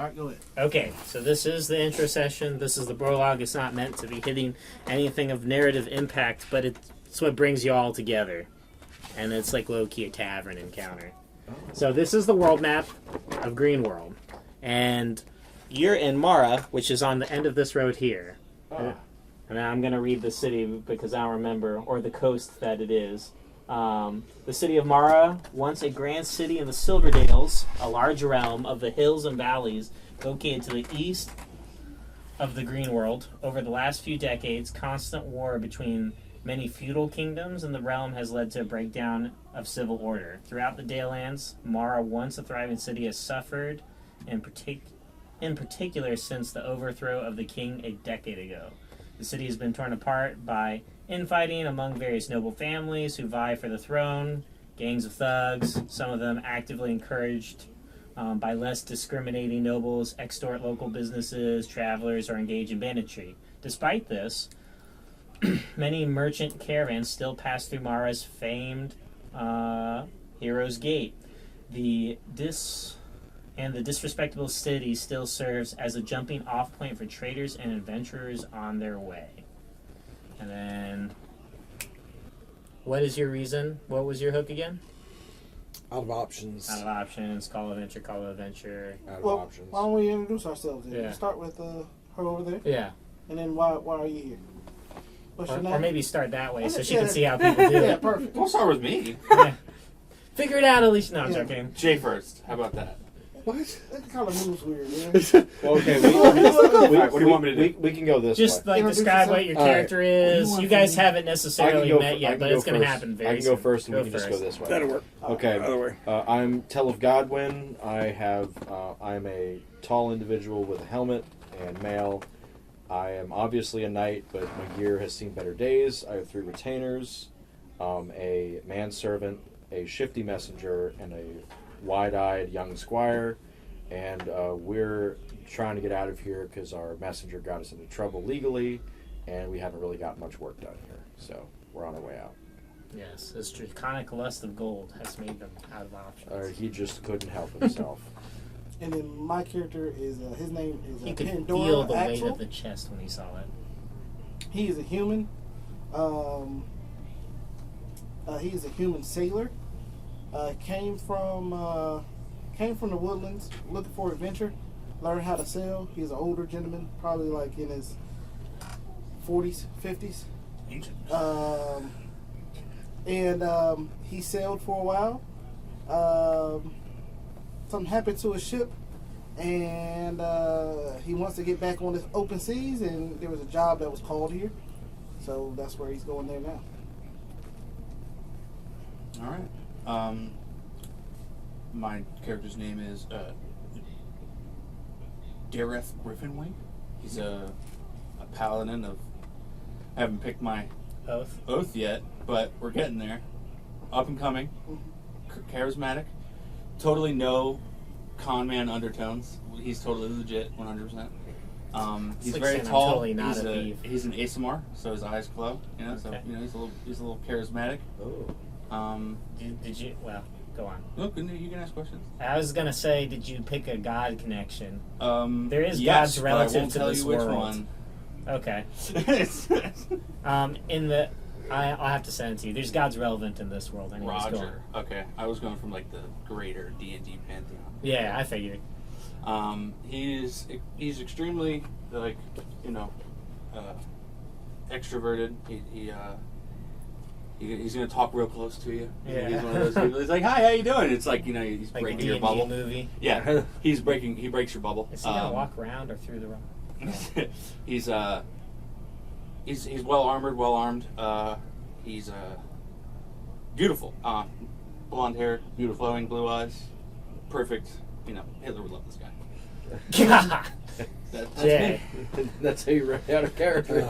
All right, go ahead. Okay, so this is the intro session. This is the prologue. It's not meant to be hitting anything of narrative impact, but it's what brings you all together. And it's like low-key a tavern encounter. So this is the world map of Green World. And you're in Mara, which is on the end of this road here. And I'm going to read the city because I don't remember, or the coast that it is. The city of Mara, once a grand city in the Silverdales, a large realm of the hills and valleys located to the east of the Green World. Over the last few decades, constant war between many feudal kingdoms in the realm has led to a breakdown of civil order. Throughout the Dalelands, Mara, once a thriving city, has suffered, in particular since the overthrow of the king a decade ago. The city has been torn apart by infighting among various noble families who vie for the throne, gangs of thugs, some of them actively encouraged by less discriminating nobles, extort local businesses, travelers, or engage in banditry. Despite this, many merchant caravans still pass through Mara's famed Hero's Gate. The disrespectable city still serves as a jumping off point for traders and adventurers on their way. And then, what is your reason? What was your hook again? Out of options. Out of options, call of adventure. Out of Well, options. why don't we introduce ourselves then? Yeah. Start with her over there, Yeah. and then why are you here? What's your name? Or maybe start that way so she Yeah, can see how people do yeah, it. perfect. Don't start with me. Yeah. Figure it out at least. No, I'm Yeah. joking. Jay first. How about that? What? That kind of moves weird, man. Well, okay, What do you want me to do? We can go this Just way. like Introduce describe yourself. what your All right. character What do you is. want You from guys me? haven't necessarily met yet, but it's going to happen very I can soon. go first, and we Go can just go first. this way. That'll work. Okay. Other way. I'm Tell of Godwin. I'm a tall individual with a helmet and mail. I am obviously a knight, but my gear has seen better days. I have 3 retainers, a manservant, a shifty messenger, and a wide-eyed young squire. And we're trying to get out of here because our messenger got us into trouble legally, and we haven't really got much work done here. So we're on our way out. Yes, this draconic lust of gold has made them out of options. He just couldn't help himself. And then my character is his name is He could Pandora feel the weight Axel. of the chest when he saw it. He is a human. He is a human sailor. Came from the woodlands, looking for adventure. Learned how to sail. He's an older gentleman, probably like in his 40s, 50s. And he sailed for a while. Something happened to his ship, and he wants to get back on the open seas, and there was a job that was called here. So that's where he's going there now. All right. My character's name is Dareth Griffinwing. He's a paladin of. I haven't picked my oath yet, but we're getting there. Up and coming, charismatic. Totally no con man undertones. He's totally legit, 100%. He's like very saying I'm tall. totally not a thief. He's an ASMR, so his eyes glow. You know, so Okay. he's a little charismatic. Oh. Did you? Well, go on. Look, you can ask questions. I was gonna say, did you pick a god connection? There is yes, gods but I relative won't to tell this you which world. one. Okay. I'll have to send it to you. There's gods relevant in this world. Anyways, go on. Roger. Okay, I was going from like the greater DnD pantheon. Yeah, I figured. He's extremely extroverted. He's gonna talk real close to you. Yeah. He's one of those people. He's like, "Hi, how you doing?" It's like he's Like a breaking your D&D bubble. movie. Yeah, he breaks your bubble. Is he gonna walk around or through the rock? He's well armed. He's beautiful. Blonde hair, beautiful, flowing blue eyes, perfect. Hitler would love this guy. God. That's Jay. me. That's how you run out of character.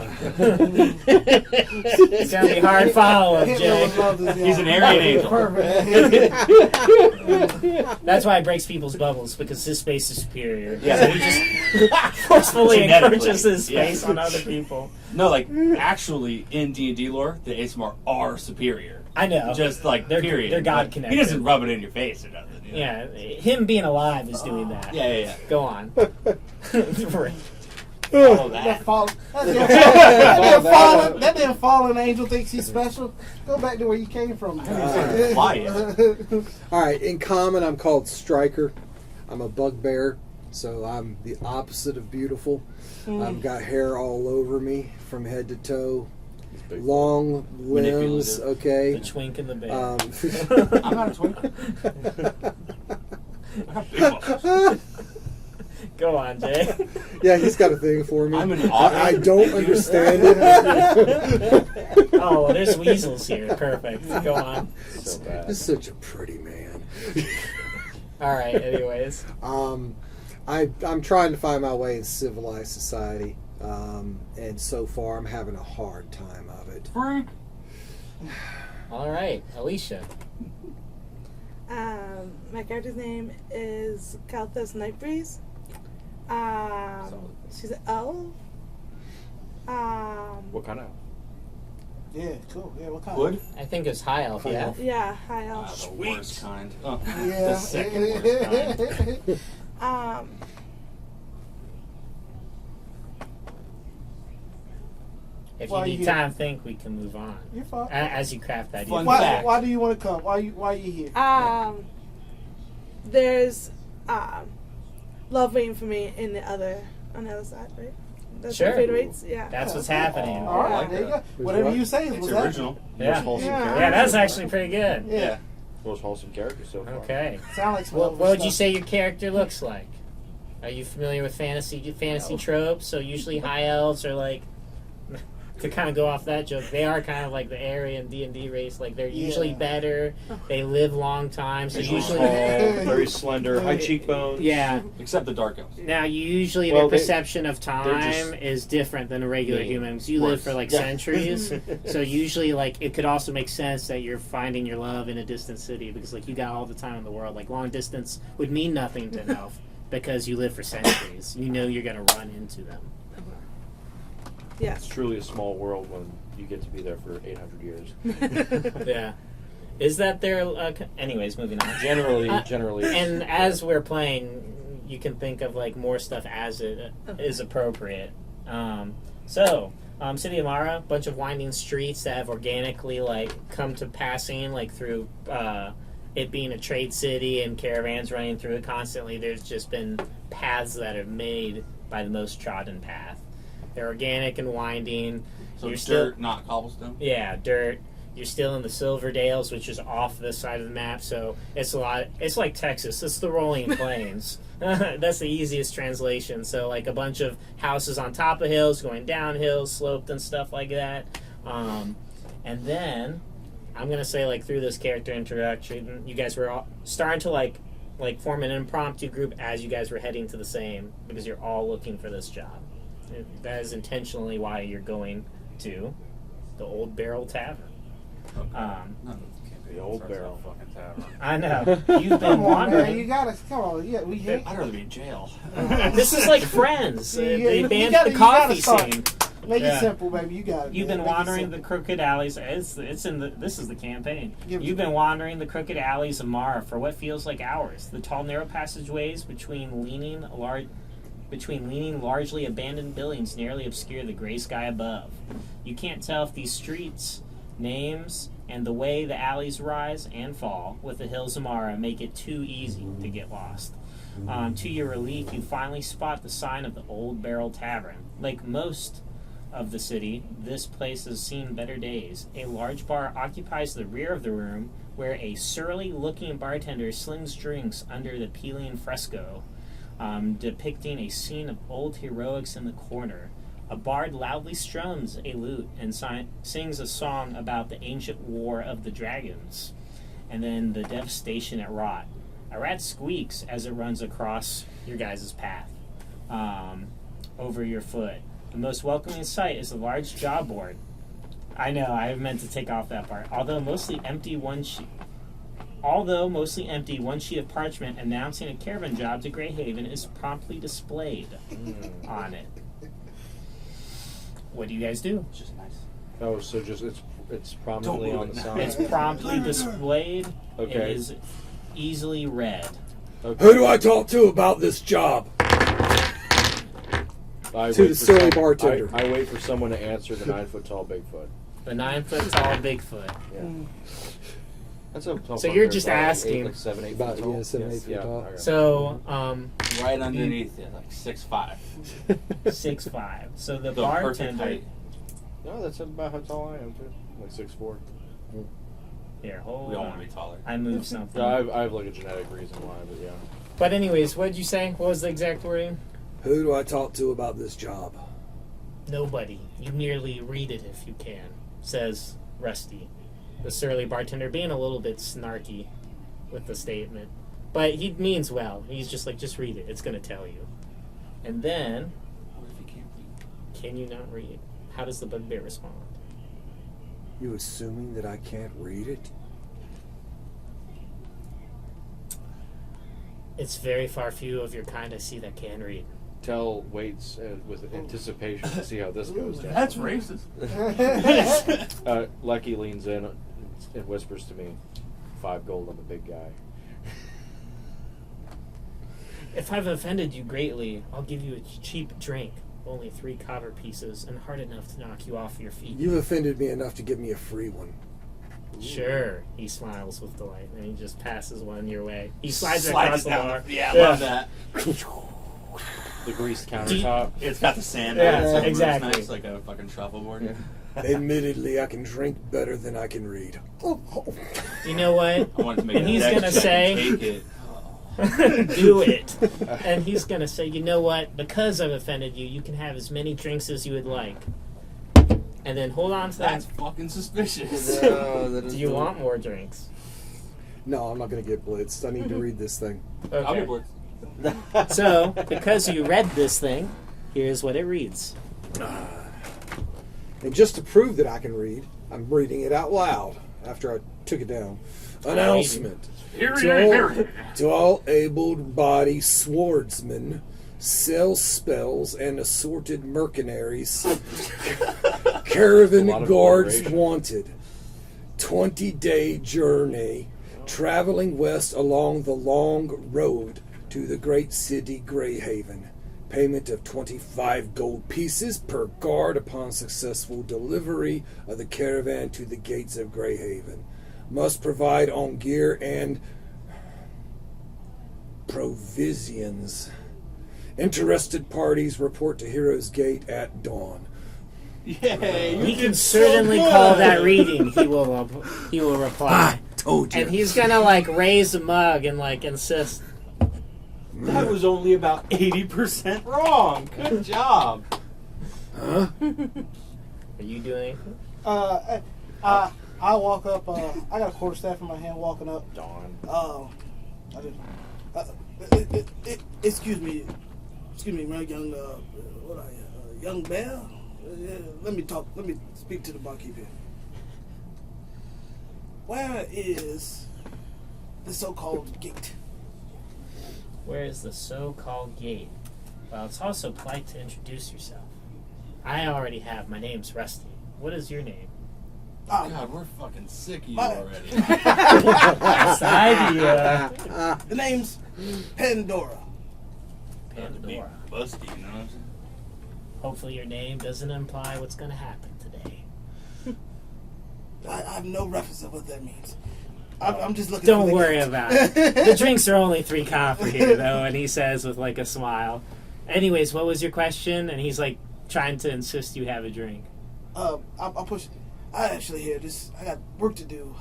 It's gonna be hard follow-up, Hitler would Jay. love this guy. He's an Aryan angel. Perfect. That's why it breaks people's bubbles, because his space is superior. Yeah. So he just forcefully Genetically. encourages his space Yeah. on other people. No, actually, in D&D lore, the ASMR are superior. I know. Just They're- period. they're God But connected. He doesn't rub it in your face or nothing. Yeah, him being alive is doing that. Yeah. Go on. Follow that. That damn fallen angel thinks he's special. Go back to where you came from. All right, in common, I'm called Striker. I'm a bugbear, so I'm the opposite of beautiful. I've got hair all over me from head to toe. Long limbs, okay. The twink in the bear. I'm not a twink. I got big muscles. Go on, Jay. Yeah, he's got a thing for me. I'm an I don't understand it. Oh, well, there's weasels here. Perfect. Go on. So bad. He's such a pretty man. All right, anyways. I'm trying to find my way in civilized society, and so far I'm having a hard time of it. Freak. All right, Alicia. My character's name is Kalthus Nightbreeze. She's an elf. What kind of? Yeah, cool. Yeah, what kind? Wood? I think it's high elf, High yeah? elf. Yeah, high elf. The worst kind. Oh, Yeah. the second worst kind. If Why you need you- time to think, we can move on. You're fine. As you craft that. Fun idea. fact. Why do you want to come? Why are you here? There's love waiting for me on the other side, right? That's Sure. my favorite rates. Yeah. That's what's happening. All right, I like there you that. go. Whatever what? you say is It's what's happening. original. Yeah. Most wholesome Yeah. character. Yeah, that's actually pretty good. Yeah. Most wholesome character so far. Okay. Sound like some What other would you stuff. say your character looks like? Are you familiar with fantasy No. tropes? So usually high elves are like, to kind of go off that joke, they are kind of like the Aryan D&D race. Like they're usually Yeah. better. They live long time. So Usually usually, tall, very slender, high cheekbones. yeah. Except the dark elves. Now usually Well, their they- perception of time just is different than a regular mean. human. 'Cause you live Worse. for like Yeah. centuries. So usually like it could also make sense that you're finding your love in a distant city because like you got all the time in the world. Like long distance would mean nothing to an elf because you live for centuries. You know you're gonna run into them. It's Yes. truly a small world when you get to be there for 800 years. Yeah. Is that their... anyways, moving on. Generally. And as we're playing, you can think of like more stuff as it is appropriate. City of Mara, bunch of winding streets that have organically like come to passing like through it being a trade city and caravans running through it constantly. There's just been paths that are made by the most trodden path. They're organic and winding. So You're dirt, still- not cobblestone. Yeah, dirt. You're still in the Silver Dales, which is off this side of the map, so it's a lot. It's like Texas. It's the rolling plains. That's the easiest translation. So like a bunch of houses on top of hills, going down hills, sloped and stuff like that. And then I'm gonna say like through this character introduction, you guys were all starting to like form an impromptu group as you guys were heading to the same because you're all looking for this job. That is intentionally why you're going to the Old Barrel Tavern. The Old Barrel. Fucking tavern. I know. You've been Come on, man. wandering. You gotta come on. Yeah, we hate. I'd rather be in jail. This is like Friends. Yeah, They you banned gotta- the you gotta coffee start. scene. Make Yeah. it simple, baby. You got it. You've man. been Make it wandering the simple. crooked alleys. It's in the. This is the campaign. Give it You've to been wandering the crooked alleys of Mara for what feels like hours. The tall, narrow passageways between leaning largely abandoned buildings nearly obscure the gray sky above. You can't tell if these streets, names, and the way the alleys rise and fall with the hills of Mara make it too easy to get lost. To your relief, you finally spot the sign of the Old Barrel Tavern. Like most of the city, this place has seen better days. A large bar occupies the rear of the room where a surly-looking bartender slings drinks under the peeling fresco, depicting a scene of old heroics in the corner. A bard loudly strums a lute and sings a song about the ancient war of the dragons, and then the devastation it wrought. A rat squeaks as it runs across your guys' path, over your foot. The most welcoming sight is a large job board. I know, I meant to take off that part. Although mostly empty, one sheet of parchment announcing a caravan job to Greyhaven is promptly displayed on it. What do you guys do? It's just nice. Oh, so just it's prominently Don't on move the it. sign. It's promptly displayed. Okay. It is easily read. Okay. Who do I talk to about this job? I To wait the for silly bartender. I wait for someone to answer the 9-foot-tall Bigfoot. The 9-foot-tall Bigfoot. Yeah. That's a tall So fucker. you're just About asking. like 7, 8 About, feet tall. yeah, 7, 8 feet Yeah, tall. okay. So, Right underneath you, like 6'5". 6'5". So the The perfect bartender. height. No, that's about how tall I am too. Like 6'4". Here, hold We all on. want to be taller. I moved something. I have like a genetic reason why, but yeah. But anyways, what did you say? What was the exact wording? Who do I talk to about this job? Nobody. You merely read it if you can, says Rusty, the surly bartender, being a little bit snarky with the statement. But he means well. He's just like, just read it. It's going to tell you. And then, What if you can't read? can you not read? How does the bugbear respond? You assuming that I can't read it? It's very far few of your kind I see that can read. Tell waits with anticipation to see how this goes down. That's racist. Lecky leans in and whispers to me, 5 gold on the big guy. If I've offended you greatly, I'll give you a cheap drink. Only 3 copper pieces and hard enough to knock you off your feet. You've offended me enough to give me a free one. Sure, he smiles with delight, and he just passes one your way. He slides it Slide across it the down. bar. Yeah, I love that. The greased countertop. It's got the sand Yeah, on it, so it moves exactly. nice, like a fucking shuffleboard. Yeah. Admittedly, I can drink better than I can read. You know what? I wanted to make And a he's deck gonna check say- and take it. Do it. And he's going to say, you know what? Because I've offended you, you can have as many drinks as you would like. And then hold on to That's that. fucking suspicious. Do you want more drinks? No, I'm not going to get blitzed. I need to read this thing. I'll Okay. get bored. So, because you read this thing, here's what it reads. And just to prove that I can read, I'm reading it out loud after I took it down. Announcement. To all able-bodied swordsmen, sell spells, and assorted mercenaries, A caravan lot of guards alliteration. wanted. 20-day journey, traveling west along the long road to the great city Greyhaven. Payment of 25 gold pieces per guard upon successful delivery of the caravan to the gates of Greyhaven. Must provide on gear and provisions. Interested parties report to Heroes Gate at dawn. Yay, you He did can so certainly good. call that reading, he will reply. Told And he's going to, like, raise a mug and, like, insist. That was only about 80% wrong. Good job. Huh? Are you doing anything? I walk up. I got a quarterstaff in my hand, walking up. Dawn. I just, excuse me, my young, young bear. Let me speak to the barkeep here. Where is the so-called gate? Where is the so-called gate? Well, it's also polite to introduce yourself. I already have. My name's Rusty. What is your name? God, we're fucking sick of you What? already. That's the idea. The name's Pandora. Pandora. Busty, you know what I'm saying? Hopefully your name doesn't imply what's going to happen today. I have no reference of what that means. I'm just looking. Don't for the worry gate. about it. The drinks are only 3 copper here, though, and he says with, like, a smile. Anyways, what was your question? And he's, like, trying to insist you have a drink. I'll push. I actually hear this. I got work to do.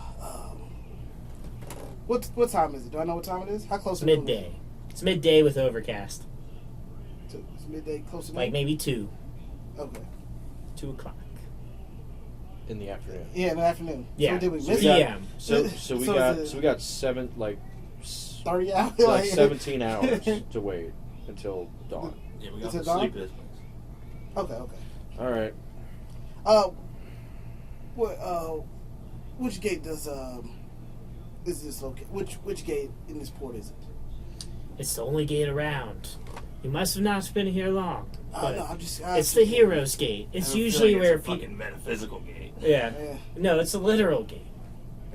What time is it? Do I know what time it is? How close? It's midday. It's midday with overcast. It's midday, close to Like noon? maybe 2. Okay. 2 o'clock. In the afternoon. Yeah, in the afternoon. Yeah. So did we So miss we got- PM. So we got is it 7 s- 30 hours? like 17 hours to wait until dawn. Yeah, we got Is to it dawn? sleep this place. Okay. All right. Which gate does is this located? Which gate in this port is it? It's the only gate around. You must have not been here long. But No, I'm just. it's the Hero's Gate. I It's have a usually feeling where it's a people. fucking metaphysical gate. Yeah. Yeah. No, it's a literal gate.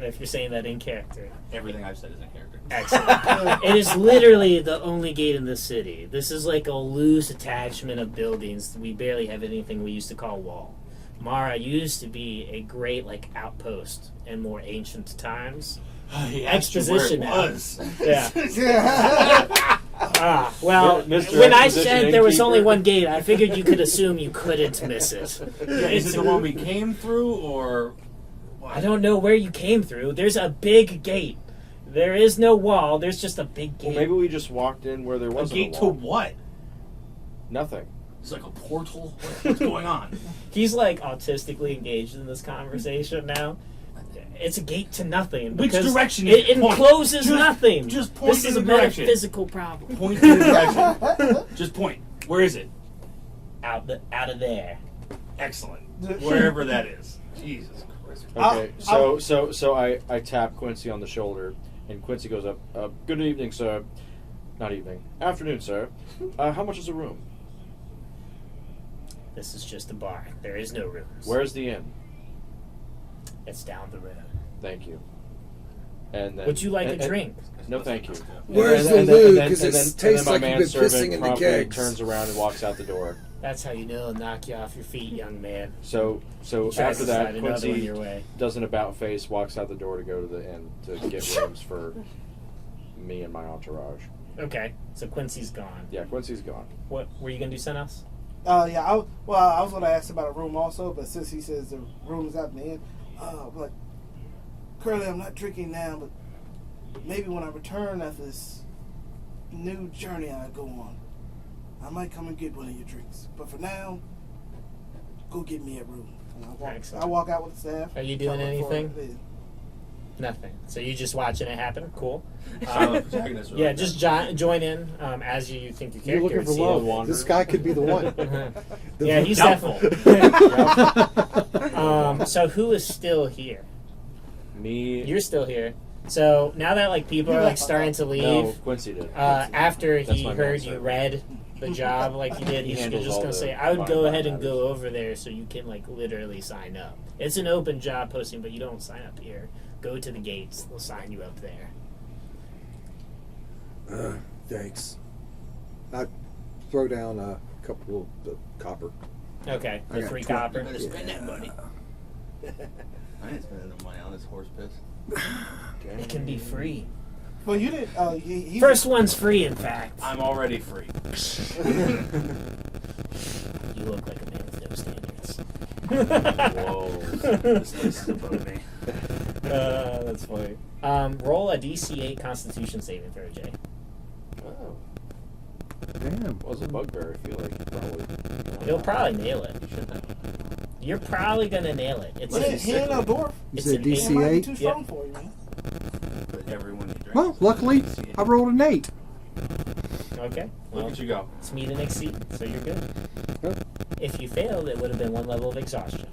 if you're saying that in character. Everything I've said is in character. Excellent. It is literally the only gate in the city. This is like a loose attachment of buildings. We barely have anything we used to call wall. Mara used to be a great like outpost in more ancient times. He asked you where Exposition it now. was. Yeah. Well, Mr. when I Exposition said there was Innkeeper. only one gate, I figured you could assume you couldn't miss it. Is it the one we came through, or I don't know where you came through. There's a big gate. There is no wall. There's just a big gate. Well, maybe we just walked in where there a wasn't gate a to wall. what? Nothing. It's like a portal. What's going on? He's like autistically engaged in this conversation now. It's a gate to nothing. Which because direction is it it? Point. encloses Just- nothing. just point This is in a the direction. metaphysical problem. Point in the direction. Just point. Where is it? Out of there. Excellent. Wherever that is. Jesus Christ. Okay, so I tap Quincy on the shoulder, and Quincy goes up. Good evening, sir. Not evening. Afternoon, sir. How much is a room? This is just a bar. There is no rooms. Where's the inn? It's down the road. Thank you. And then, Would you like a drink? No, thank you. Where's And the then- loo? and then- Because and it then- and tastes then like my you've been manservant pissing in the promptly kegs. turns around and walks out the door. That's how you know knock you off your feet, young man. So Tries after to that, slide another one Quincy your way. does an about face, walks out the door to go to the inn to get rooms for me and my entourage. Okay, so Quincy's gone. Yeah, Quincy's gone. What were you gonna do, Senos? Yeah. I was going to ask about a room also, but since he says the room is out in the end, like, currently I'm not drinking now, but maybe when I return after this new journey I go on, I might come and get one of your drinks. But for now, go get me a room. And Excellent. I walk out with the staff. Are you doing try to look for anything? it. Nothing. So you just watching it happen? Cool. Protagonist, Yeah, really. just join in as you think your You're character looking for would see love. Wander. This guy could be the one. Yeah, he's Doubtful. definitely. So who is still here? Me. You're still here. So now that like people are like starting to leave, No, Quincy did. after That's he my heard you manservant. read the job like you did, He he's handles just all gonna the say, I would go fine ahead and matters. go over there so you can like literally sign up. It's an open job posting, but you don't sign up here. Go to the gates. They'll sign you up there. Thanks. I throw down a couple of copper. Okay, I the got free 20. copper. Better spend that money. I ain't spending no money on this horse piss. It can be free. Well, you didn't. He First one's free, in fact. I'm already free. You look like a man with no standards. Whoa. This place is above me. That's funny. Roll a DC 8 Constitution saving throw, Jay. Oh. Damn. Was a bugbear, I feel like. Probably. You'll probably nail it. You're probably gonna nail it. It's He ain't no dwarf. You It's said an He DC might be 8? too strong for you, man. But everyone you drink. Well, luckily, I rolled an 8. okay. Look Well, at you go. it's meet and exceed, so you're good. Huh? If you failed, it would have been one level of exhaustion.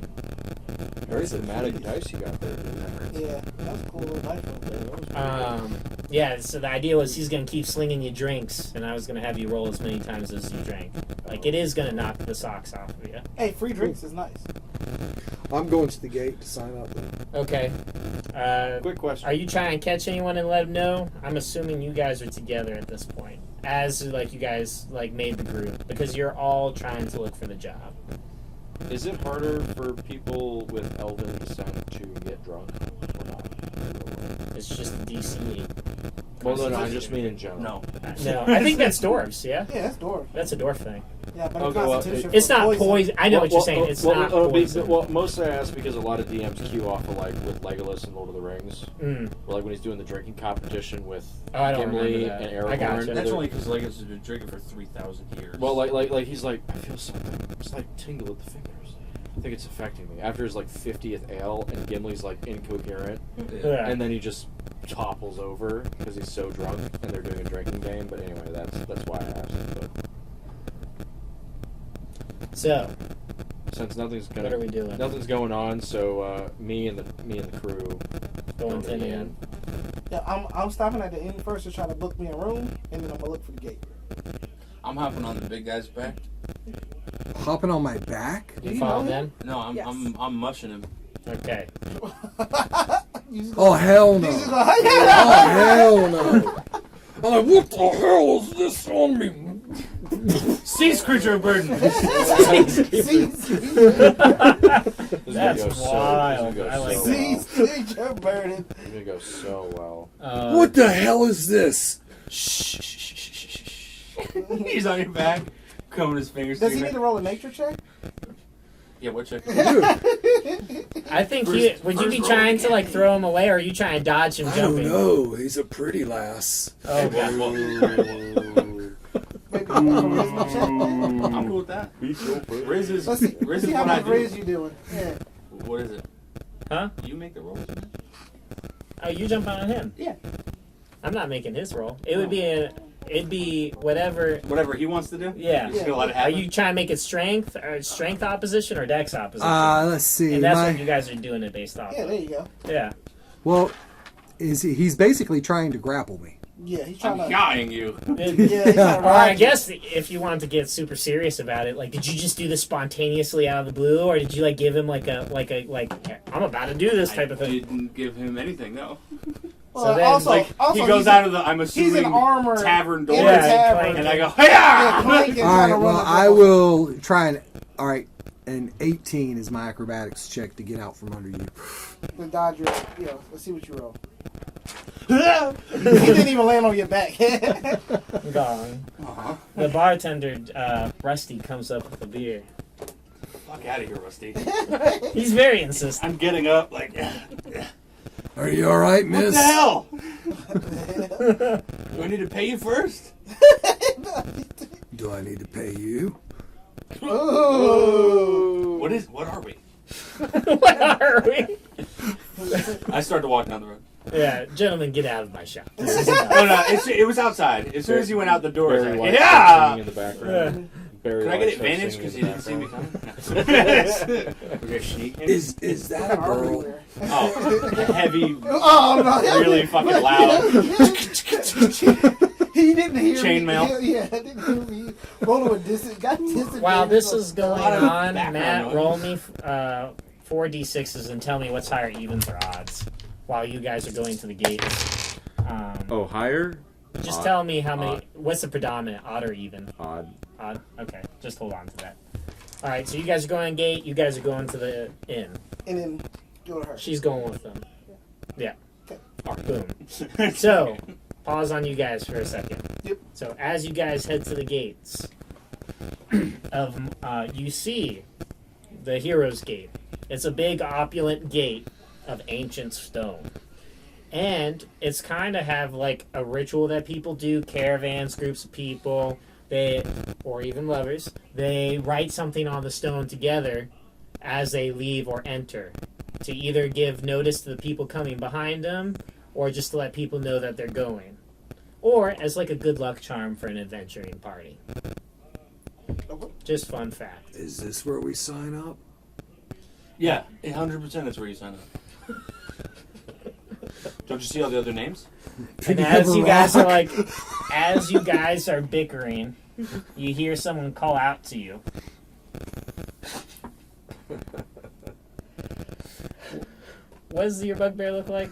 Very thematic dice you got there. Yeah, that's a cool little knife over there. Yeah. So the idea was he's gonna keep slinging you drinks, and I was gonna have you roll as many times as you drank. Like it is gonna knock the socks off of you. Hey, free drinks is nice. I'm going to the gate to sign up. Okay. Quick question. Are you trying to catch anyone and let them know? I'm assuming you guys are together at this point, as like you guys like made the group because you're all trying to look for the job. Is it harder for people with elven descent to get drunk or not? It's just a DC. Well, no, I just mean in general. No. No, I think that's dwarves. Yeah, Yeah, that's dwarf. that's a dwarf thing. Yeah, but Okay, well, Constitution It's for not poison. I know what you're saying. It's not poison. Well, mostly I ask because a lot of DMs cue off of like with Legolas and Lord of the Rings, Mm. or like when he's doing the drinking competition with Oh, I don't Gimli remember that. and I Aragorn. gotcha. and That's they're- only because Legolas has been drinking for 3,000 years. Well, like he's like, I feel something. It's like tingle at the fingers. I think it's affecting me. After his like 50th ale, and Gimli's like incoherent, Yeah. and then he just topples over because he's so drunk, and they're doing a drinking game. But anyway, that's why I asked. But So, since nothing's gonna, what are we doing? nothing's going on, so me and the crew Going to to the the inn. inn. Yeah, I'm stopping at the inn first to try to book me a room, and then I'm gonna look for the gate. I'm hopping on the big guy's back. Hopping on my back? You you follow know them? No, I'm Yes. I'm mushing him. Okay. Oh, hell no. He's just Oh, going, hell no. I'm like, what the hell is this on me? Cease creature of burden. That's wild. I like that. Cease your burden. It's gonna go so well. What the hell is this? He's on your back, combing his fingers. Does he through need to your- roll a nature check? Yeah, what check? I think First- would you first be roll trying to again. like throw him away, or are you trying to dodge him I don't jumping? know. He's a pretty lass. Oh god. Maybe a charisma check. I'm cool with that. Riz is Let's see, Riz is how what I much do. raise you doing. Yeah. What is it? Huh? You make the rolls. Oh, you jumping on him? Yeah. I'm not making his roll. It'd be whatever. Whatever he wants to do. Yeah. You're just gonna let it Are happen. you trying to make it strength or strength opposition or dex opposition? Let's see. and that's what you guys are doing it based off Yeah, of. there you go. Yeah. Well, he's basically trying to grapple me. Yeah, he's trying I'm to. yawing you. Yeah, he's trying to Or I ride you. guess if you wanted to get super serious about it, like, did you just do this spontaneously out of the blue, or did you like give him like I'm about to do this type I of thing? didn't give him anything, no. Well, So then, also, Like also he goes he's out of the, I'm he's assuming, in armor tavern door, in Yeah, the tavern. and I go, Yeah, hey! Clank is All trying right. to run Well, up I on- will try and. All right. An 18 is my acrobatics check to get out from under you. The Dodger. Yeah, let's see what you roll. He didn't even land on your back. Gone. Uh-huh. The bartender, Rusty, comes up with a beer. Fuck out of here, Rusty. He's very insistent. I'm getting up, like, Are you all right, what miss? the hell? Do I need to pay you first? Do I need to pay you? Ooh. What are we? What are we? I start to walk down the road. Yeah, gentlemen, get out of my shop. This is enough. No, it was outside. As soon as you went out the door, it's Barry like, White yeah! singing in the background. Barry Can I White get starts advantage singing because in you the didn't see me background. coming? We're gonna sneak in? Is that a girl? Everywhere. Oh, heavy, Oh no! really fucking loud. He didn't hear Chainmail. me. Yeah, didn't hear me. Rolling with got disadvantage. While this is going lot of on, background Matt, noise. roll me 4d6s and tell me what's higher, evens or odds. While you guys are going to the gates, Oh, higher? just Odd. tell me how many. Odd. What's the predominant, odd or even? Odd. Odd. Okay, just hold on to that. All right, so you guys are going gate. You guys are going to the inn. and then go to her. She's going with them. Yeah. Okay. All right, boom. So, pause on you guys for a second. Yep. So as you guys head to the gates, you see the Hero's Gate. It's a big opulent gate of ancient stone. And it's kind of have like a ritual that people do, caravans, groups of people, or even lovers, they write something on the stone together as they leave or enter to either give notice to the people coming behind them or just to let people know that they're going. Or as like a good luck charm for an adventuring party. Just fun fact. Is this where we sign up? Yeah, 100% that's where you sign up. Don't you see all the other names? And as you guys are as you guys are bickering, you hear someone call out to you. What does your bugbear look like?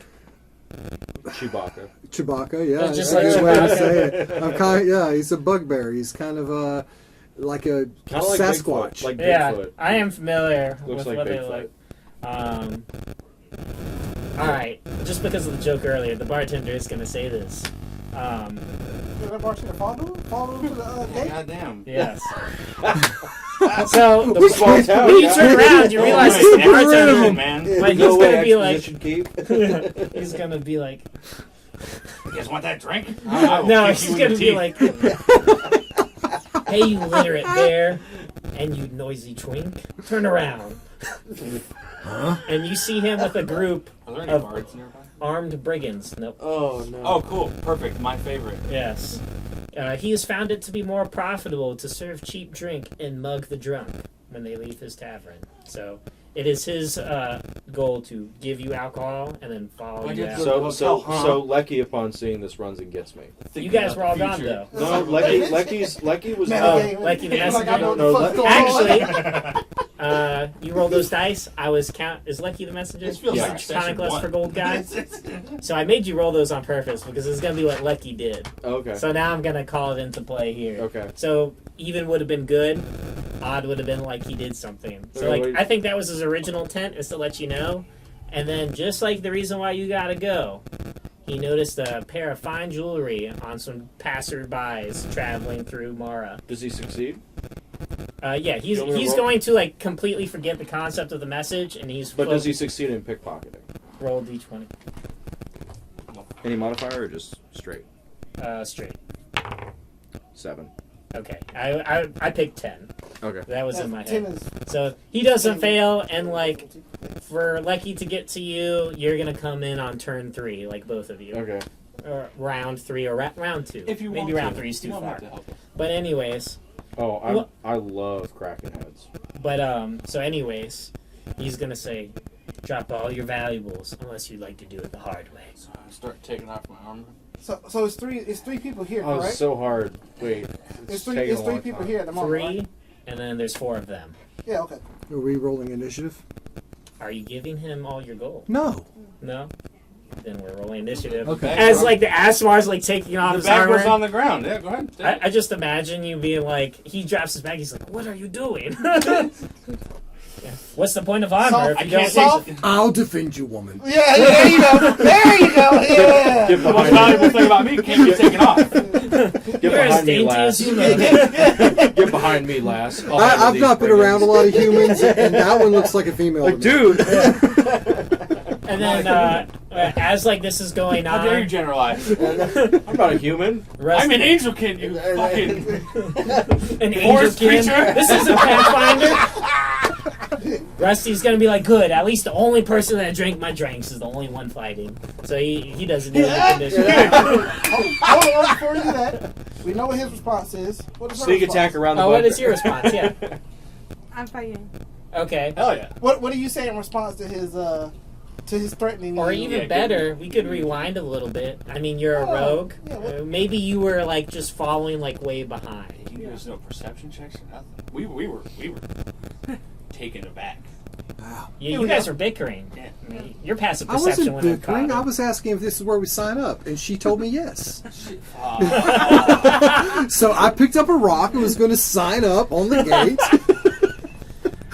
Chewbacca. Chewbacca, yeah. That's just that's a like good way to Chewbacca. say it. I'm kind of, yeah, he's a bugbear. He's kind of like a Kind of like Sasquatch. Bigfoot. Like Yeah, Bigfoot. I am familiar Looks with like what they Bigfoot. look. Alright, just because of the joke earlier, the bartender is going to say this. Did that bartender follow him to the gate? Goddamn. Yes. So, Small town, when you guy. turn around, you realize Oh, it's the man, get rid of bartender. him, man. But he's No way going to be like, exposition keep. he's going to be like, You guys want that drink? I will no, kick he's you in going to the be teeth. like, hey, you literate bear, and you noisy twink, turn around. Huh? And you see him with a group Are there any of bards nearby? armed brigands. Nope. Oh, no. Oh, cool. Perfect. My favorite. Yes. He has found it to be more profitable to serve cheap drink and mug the drunk when they leave his tavern. So it is his goal to give you alcohol and then follow Why'd you you have out. to- So Lecky, upon seeing this, runs and gets me. You guys were all gone, though. No, Lecky was. Man, Oh, okay. like the Like, I know No, what the fuck's going on. Actually, You roll those dice. I was Is Lucky the messenger? This feels Yeah. like Tonic session less one. for gold guy. So I made you roll those on purpose because it's gonna be what Lucky did. Okay. So now I'm gonna call it into play here. Okay. So even would have been good. Odd would have been like he did something. So like I think that was his original intent, is to let you know. And then just like the reason why you gotta go, he noticed a pair of fine jewelry on some passerbys traveling through Mara. Does he succeed? Yeah, he's You want me to roll? going to like completely forget the concept of the message, and he's. But does he succeed in pickpocketing? roll d20? Any modifier or just straight? Straight. 7. Okay, I picked 10. Okay. That was in my 10 head. is So he doesn't fail, and like for Lecky to get to you, you're gonna come in on turn 3, like both of you. Okay. Or round 3 or round 2. If you maybe want round to. 3 is too You want far. to help us. But anyways, Oh, I love cracking heads. so anyways, he's gonna say, drop all your valuables unless you'd like to do it the hard way. So I start taking off my armor. so it's three people here, Oh, correct? it's so hard. Wait. It's taking a three long people time. here at the moment. 3, Right? and then there's 4 of them. Yeah. Okay. Are we rolling initiative? Are you giving him all your gold? No. No? Then we're rolling initiative. Okay. As like the Asmar's like taking off The his bag armor. was on the ground. Yeah, go ahead. I just imagine you being like, he drops his bag, he's like, what are you doing? Yeah. What's the point of armor if I you don't can't take take I'll defend you, woman. Yeah. There you go. There you go. Yeah. Get The most behind valuable me. thing about me can't be taken off. Get You're as behind me, dainty lass. as you look. Get behind me, lass. I'll handle I've these not been brigands. around a lot of humans, and that one looks like a female. Like, to me. dude. And then as like this is going How dare you on, generalize? I'm not a human. I'm an angel kid, you fucking an angel forest kid. creature. This isn't Pathfinder. Rusty's gonna be like, good. At least the only person that drank my drinks is the only one fighting. So he doesn't do the condition. Hold on before you do that. We know what his response is. What is her Sneak response? attack around the Oh, what bunker. is your response? Yeah. I'm fighting. Okay. Hell yeah. What do you say in response to his threatening? Or you? even Yeah, better, we could rewind a little bit. I mean, you're a Oh, rogue. yeah, what- Maybe you were like just following like way behind. There's no perception checks or nothing. We were taken aback. Wow. You, Here you we guys go. were bickering. Yeah. I mean, your passive I perception wasn't would have bickering. I caught was asking if this is where we sign up, and she told me yes. Shit. So I picked up a rock and was going to sign up on the gate.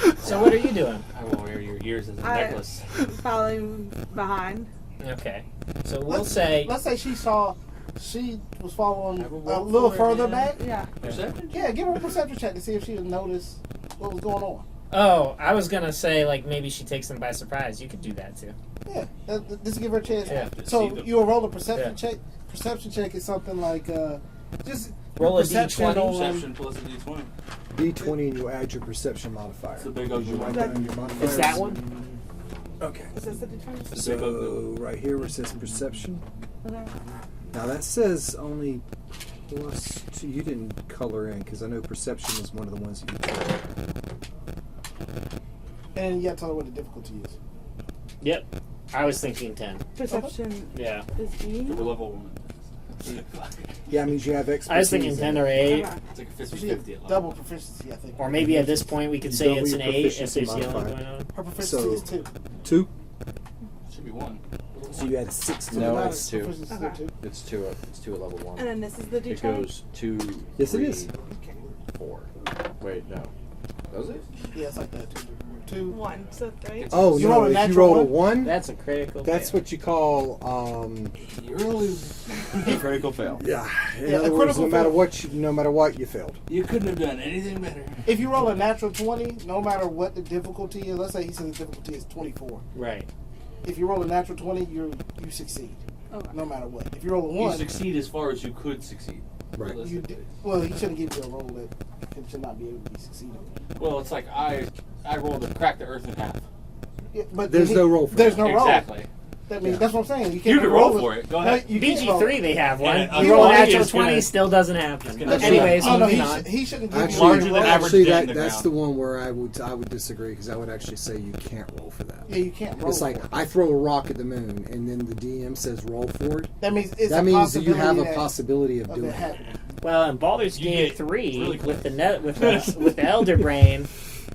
it. So what are you doing? I will wear your ears as a I- necklace. Following behind. Okay. So we'll say Let's say she was following I will a roll little for it, further man. back. Yeah. Perception? Yeah, give her a perception check to see if she would notice what was going on. Oh, I was gonna say like maybe she takes them by surprise. You could do that too. Yeah, just give her a chance. Yeah. So See them. you will roll a perception Yeah. check. Perception check is something like just Roll a perception D20. on- Perception plus a d20. D20, and you add your perception modifier. It's a big Did ugly you write one. down your modifiers? Is that one? Okay. Is this the difference? It's a big ugly So one. right here where it says perception. Okay. Now that says only +2. You didn't color in because I know perception is one of the ones that you colored. and you have to tell her what the difficulty is. Yep. I was thinking 10. Perception Yeah. is E. We're level 1. Yeah, it means you have expertise. I was thinking in 10 it. or 8. Okay. It's like a So she has 50-50 at level. double proficiency, I think. Or maybe at this point we could You say double it's your an 8 if proficiency there's healing modifier. going on. Her proficiency So- is 2. 2. Should be 1. So you add 6 to No, the it's 2. Proficiency is Okay. 2. It's 2. It's 2 at level 1. And then this is the D20. It goes 2. Yes, it 3, is. 4. Wait, no. Does it? Yeah, it's like that. 2. 1. So 3. Oh, You no. roll a If you natural roll a one? 1, That's a critical. that's fail. what you call You're really. Critical fail. yeah. In Yeah, a other words, critical fail. no matter what, you failed. You couldn't have done anything better. If you roll a natural 20, no matter what the difficulty is, let's say he says the difficulty is 24. Right. If you roll a natural 20, you succeed. Okay. No matter what. If you roll a You 1, succeed as far as you could succeed. Right. you realistically. well, he shouldn't give you a roll that it should not be able to be succeeded. Well, it's like I rolled to crack the earth in half. Yeah, but There's no roll for There's that. no roll. Exactly. That means Yeah. that's what I'm saying. You You can't can roll for it. Go ahead. You can't roll. BG3 they have one. And You roll a 20 natural is gonna- 20, still doesn't happen. gonna- Anyways, Oh no, moving on. he shouldn't give Actually, you a Larger than roll. average actually dent in the that's ground. the one where I would disagree because I would actually say you can't roll for that. Yeah, you can't roll. It's like for it. I throw a rock at the moon and then the DM says roll for it. that means it's That a means that you have a possibility possibility of of doing it it. happening. Well, in Baldur's You Gate get 3, really with the Elder Brain,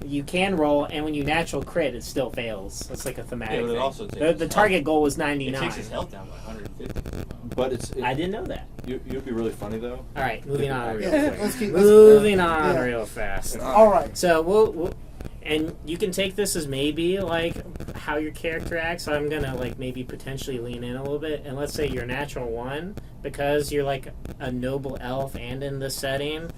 You can roll, and when you natural crit, it still fails. It's like a thematic Yeah, but it thing. also takes The his target goal was It 99. takes his health down by 150. But it's. I didn't know that. You'd be really funny though. All right, moving on real Yeah, quick. let's keep Moving on yeah. real fast. All right. So we'll and you can take this as maybe like how your character acts. So I'm gonna like maybe potentially lean in a little bit, and let's say you're natural 1 because you're like a noble elf and in this setting.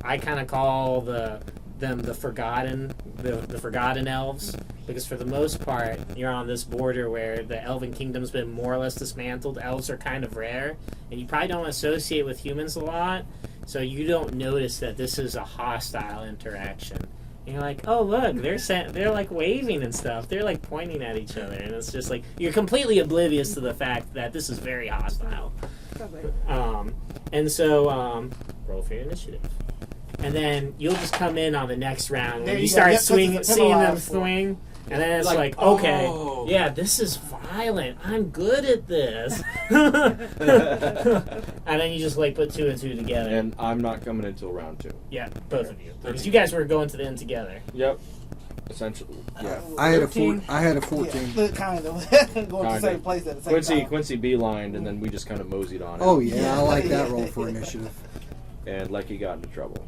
I kind of call them the forgotten elves, because for the most part you're on this border where the elven kingdom's been more or less dismantled. Elves are kind of rare, and you probably don't associate with humans a lot, so you don't notice that this is a hostile interaction. And you're like, oh look, they're like waving and stuff, they're like pointing at each other, and it's just like you're completely oblivious to the fact that this is very hostile. And so roll for your initiative. And then you'll just come in on the next round There when you you go. start Yep, seeing that's them what I swing, and then it's Like, like, okay, oh. yeah, this is violent. I'm good at this. And then you just like put 2 and 2 together. And I'm not coming until round 2. Yeah, both of you, because you guys were going to the end together. Yep. Essentially. Yeah. I had 13. I had a 14. Yeah, kind of. Going to the same place at the same time. Quincy beelined, and then we just kind of moseyed on it. Oh yeah, I like that roll for initiative. And Lecky got into trouble.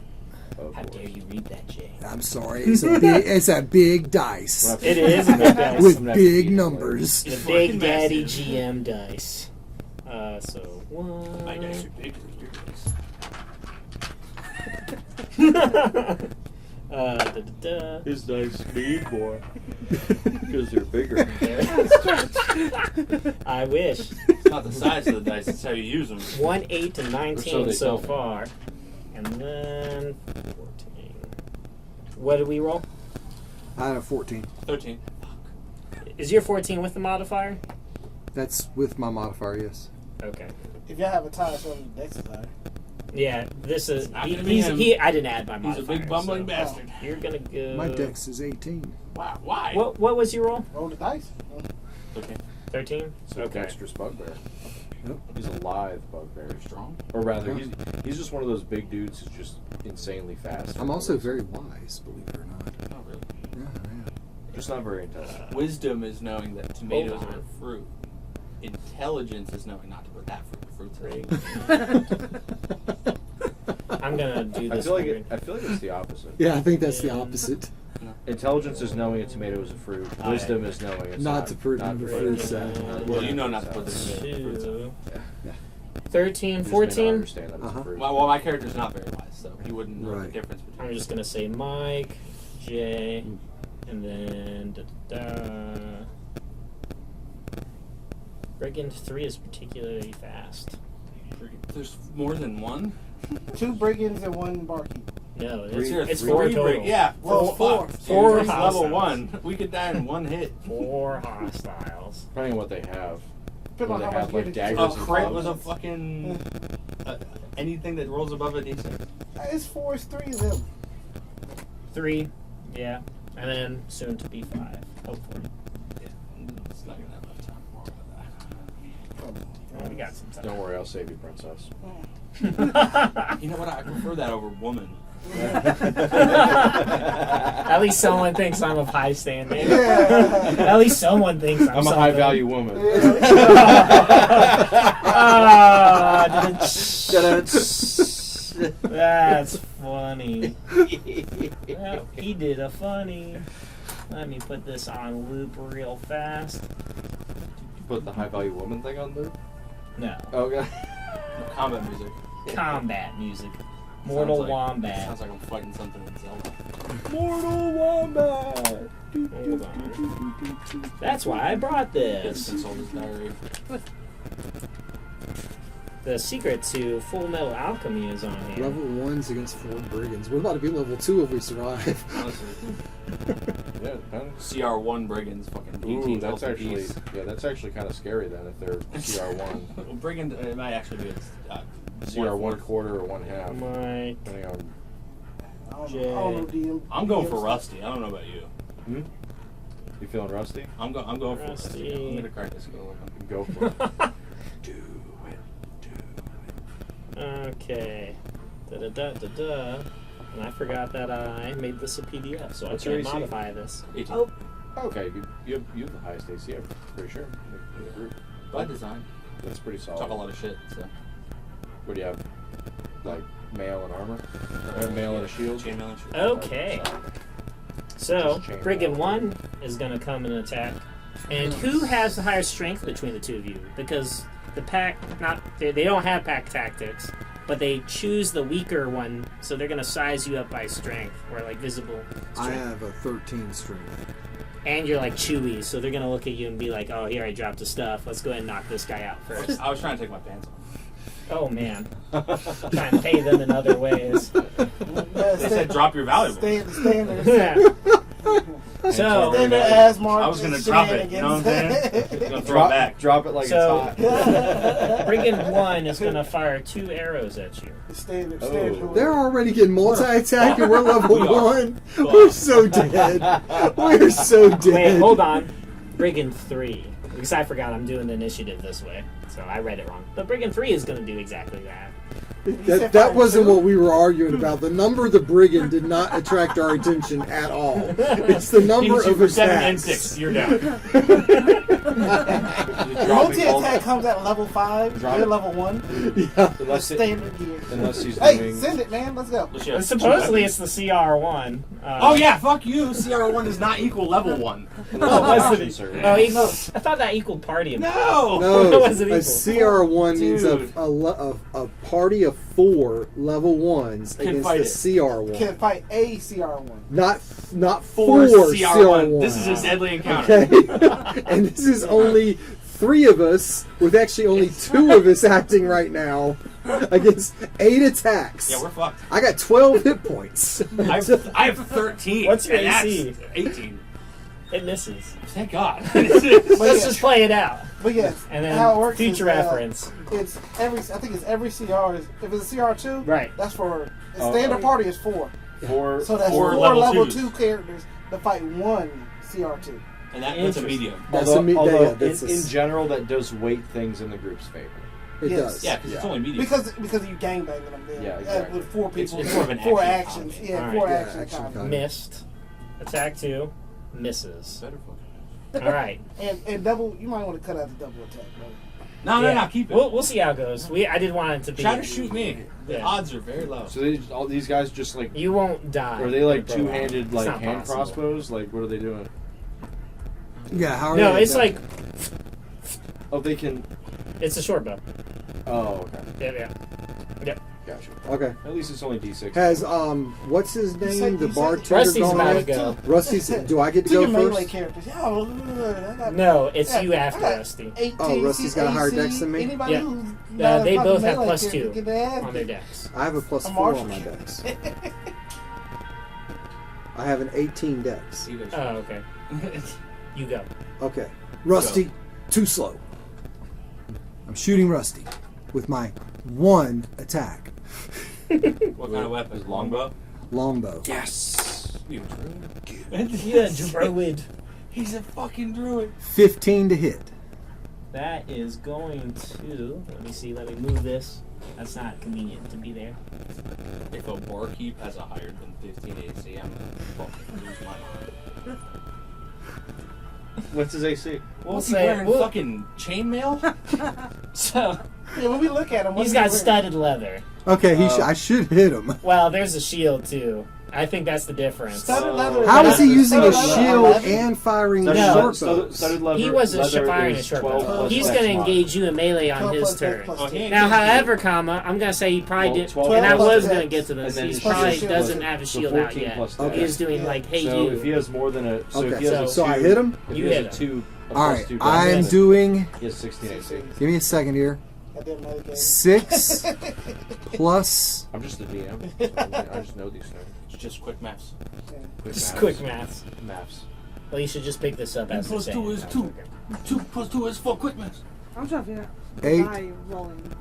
Of How course. dare you read that, Jay? I'm sorry. It's a big dice It is a big dice. with I'm gonna have to big beat it numbers. The Fucking Big Daddy massive. GM dice. So 1. My dice are bigger than your dice. His dice speed more. Because they're bigger. I wish. It's not the size of the dice, it's how you use them. 1, 8 to 19 So they so tell me. far. And then 14. What did we roll? I had a 14. 13. Is your 14 with the modifier? That's with my modifier, yes. Okay. If y'all have a tie, so the next is high. Yeah, this is. not He, gonna be him. I didn't add my He's modifier. a big bumbling so bastard. You're gonna go. My dex is 18. Wow, why? What was your roll? Roll the dice. Okay. 13. It's a dexterous bugbear. Yep. He's a lithe bugbear. Strong. Or rather, he's just one of those big dudes who's just insanely fast. I'm also very wise, believe it or not. Oh, really? Yeah, I am. Just not very intelligent. Wisdom is knowing that tomatoes Hold on. are a fruit. Intelligence is knowing not to put that fruit in. I'm gonna do I this. feel like weird. it's the opposite. Yeah, I think that's the opposite. Intelligence is knowing a tomato is a fruit. Wisdom is knowing it's Not to put it not in the to put fruit it salad. in- Well, you know not to put this in the 2, fruit salad. 13, You just may not 14. understand that it's a Uh-huh. fruit. Well, my character's not very wise, so he wouldn't know the Right. difference between. I'm just gonna say Mike, Jay, and then Brigand 3 is particularly fast. There's more than one. 2 brigands and 1 barkeep. No, Three- it's three 4 Three total. brig- Yeah, Well, four. Four He's level hostiles. 1. We could die in one hit. 4 hostiles. Depending on what they have. Depending on They how have, much like, gear daggers A and crit clubs. with a fucking anything that rolls above a d6. It's 4, it's 3 of them. 3, yeah. And then soon to be 5, hopefully. It's not gonna have enough time for all Well, we got some Don't time. worry, I'll save you, princess. that. You know what? I prefer that over woman. At least someone thinks I'm of high standing. Yeah. At least someone thinks I'm I'm a something. high value woman. Ah, that's funny. Well, he did a funny. Let me put this on loop real fast. Put the high value woman thing on there? No. Okay. Combat music. Combat music. Mortal Sounds like- Wombat. Sounds like I'm fighting something in Zelda. Mortal Wombat! Hold on. That's why I brought It's this. Consultant's Diary. The secret to Full Metal Alchemy is on here. Level 1's against 4 brigands. We're about to be level 2 if we survive. Honestly. Yeah, depends. CR1 Brigands fucking 18 Ooh, that's health actually apiece. that's actually kind of scary then if they're CR1. Well, Brigand, it might actually be a CR 1/4 or 1/2, Mike. depending on. I don't know, DM. I'm going for Rusty. I don't know about you. You feeling rusty? I'm going for Rusty. Rusty. I'm gonna crack this skull open. Go for it. Do it. Okay. Da da da da da. And I forgot that I made this a PDF, so What's I your can't AC? modify this. 18. Oh, Okay, you have the highest AC, I'm pretty sure. In the group. By design. That's pretty Talk a solid. lot of shit, so. What do you have? Like mail and armor? Or mail and a shield? Chainmail and shield. Okay. So, Just chain Brigand mail. 1 is going to come and attack. And who has the higher strength between the two of you? Because the pack, they don't have pack tactics, but they choose the weaker one, so they're going to size you up by strength, or like visible strength. I have a 13 strength. And you're like chewy, so they're going to look at you and be like, oh, here I dropped the stuff. Let's go ahead and knock this guy out first. I was trying to take my pants off. Oh, man. Trying to pay them in other ways. They said drop your valuables. Standards. Yeah. So, Standard ass marks. I was gonna drop it, you know what I'm saying? Gonna throw it back. Drop it like So- it's hot. Brigand 1 is going to fire 2 arrows at you. Standard. They're already getting multi-attack and we're level We are. 1. We're so dead. We're so dead. Wait, hold on. Brigand 3. Because I forgot I'm doing the initiative this way. So I read it wrong. But Brigand 3 is going to do exactly that. That wasn't what we were arguing about. The number of the brigand did not attract our attention at all. It's the number Beats you of for 7 and attacks. 6. You're down. Multi-attack comes at level 5. Drop You're it. level 1. Yeah. Standard gear. Unless he's Hey, doing... send it, man. Let's go. Let's show Supposedly you. it's the CR1. Oh yeah, fuck you. CR1 does not equal level 1. Was Sir. Oh, equal. I thought that equaled party. No! No, What was it a equal? CR1 means Dude. a party of 4 level 1s Can against fight the it. CR1. Can fight a CR1. Not 4 4 CR1. This is a deadly encounter. Okay. And this is only 3 of us, with actually only 2 of us acting right now, against 8 attacks. Yeah, we're fucked. I got 12 hit points. I have 13. What's your and that's AC? 18. It misses. Thank God. Let's yeah. just play it out. But yes, And then how it works future is, reference. It's every. I think it's every CR. If it's a CR2, Right. That's for Oh, standard oh. party is 4. Four, So that's Four 4 level level twos. 2 characters to fight 1 CR2. And that's a Interesting. medium. That's although, a me- although yeah, that's in general, that does weight things in the group's favor. It Yes. does. Yeah, because it's Yeah. only medium. Because you gangbanging them there. Yeah, exactly. With 4 people, It's more of an 4 action actions. comedy. Yeah, Alright. 4 Yeah, action action comedy. comedy. Missed. Attack 2. Misses. Better fucking. All right. And double. You might want to cut out the double attack, brother. No, keep it. We'll see how it goes. I did want it to be. Try to shoot me. The Yeah. odds are very low. So all these guys just like... You won't die. Are they like Bro, two-handed it's like not hand possible. crossbows? Like what are they doing? Yeah, how are No, they it's like attacking? Oh, they can... it's a short bow. Oh, okay. Yeah. Gotcha. Okay. At least it's only D6. Has what's his You said- name? The you said- bartender Rusty's gone about to yet? go. Rusty's. Do I get to To go your melee first? characters. I got No, it's Yeah, you after I got Rusty 18 Oh, Rusty's got a higher AC. dex than me? Anybody Yeah. who's not a they fucking both have melee plus character 2 get their ass on their beat. decks. I have a plus I'm 4 on Marshall. my dex. I have an 18 dex. Either Oh, okay. You go. Okay. Rusty, too slow. I'm shooting Rusty with my 1 attack. What kind of weapon? Longbow? Longbow. Yes. You Yeah, druid. He's a fucking druid. 15 to hit. That is going to. Let me see. Let me move this. That's not convenient to be there. If a barkeep has a higher than 15 AC, I'm gonna fucking lose my mind. What's his AC? We'll What's he say. wearing? We'll, Fucking chainmail? so Yeah, when we look at him, he's got studded leather. Okay, I should hit him. Well, there's a shield too. I think that's the difference. Studded leather. How is he using a Studded leather shield 11? and firing No. short Studded bows? leather, He wasn't leather firing a is short 12 bow. plus He's dex going to mod. engage you in melee on 12 his plus dex turn. plus Oh, he 10. ain't Now, gonna however, comma, I'm going to say he probably Well, did, 12 and I plus was dex. going to get to this. And then He his probably shield. doesn't have his So shield out 14 yet. plus dex. He's doing like, hey, So you. if he has more than a... So if Okay, he has a so I two- hit him? If You he hit has a him. 2... a All plus right, 2 I am dex, doing. He has 16 AC. Give me a second here. Goddamn melee game. 6 plus. I'm just a DM. So I just know these things. It's just quick maths. Just maths. quick maths. Maths. Well, you should just pick this up as Plus they're 2 saying. is That's 2. okay. 2 plus 2 is 4 quick maths. I'm trying to figure out. 8, Die rolling.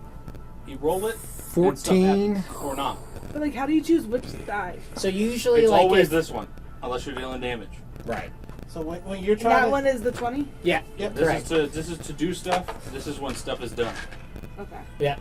You roll it. and stuff 14. happens, or not. But like, how do you choose which die? So usually, It's like, always if, this one, unless you're dealing damage. right? So when you're And trying that to, one is the 20? Yeah. Yep. This Correct. is to do stuff. This is when stuff is done. Okay. Yeah.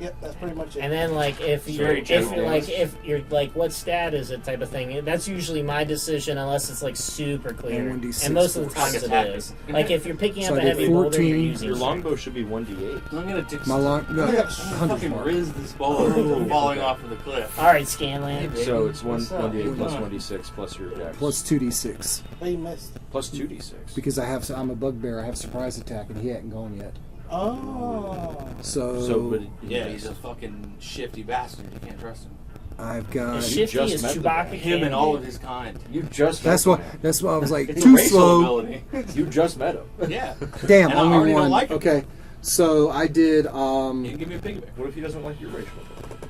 Yep, that's pretty much it. And then like if Very general. if you're like what stat is it type of thing, that's usually my decision unless it's like super clear. And 1d6 And most of the force. times it Like is. Like if you're picking So up I a did heavy boulder, you're 14. using Your strength. longbow should be 1d8. I'm gonna dig My long, no, Yeah. 100 fucking mark. riz this boulder Oh, falling okay. off of the cliff. All right, Scanlan. So it's What's up? 1d8 plus Come on. 1d6 plus your dex. Plus 2d6 They missed. Plus 2d6. because I'm a bugbear. I have surprise attack, and he hadn't gone yet. Oh. So, but Yeah, he's a fucking shifty bastard. You can't trust him. I've As got. shifty just as met the Chewbacca guy. Him can and all be. of his kind. you just That's met why. the man. That's why I was like It's too a racial slow. ability. You just met him. Yeah. Damn, And I only already don't one. like him. Okay, so I did. You can give me a piggyback. What if he doesn't like your racial ability?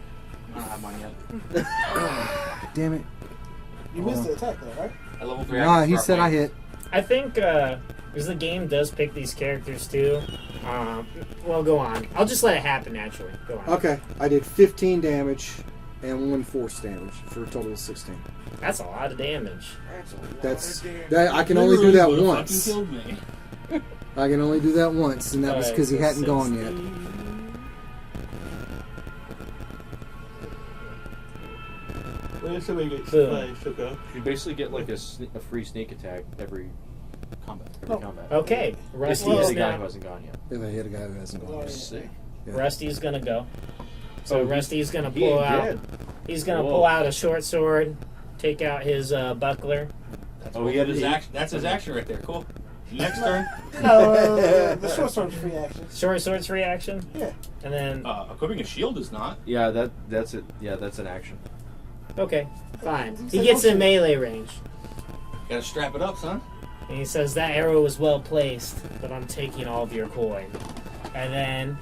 I don't have money yet. Damn it! You missed the attack though, right? At level 3, Nah, I can he start said I playing. hit. I think because the game does pick these characters too. Well, go on. I'll just let it happen naturally. Go on. Okay, I did 15 damage and 1 force damage for a total of 16. That's a lot of damage. That's that. I can only do that Literally once. fucking killed me. I can only do that once, and that was Alright, because he so hadn't gone 60. yet. Boom. You basically get like a free sneak attack every combat. Okay, If Rusty he is is the guy who now. hasn't gone yet. If I hit a guy who hasn't gone yet. Sick. Yeah. Rusty's gonna go. So Oh, Rusty's gonna He pull ain't out. dead. He's gonna Whoa. pull out a short sword, take out his buckler. Oh, he had his action. That's his action right there. Cool. Next turn. No, the short sword's free action. Short sword's free action, Yeah. and then Equipping a shield is not. Yeah, that's it. Yeah, that's an action. okay, fine. You He said gets no in shit. melee range, Gotta strap it up, son. and he says that arrow was well placed, but I'm taking all of your coin. And then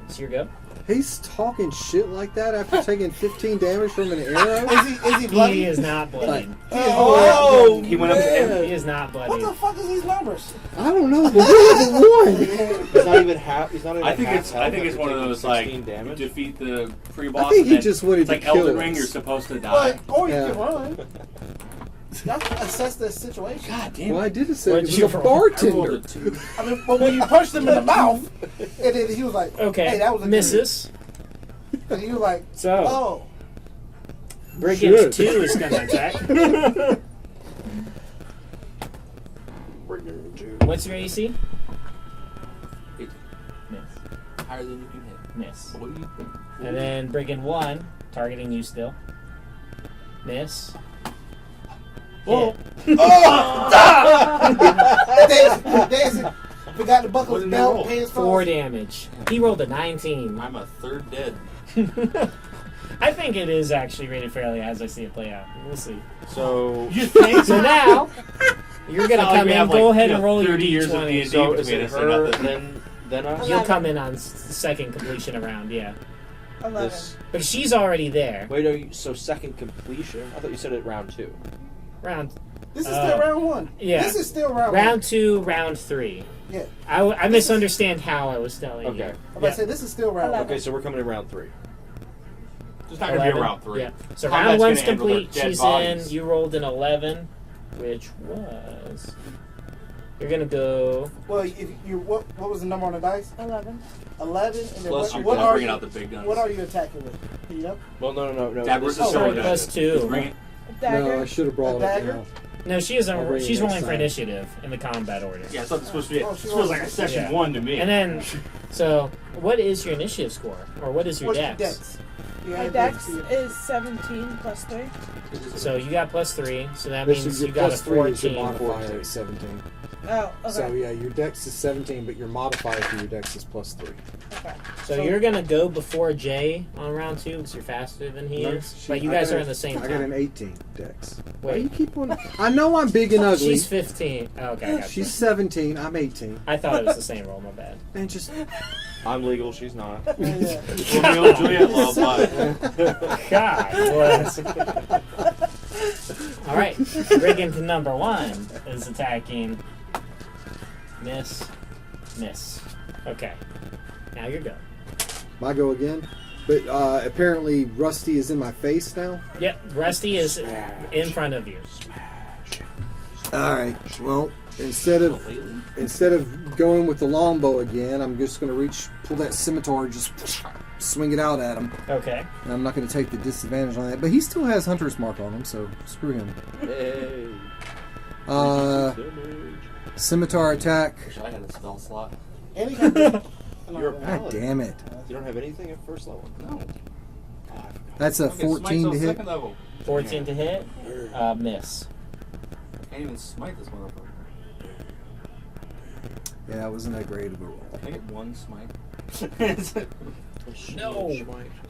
it's your go. He's talking shit like that after taking 15 damage from an arrow. Is he bloody? He is not bloodied. Oh, He went up to him. He is not what bloodied. the fuck is these numbers? I don't know, but we're level 1. He's not even half. He's not even. I think half it's health after one of taking those 16 like damage. you defeat the pre-boss. I think he and then just wanted it's to like kill Elden us. Ring. You're supposed to die. But, or you Yeah. can run. Y'all can assess the situation. God damn. Well, I did say What'd it was you a roll? I rolled bartender. a 2. I mean, but when you punched him in the mouth, and then he was like, Okay, hey, that was a good misses. one." And you were like, So oh. Brigand Shit. 2 is gonna attack. What's your AC? Miss. Higher than you can hit. Miss. What do you think? And then Brigand 1, targeting you still. Miss. Whoa. Hit. Dancing. Forgot to buckle What his did he roll? belt, pants 4 first. damage. He rolled a 19. I'm a third dead. I think it is actually rated fairly as I see it play out. We'll see. So, You think? So now, you're gonna It's not like come we in. have, Go like, ahead you and know, roll your 30 years of D20. D&D. so we is it had to say her nothing. then us? You'll come in on second completion of round, yeah. 11. This, But she's already there. wait, no, so second completion? I thought you said it round 2. Round This is still round 1. yeah. This is still round 1. round 2, round 3. Yeah. I misunderstand how I was telling you. Okay. I'm about to say, this is still round 1. Eleven. Okay, so we're coming in round 3. It's not gonna be 11. around 3. Yeah. So Combat's round 1's gonna end with complete. our dead She's bodies. in. You rolled an 11, which was. You're gonna go. Well, if you what was the number on the dice? 11. 11. And then Plus, what, you're what are bringing you? out the big guns. What are you attacking with? Do you know? Well, no. Dad This versus is Silver Oh, Dad. plus 2. Bring it. Dagger. No, I should have brought A it dagger? now. No, she I'll isn't. bring She's it rolling next for time. initiative in the combat order. Yeah, it's not supposed to be. Oh, This she feels like a rolled. session Yeah. 1 to me. And then, so what is your initiative score, or what is your What's dex? dex? You My add dex to it. is 17 plus 3. So you got plus 3, so that This means is you your got a plus 3 is your 14. modifier at 17. Oh, okay. So yeah, your dex is 17, but your modifier for your dex is plus 3. Okay. So you're gonna go before Jay on round 2 because you're faster than he No, is. But you guys are in the same I got an time. 18 dex. Why you Wait, keep on? I know I'm big and ugly. she's 15. Oh, okay, I got you. She's 17. I'm 18. I thought it was the same roll. My bad. And just I'm legal, she's not. Yeah. Romeo and Juliet love life. God bless. All right, Brigand number 1 is attacking. Miss. Okay, now you're go. I go again. But apparently Rusty is in my face now. Yep, Rusty is in front of you. All right. Well, instead of going with the longbow again, I'm just going to pull that scimitar, and just swing it out at him. Okay. And I'm not going to take the disadvantage on that. But he still has Hunter's Mark on him, so screw him. Hey. Scimitar attack. Wish I had a spell slot. And he got the, You're a God paladin. damn it. You don't have anything at first level? No. That's a Okay, 14 smite's on to hit. second level. 14 to hit. Miss. Can't even smite this motherfucker. Yeah, that wasn't that great of a roll. Can I get one smite? No.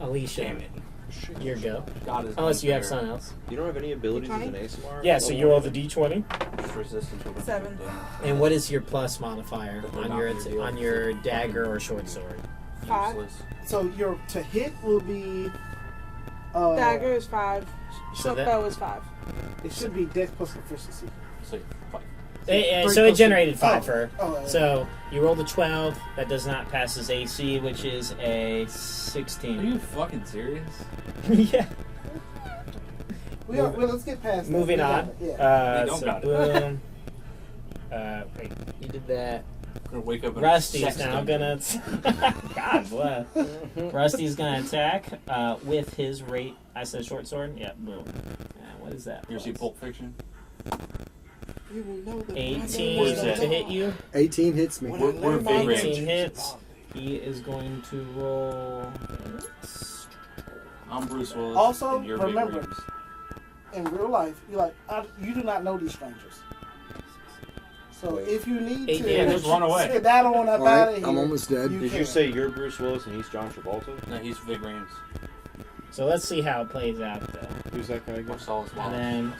Alicia, Damn it. your go. God is Unless you have unfair. something else. You don't have any abilities as D20? an ASMR? Yeah, so you roll the d20. Just resistance with 7. And what is your plus modifier That they're on not your gonna deal on with your it. dagger or short sword? 5. Useless. so your to hit will be Dagger is 5. So Short that- bow is 5. It should be dex plus proficiency. So, fuck. So it generated 5 for her. Oh, So you rolled a 12. That does not pass his AC, which is a Are 16. you fucking serious? Yeah. well, let's get past that. Moving We got on. it, Yeah. You don't So got it. boom. Wait, you did that. I'm gonna wake up and Rusty's sex now them. gonna. God bless. Rusty's gonna attack with his rate. I said short sword. Yeah, boom. What is that? You ever see plus? Pulp Fiction? You will know that 18 What is that? to hit you. 18 hits me. We're big 18 range. hits. He is going to roll. I'm Bruce Willis. Also, and you're big remember- range. in real life, you're like, you do not know these strangers. So Wait. if you need Eight to damage. Just run away. skedaddle on up All out right, of here, I'm almost dead. you Did can. you say you're Bruce Willis and he's John Travolta? No, he's big range. So let's see how it plays out though. Who's that guy again? Marcellus And Wallace. then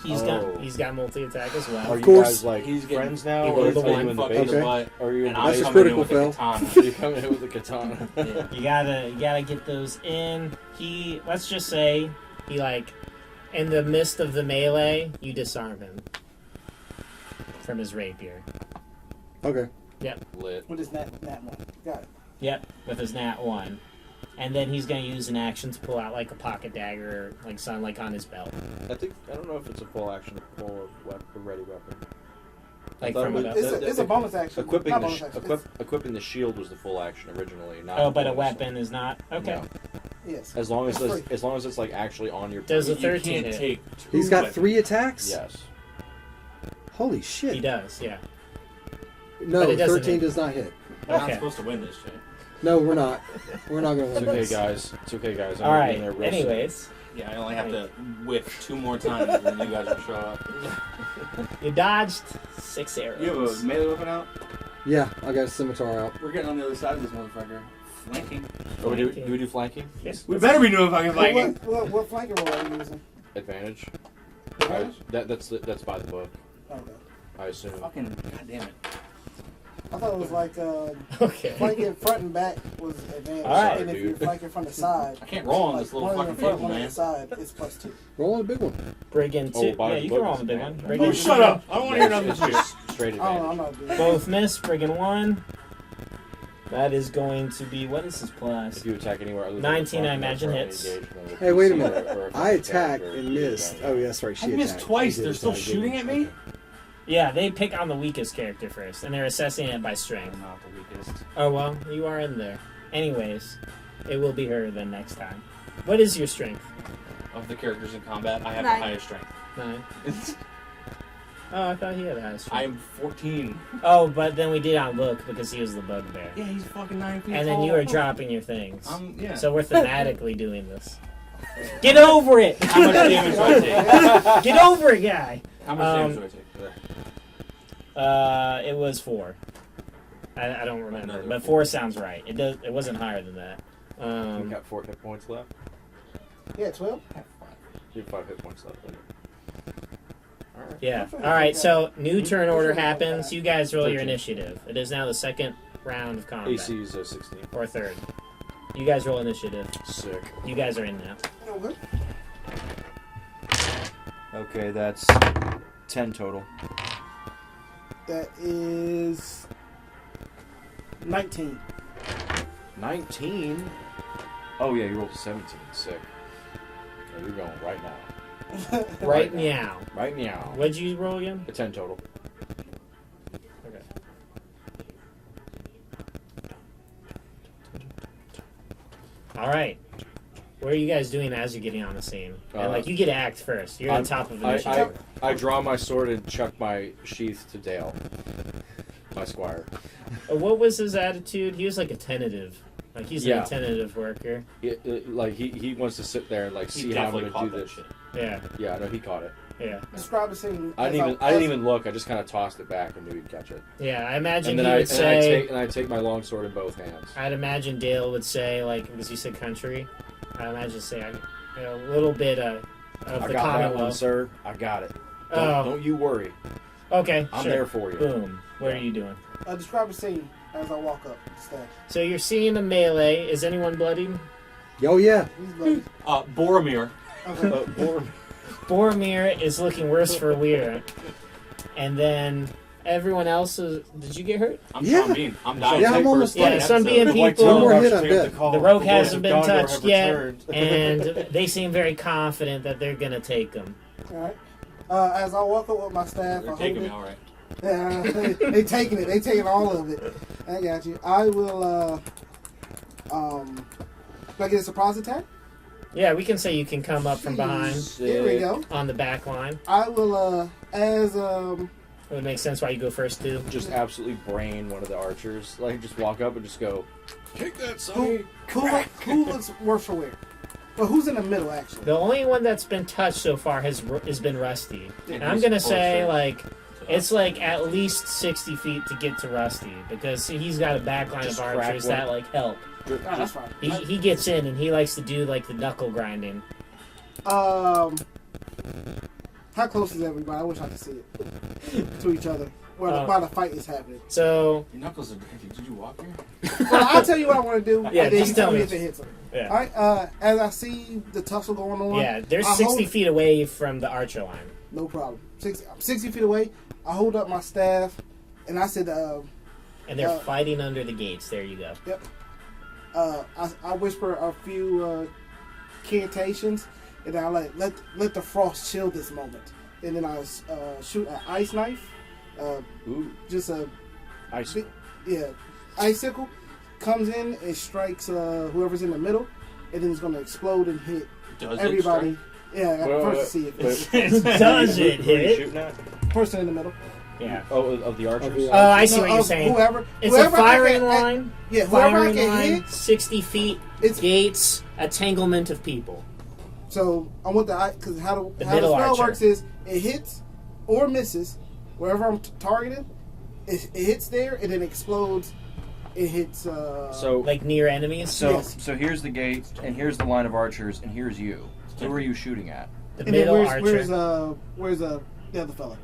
he's got multi attack as well. Are you course. guys like He's getting- friends now, He or rolled are the you one. in the Fuck his basement? Okay. butt, Or are you in and the I'm That's a basement? coming in critical with a fail. katana. You come in with a katana. Yeah. You gotta get those in. He let's just say he like in the midst of the melee, you disarm him from his rapier. Okay. Lit. What is that one? Got it. Yep, with his nat 1. And then he's gonna use an action to pull out like a pocket dagger, like something like on his belt. I don't know if it's a full action to pull a ready weapon. Like thought from it a was- belt. It's a bonus action. Equipping Not the bonus action. equipping the shield was the full action originally. Not Oh, but a bonus. weapon is not? Okay. No. Yes. As long as It's it's, free. as long as it's like actually on your. Does a person. You 13 can't hit? take two He's got weapons. 3 attacks? Yes. Holy shit. He does, yeah. No, But it doesn't 13 hit. does not hit. We're not Okay. supposed to win this shit. No, we're not. We're not going to It's win okay, this. guys. It's okay, guys. I'm All gonna be right. in there real soon. Anyways, Yeah, I only have to whiff 2 more times and you guys will show up. you dodged 6 arrows. You have a melee weapon out? Yeah, I got a scimitar out. We're getting on the other side of this motherfucker. Flanking. Oh, do we do flanking? Yes. We better be doing fucking flanking. What flanking roll are you using? Advantage. Advantage? That's by the book. Okay. I assume. Fucking goddamn it. I thought it was like Okay. flanking front and back was advantage, All right, and if dude. you're flanking from the side, I can't roll on like this little one on fucking the front, table, one on man. the side, it's +2. Roll on a big one. Brigand 2. Oh, by Yeah, the you book can roll is on the big one. advantage. Brigand Oh, shut up! I don't want to hear nothing It's from you. just straight I don't know, advantage. I'm not doing that. Both miss. Brigand 1. That is going to be, what is his plus? If you attack anywhere other than 19, the I front, imagine, that's hits. engagement with Hey, wait a PC minute. or if I it's a attacked character, and you missed. advantage. Oh, yeah, that's right. She I missed attacked. twice. He did They're still attack, shooting didn't at he? me? Okay. Yeah, they pick on the weakest character first, and they're assessing it by strength. I'm not the weakest. Oh, well, you are in there. Anyways, it will be her then next time. What is your strength? Of the characters in combat, I have 9. the highest strength. 9. Oh, I thought he had a high strength. I'm 14. Oh, but then we did on Look because he was the bugbear. Yeah, he's fucking 9 feet And then tall. you were dropping your things. Yeah. So we're thematically doing this. Get over it! How much damage do I take? Get over it, guy! How much damage do I take? It was 4. I don't remember, Another but 4. 4 sounds right. It wasn't higher than that. We've got 4 hit points left. Yeah, 12. You have 5 hit points left. Then. All right. Yeah. All right. So new turn order happens. You guys roll your initiative. It is now the second round of combat, AC is 16. or third. You guys roll initiative. Sick. You guys are in now. Okay. Okay, that's 10 total. That is 19. 19? Oh, yeah, you rolled a 17. Sick. Yeah, you're going right now. Right now. Right now. What'd you roll again? A 10 total. Okay. All right. What are you guys doing as you're getting on the scene? And like, you get to act first. You're on top of initiative. I draw my sword and chuck my sheath to Dale, my squire. What was his attitude? He was like a tentative. Like, he's a tentative worker. He wants to sit there and like see how I'm gonna do this. Shit. Yeah. Yeah, no, he caught it. Yeah. Describe the scene. I didn't even look. I just kind of tossed it back and knew he'd catch it. Yeah, I imagine And then he would say... I take my longsword in both hands. I'd imagine Dale would say, like, because you said country, I'd imagine say, a little bit of I the got that one, Commonwealth. sir. I got it. Oh. Don't you worry. Okay, I'm sure. there for you. Boom. What are you doing? Describe the scene as I walk up the staff. So you're seeing a melee. Is anyone bloodied? Oh, yeah. He's bloody. Boromir. Okay. Boromir is looking worse for wear. And then everyone else is... Did you get hurt? I'm Yeah. Sean Bean. I'm dying. Yeah, I'm almost Yeah, dead. Sunbeam Like people... One more hit, I'm dead. The rogue hasn't been touched yet, and they seem very confident that they're going to take them. All right. As I walk up with my staff, They're I taking hold me it. all right. They taking it. They taking all of it. I got you. I will. Do I get a surprise attack? Yeah, we can say you can come up from behind Here we go. on the back line. I will. As It would make sense why you go first, too. Just absolutely brain one of the archers. Like, just walk up and just go, take that, Sonny. who looks worse for wear? Well, who's in the middle actually? The only one that's been touched so far has been Rusty. And I'm going to say, like, it's like at least 60 feet to get to Rusty, because he's got a back line of Just crack archers one. that, like, help. That's fine. He gets in, and he likes to do, like, the knuckle grinding. How close is everybody? I wish I could see it to each other while the fight is happening. So, Your knuckles are heavy. Did you walk here? Well, I'll tell you what I want to do. Yeah, and then just you tell tell me me. if it hits them. yeah. All right. As I see the tussle going on. Yeah, they're I 60 hold- feet away from the archer line. No problem. I'm 60 feet away. I hold up my staff, and I said, And they're fighting under the gates. There you go. "Yep." I whisper a few cantations, and I let the frost chill this moment, and then I shoot an ice knife, Ooh, just a ice. icicle comes in and strikes whoever's in the middle, and then it's gonna explode and hit Does everybody. Yeah, I Wait, first to see if it's Does it Who are you hit? shooting at? person in the middle. Yeah. Oh, of the archers? Of the Oh, I see No, what you're of saying. Whoever, It's whoever a I firing can- line. Yeah, whoever I Firing can line, hit. 60 feet, It's gates, entanglement of people. so I want because how the middle spell archer. works is it hits or misses wherever I'm targeting. It hits there and then explodes. It hits. So, Like near enemies. Yes. So here's the gate, and here's the line of archers, and here's you. Who are you shooting at? The and then middle archer. where's the other fella?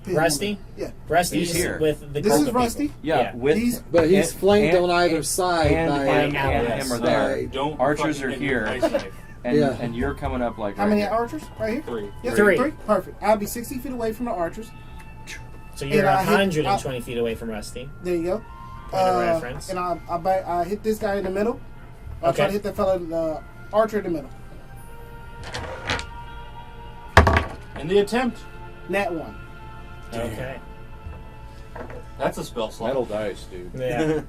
Rusty? Yeah. Rusty's He's here. with the This group is of Rusty. people. Yeah, He's- But he's and- flanked and- on either side and, by and allies. him are there. Right. Don't Archers fucking are hit your here. ice knife. And, Yeah. and you're coming up like How right many here. archers right here? 3. Yeah, Three. Perfect. I'll be 60 feet away from the archers. So you're And I hit- 120 feet away from Rusty. There you go. Point of reference. And I hit this guy in the middle. I try Okay. to hit that fella, the archer in the middle. In the attempt. Nat 1. Okay. That's a spell slot. metal dice, dude. Yeah.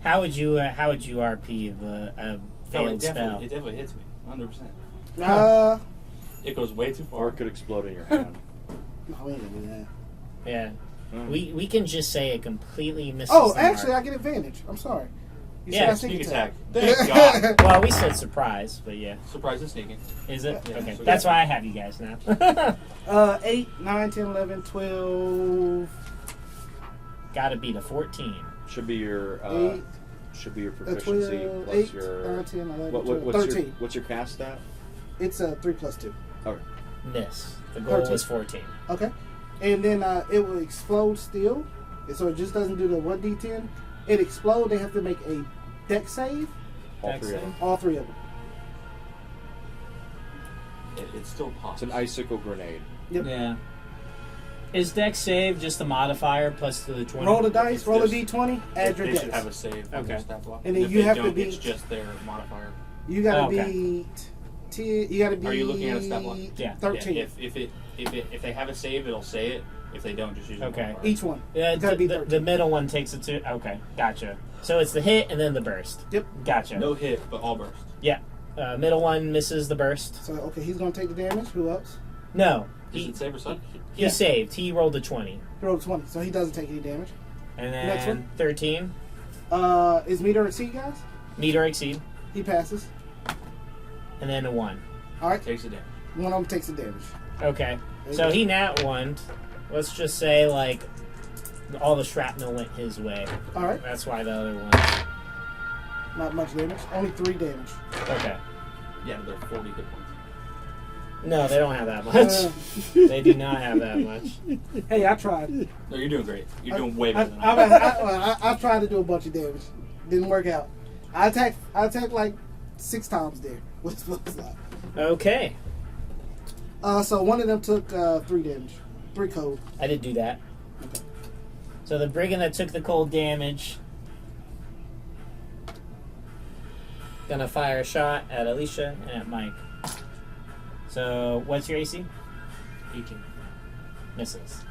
How would you RP the No, failed spell? it definitely hits me. 100%. It goes way too Or far. it could explode in your hand. No, we ain't gonna do that. Yeah. Mm. We can just say it completely misses. Oh, the actually, mark. I get advantage. I'm sorry. You Yeah, said I Sneak sneak attack. attack. Thank God. Well, we said surprise, but yeah. Surprise is sneaking. Is it? Yeah. Okay. So That's yeah. why I have you guys now. 8, 9, 10, 11, 12. Gotta beat a 14. Should be your 8, proficiency 12, plus 8, your 9, 10, 11, what, 12, what's 13. your what's your cast stat? It's 3 plus 2. Okay. Miss. The goal 13. was 14. Okay. And then it will explode still. And so it just doesn't do the 1d10. It explodes. They have to make a deck save. All Dex three of save? them. All 3 of them. It's still It's possible. an icicle grenade. Yep. Yeah. Is dex save just a modifier plus to the 20? Roll the dice, It's roll a just- d20, add your They should dex. have a save on their Okay. stat block. And then if you they have to don't, beat- It's just their modifier. You gotta Oh, okay. beat 10. You gotta beat Are you looking at a stat block? Yeah. 13. Yeah, if they have a save, it'll say it. If they don't, just use Okay. Each one. Yeah, It's gotta be the 13. middle one takes it to. Okay, gotcha. So it's the hit and then the burst. Yep. Gotcha. No hit, but all burst. Yeah. Middle one misses the burst. So okay, he's gonna take the damage. Who else? No. Does it save or something? He saved. He rolled a 20. He rolled 20, so he doesn't take any damage. And Next then one. 13. Is meet or exceed, guys? Meet or exceed. He passes. And then a 1. All right. Takes it down. One of them takes the damage. Okay. So he nat 1. Let's just say, like, all the shrapnel went his way. All right. That's why the other one. Not much damage. Only 3 damage. Okay. Yeah, they're 40 hit points. No, they don't have that much. They do not have that much. Hey, I tried. No, you're doing great. You're doing way I, better than I am. I tried to do a bunch of damage. Didn't work out. I attacked like 6 times there. What's that? Okay. So one of them took 3 damage. 3 cold. I did do that. So the brigand that took the cold damage gonna fire a shot at Alicia and at Mike. So what's your AC? 18. Misses.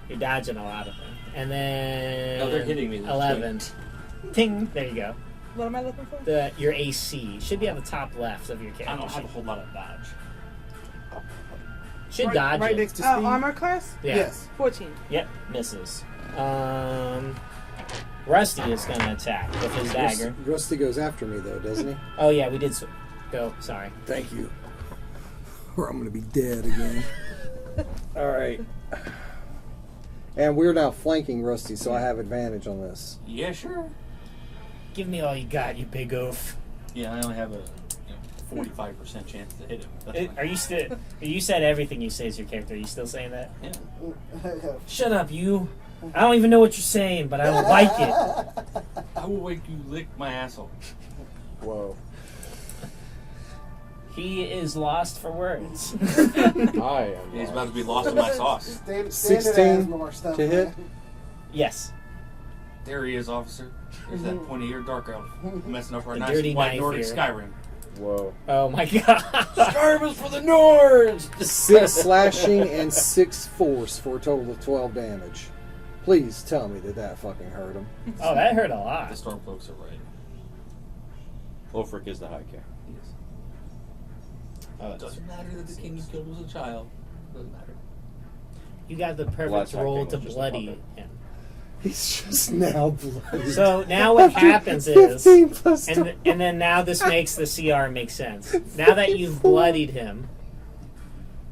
You're dodging a lot of them. And then No, they're hitting me. 11. Ting. There you go. What am I looking for? Your AC should be on the top left of your I character. don't have a whole lot of dodge. Should dodge right it. next to Steve. Armor class? Yeah. Yes. 14. Yep, misses. Rusty is going to attack with his dagger. Rusty goes after me, though, doesn't he? Oh, yeah, we did go. Sorry. Thank you. Or I'm going to be dead again. All right. And we're now flanking Rusty, so I have advantage on this. Yeah, sure. Give me all you got, you big oaf. Yeah, I only have a 45% chance to hit him. That's fine. Are you still? You said everything you say is your character. Are you still saying that? Yeah. Shut up, you. I don't even know what you're saying, but I like it. I will make you lick my asshole. Whoa. He is lost for words. I am. He's about to be lost in my sauce. Standard 16 Asmore stuff, to hit? man. Yes. There he is, officer. There's that pointy-eared dark elf messing up our The nice dirty white knife Nordic here. Skyrim. Whoa. Oh my god. Skyrim is for the Nords! 6 slashing and 6 force for a total of 12 damage. Please tell me that fucking hurt him. Oh, that hurt a The lot. Stormcloaks are right. Ulfric is the High King. Yes. Oh, Doesn't matter that the king you killed was a child. Doesn't matter. You got the perfect Last High roll King to was just a bloody puppet. him. He's just now bloody. So now what happens is, 15 plus and then now this makes the CR make sense. Now that you've bloodied him,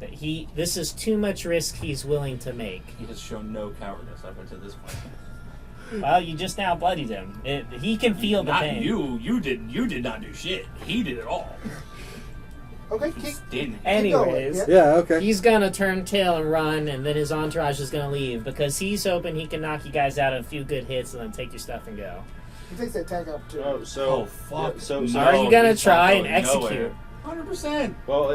that this is too much risk he's willing to make. He has shown no cowardice up until this point. Well, you just now bloodied him. He can feel the Not pain. you. You did not do shit. He did it all. Okay, He keep. didn't. Anyways, Yeah. Yeah, okay. he's gonna turn tail and run, and then his entourage is gonna leave because he's hoping he can knock you guys out in a few good hits and then take your stuff and go. He takes that attack opportunity. Oh, so Oh, fuck. yeah, so No. Are you gonna he's not try and going execute? nowhere. 100%. well,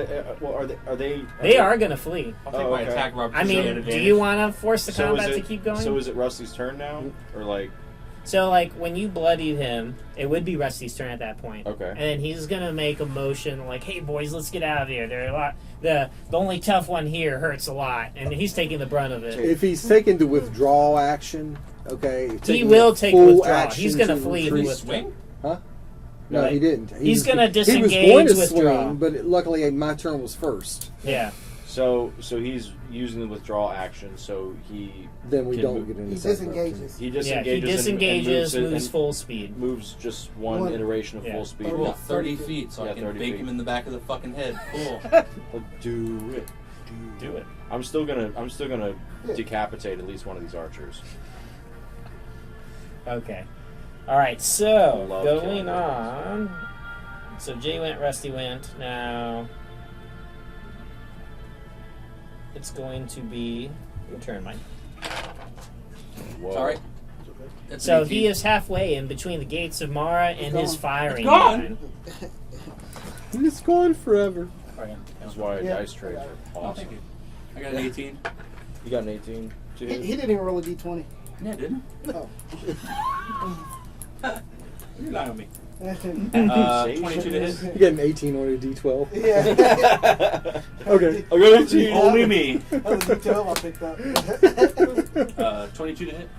are they? They are gonna flee. I'll take Oh, my okay. attack of I mean, opportunity do you want to force the So combat is to it- keep going? So is it Rusty's turn now, or like? So, like, when you bloodied him, it would be Rusty's turn at that point. Okay. And then he's gonna make a motion like, "Hey, boys, let's get out of here. They're a lot. The only tough one here hurts a lot, and he's taking the brunt of it. If he's taking the withdrawal action, okay. He taking will the take full withdrawal. action He's gonna to flee retreat- with Swing? Huh? No, Right. he didn't. He's gonna He was disengage, going to withdraw. swing, but luckily my turn was first. Yeah. So he's using the withdrawal action, so he Then we Can don't move- get into He second disengages. he Yeah. disengages. He disengages, and moves full speed. moves just one One. iteration of Yeah. full speed. Cool. 30 30 feet, so Yeah, I can 30 bake feet. him in the back of the fucking head. Cool. Do it. Do it. I'm still gonna Yeah. decapitate at least one of these archers. Okay. All right. So Love going killing on. So Jay went. Rusty went. Now it's going to be your turn, Mike. Whoa. It's alright. That's So an he 18. is halfway in between the gates of Mara and his gone. firing It's gone. line. It's gone forever. Okay. That's why Yeah. dice trades are Oh, awesome. thank you. I got an 18. You got an 18 to He hit? didn't even roll a d20. Yeah, didn't No. you? You're lying on me. 22 to hit. You get an 18 on a D12. Yeah. Okay. I got 18. Only me. That was a 12 I picked up. 22 to hit.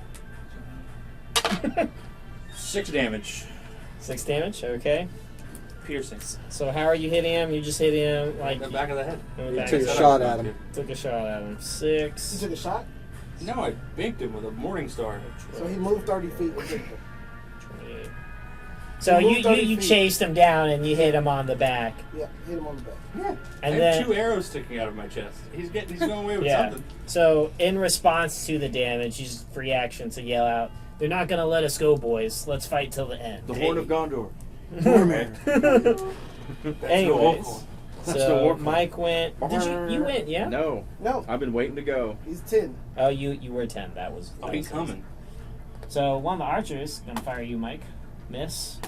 6 damage. 6 damage. Okay. Piercing. So how are you hitting him? You just hitting him like The back of the head. in the You back took of a the- shot at him. Took a shot at him. You 6. took a shot, No, I banked him with a morning star. so he moved 30 feet. 28. So He you, moved you, 30 you feet. chased him down and you hit him on the back. Yeah, hit him on the back. Yeah. And I then have 2 arrows sticking out of my chest. He's going away with Yeah. something. So in response to the damage, you just free action to yell out, "They're not gonna let us go, boys. Let's fight till the end." The Horn of Gondor. Anyways, That's the so war call. Mike went. Did you went? Yeah. No, No, I've been waiting to go. he's 10. Oh, you were 10. That was. Oh, that he's was- coming. So one of the archers gonna fire you, Mike. Miss.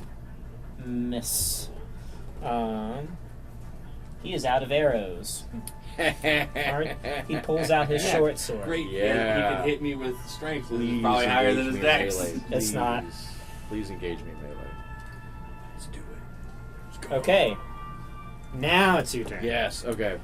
He is out of arrows. He pulls out his Yeah, short sword. Great. Yeah. He can hit me with strength. This Please is probably higher engage than his me dex. melee. It's not. Please engage me melee. Let's do it. Let's go. Okay. Now it's your turn. Yes. Okay.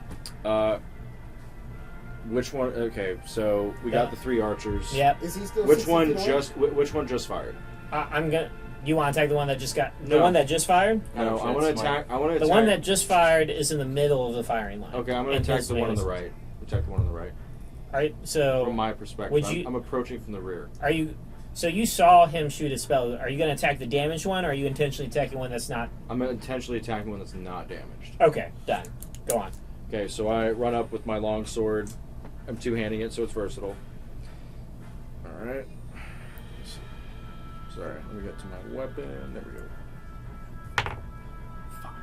Which one? Okay. So we got the 3 archers. Yep. Is he still Which 60 one feet away? Which one just fired? I'm gonna. You want to attack the one that just got the No. one that just fired? No, I want to That's smart. attack. I want to The attack. one that just fired is in the middle of the firing line. Okay, I'm going in to attack his the one on the melee. right. Attack the one on the right. All right. So From my perspective, would I'm, you- I'm approaching from the rear. are you? So you saw him shoot a spell. Are you going to attack the damaged one, or are you intentionally attacking one that's not? I'm intentionally attacking one that's not damaged. Okay, done. Go on. Okay, so I run up with my long sword. I'm two-handing it, so it's versatile. All right. Sorry, let me get to my weapon. There we go. Fuck.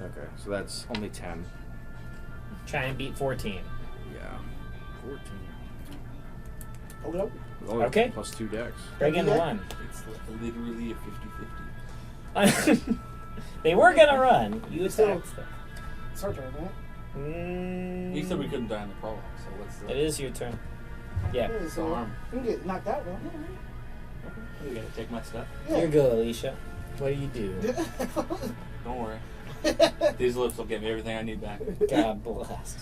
Okay, so that's only 10. Try and beat 14. Yeah. 14. Hold up. Oh, Okay. Plus 2 dex. Break into Yeah. one. It's literally a 50-50. They were gonna run. You Still- attacked them. It's her turn, right? He said we couldn't die in the prologue, so what's the... It is your turn. Yeah. Yeah, so arm. you can get knocked out, though. You gotta take my stuff. Yeah. You're good, Alicia. What do you do? Don't worry. These lips will give me everything I need back. God bless.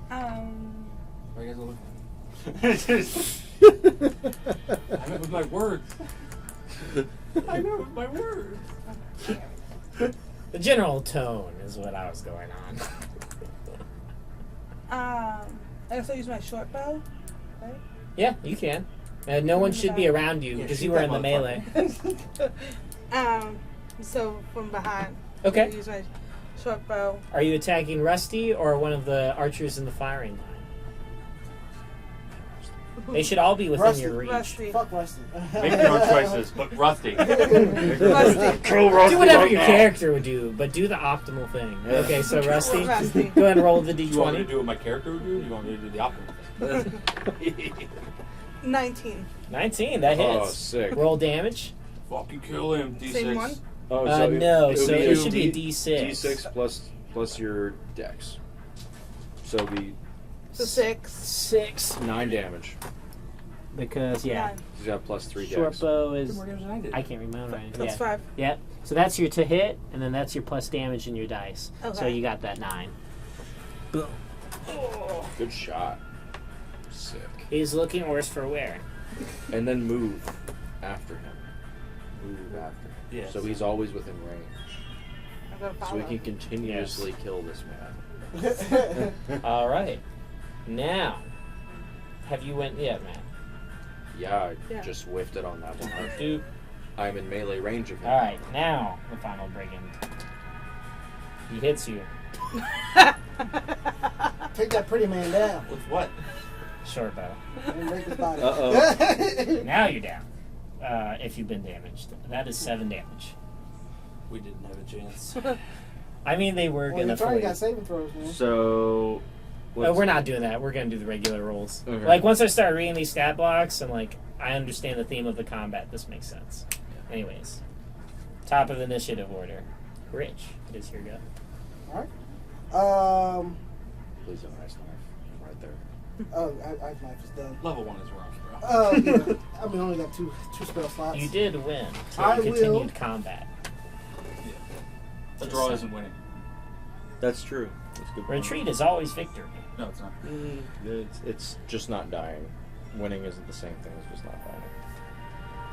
Where you guys all looking? I meant with my words. I know with my words. The general tone is what I was going on. I also use my short bow, right? Yeah, you can. No one should be around you Yeah, because shoot you were that in the melee. So from behind. Okay. I use my short bow. Are you attacking Rusty or one of the archers in the firing line? They should all be within Rusty. your reach. Rusty. Fuck Rusty. Make your own choices, but rusty. Rusty. Kill Rusty Do whatever right your now. character would do, but do the optimal thing. Yeah. Okay, so Rusty, Rusty. go ahead and roll the You want me to d20. do what my character would do? Or you want me to do the opposite thing? 19. 19, that Oh, hits. sick. Roll damage. Fucking kill him, D6. Same one? Oh, No, would so be it should be a D- D6. D6 plus your dex. So it'd be So 6. 6. 9 damage. Because, yeah, 9. He's got plus 3 short dex. bow Did is... more damage than I did. I can't remember. That's Yeah. 5. Yep. So that's your to hit, and then that's your plus damage in your dice. So Okay. you got that 9. Boom. Good shot. Sick. He's looking worse for wear. And then move after him. Move after him. Yes. So he's always within range. I'm going to So follow. we can continuously kill this man. All right. Now, have you went yet, Matt? Yeah, I Yeah. just whiffed it on that one. Do. I'm in melee range of him. All right. Now the final brigand. He hits you. Take that pretty man down With what? Short bow. and break his body. Uh-oh. Now you're down. If you've been damaged, that is 7 damage. We didn't have a chance. I mean, they were Well, gonna. you're trying to fully- got saving throws, man. So... We're not doing that. We're gonna do the regular rolls. Okay. Like once I start reading these stat blocks and like I understand the theme of the combat, this makes sense. Anyways, top of the initiative order. Rich, it is your go. Alright. Please don't ice knife. I'm right there. Oh, Ice Knife is done. Level 1 is rough, bro. Yeah. I mean, only got two spell slots. You did win. So I continued will- combat. The draw isn't winning. That's true. That's a good point. Retreat is always victory. No, it's not. It's just not dying. Winning isn't the same thing as just not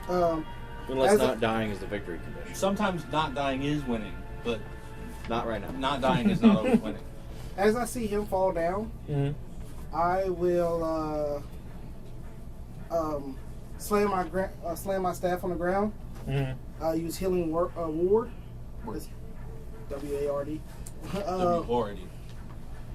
dying. Unless As not dying is the victory condition. Sometimes not dying is winning, but Not right now. not dying is not always winning. As I see him fall down, I will slam my staff on the ground. Use healing ward. It's WARD. Already.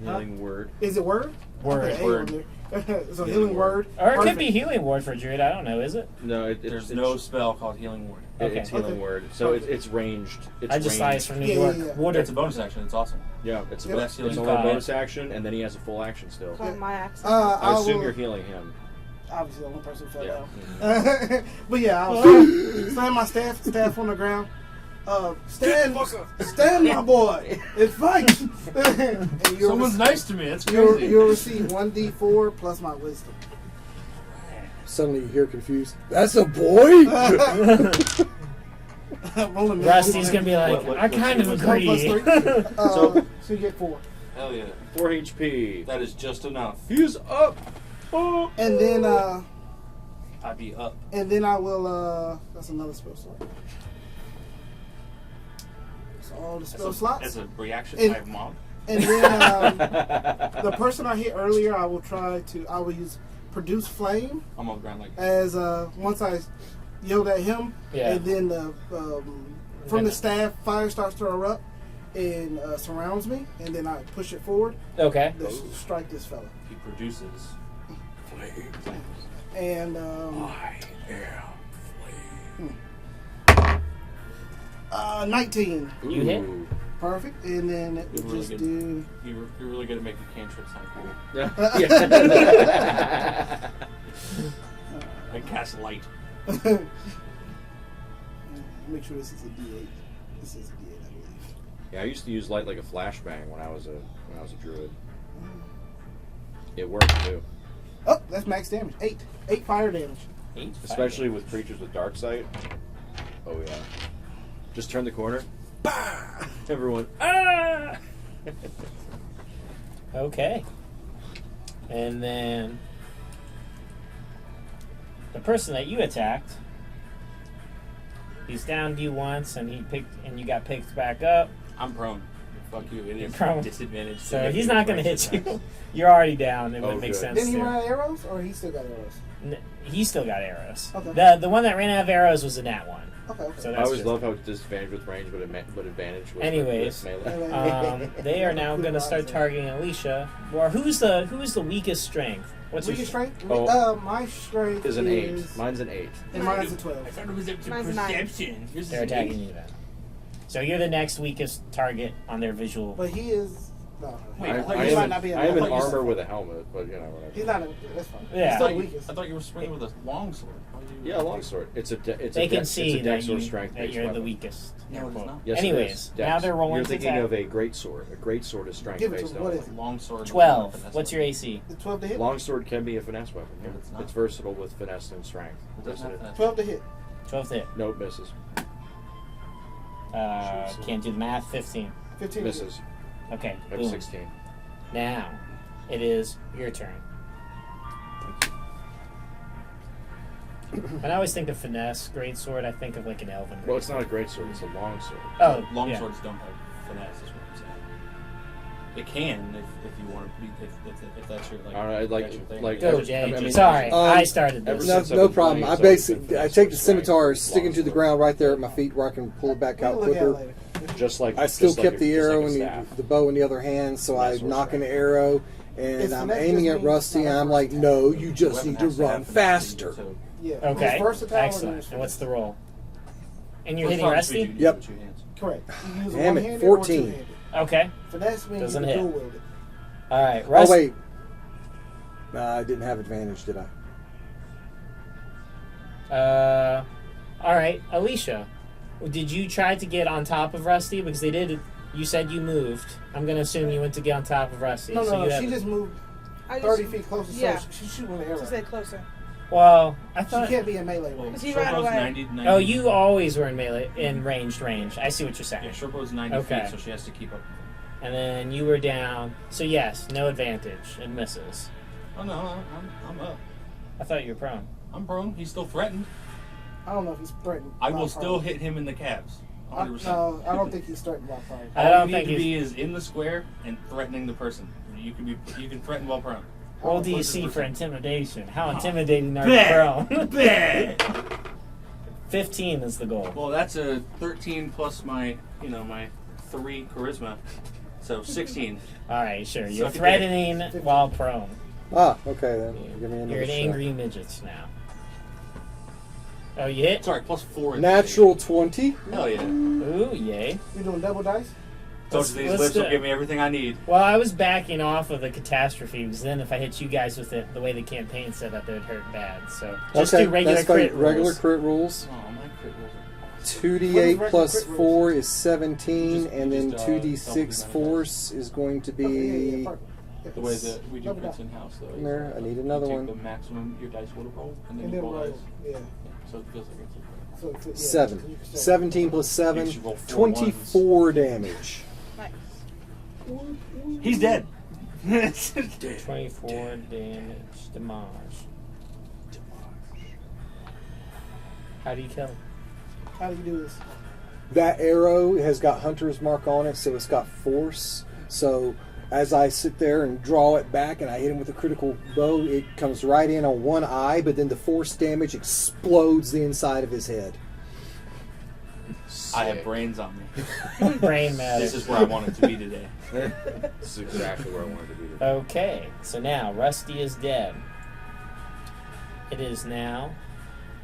Healing word. Is it word? Word. Okay, A Word. on there. So healing word. Or it could Perfect. be healing ward for Druid. I don't know. Is it? No, There's no spell called Healing Word. Okay. It's healing Okay. word. So it's ranged. It's I just thought ranged. it's from New Yeah, York. yeah, yeah. Water. It's a bonus action. It's awesome. Yeah, it's Yeah, a that's it's healing only a word. bonus action, and then he has a full action still. Like my accent. I assume will, you're healing him. obviously the only person who fell Yeah. down. But yeah, I'll slam my staff on the ground. Stand, my boy, and fight. And Someone's nice to me. That's You'll crazy. receive 1d4 plus my wisdom. Suddenly you hear confused. That's a boy. Rolling Rusty's gonna be like, What- I what's kind of your One plus agree. 3. So- So you get 4. Hell yeah. 4 HP. That is just enough. He's up. Oh. And then I'd be up. I will that's another spell slot. So all the spell slots. As a reaction And- type mob. And then the person I hit earlier, I will use produce flame I'm on the ground like as once I yelled at him, Yeah. and then from the staff, fire starts to erupt and surrounds me, and then I push it forward Okay. to strike this fella. he produces. And I am 19, You hit? Ooh. perfect. And then it You're would really just good. do. You're really good at making cantrips sound cool. Yeah. I cast light. Make sure this is a D8. This is a D8, I believe. Yeah, I used to use light like a flashbang when I was a druid. It worked too, Oh, that's max damage. 8 fire damage. 8. especially with creatures with dark sight. Oh yeah. Just turn the corner. Bah! Everyone. Ah! Okay. And then the person that you attacked, he's downed you once, and you got picked back up. I'm prone. Fuck you. It is prone. disadvantage. So he's not going to hit you. You're already down. It would make good. sense. Didn't he to- run out of arrows, or he still got arrows? He still got arrows. Okay. The one that ran out of arrows was a nat one. Okay. So I that's always just- love how it's disadvantage with range, but advantage with Anyways. with melee. They are now going to start targeting Alicia. Or who's the weakest strength? What's your Weakest strength? Oh. My strength Is an 8. Mine's an 8. And mine's a 12. I thought it was up to Mine's a 9. perception. Yours is They're an attacking eight. you then. So you're the next weakest target on their visual. But he is. No. Wait, I, I thought I you he might am, not be. I am in thought you said- armor with a helmet, but you know whatever. He's not. That's fine. Yeah. He's still I the thought, weakest. I thought you were swinging with a longsword. How do you- Yeah, longsword. It's a They can see it's a that, dex or you, strength that based you're the weapon. weakest. No, it is not. Yes, it Anyways, is. now Dex. they're rolling You're to thinking attack. of a great sword. A great sword is strength Give it to based him. What on is it? Longsword. 12. What's your AC? The 12 to hit. Longsword can be a finesse weapon. Yeah. But it's not. It's versatile with finesse and strength. It doesn't have that. 12 to hit. 12 to hit. Nope, misses. Can't do the math. 15. 15 Misses. Okay. I have Boom. 16. Now, it is your turn. When I always think of finesse, greatsword, I think of like an elven. Well, it's not a great sword. It's a long sword. Oh, Longswords don't have finesse, is what I'm saying. It can if you want to be if that's your like. All right, that's your thing. like- Go, I Jay. mean, Sorry, Um, I started ever this. No, since I've no been problem. playing, I it's always basically been I finesse take the with strength, scimitar, stick it to the longsword. ground right there at my feet, where I can pull it back out We'll look at it quicker. later. Just like I still just like kept a- the just like arrow a and staff. the bow in the other hand, so I Finesse or knock an strength. arrow, and It's I'm finesse aiming just at means Rusty, and not I'm like, versatile. no, you just Weapon need to has to run have finesse, faster. so- Yeah. Okay, It's versatile and excellent. it's And what's the finesse. roll? And you're First hitting off, Rusty? you do Yep. with two hands. Correct. You use Damn it, one-handed 14. or two-handed. Okay. Finesse means Doesn't you hit. dual wield it. All right, Oh Rusty. wait, I didn't have advantage, did I? All right, Alicia. Did you try to get on top of Rusty? Because they did. You said you moved. I'm gonna assume you went to get on top of Rusty. No, so no, you no. have- She just moved. I 30 feet closer, yeah. so she's shooting with an arrow. She said closer. Well, I She thought. can't be in melee Well, range. Because he ran Shortbow's away. 90. Oh, you always were in melee, in ranged range. I see what you're saying. Yeah, Shortbow's 90 Okay. feet, so she has to keep up. And then you were down. So yes, no advantage. It misses. Oh no, I'm up. I thought you were prone. I'm prone. He's still threatened. I don't know if he's threatened. I by will prone. still hit him in the calves. 100%. No, I don't think he's threatened by prone. I All don't you think need to he's- be is in the square and threatening the person. You can threaten while prone. Roll Oh, DC for intimidation. How intimidating are you Bad. prone? Bad. 15 is the goal. Well, that's a 13 plus my 3 charisma, so 16. All right, sure. You're Suck it, threatening while prone. Ah, okay then. Give me another You're an shot. angry midget now. Oh, you hit? Sorry, plus 4. Natural 20. Hell yeah. Ooh, yay. You doing double dice? Told you these let's lips do will it. give me everything I need. Well, I was backing off of the catastrophe because then if I hit you guys with it the way the campaign set up, it would hurt bad. So just Okay, do regular that's fine. crit Regular rolls. crit rules. Oh, my crit rolls are 2d8 What is plus regular crit 4 is 17, Just- and then just, 2d6 double force is going to Okay, yeah, be. perfect. the way that we do Double crits die. in house, though. is, There, I need another you one. take the maximum your dice would have rolled, and then And you then roll roll. dice. Yeah. So it feels like it's So, yeah, 7. you can say- 17 plus 7, You should roll 4 24 damage. Nice. He's dead. 24 damage. Damage. How do you kill him? How do you do this? That arrow has got Hunter's Mark on it, so it's got force. So as I sit there and draw it back and I hit him with a critical bow, it comes right in on one eye, but then the force damage explodes the inside of his head. I have brains on me. Brain matter. This is where I wanted to be today. This is exactly where I wanted to be. Today. Okay, so now Rusty is dead. It is now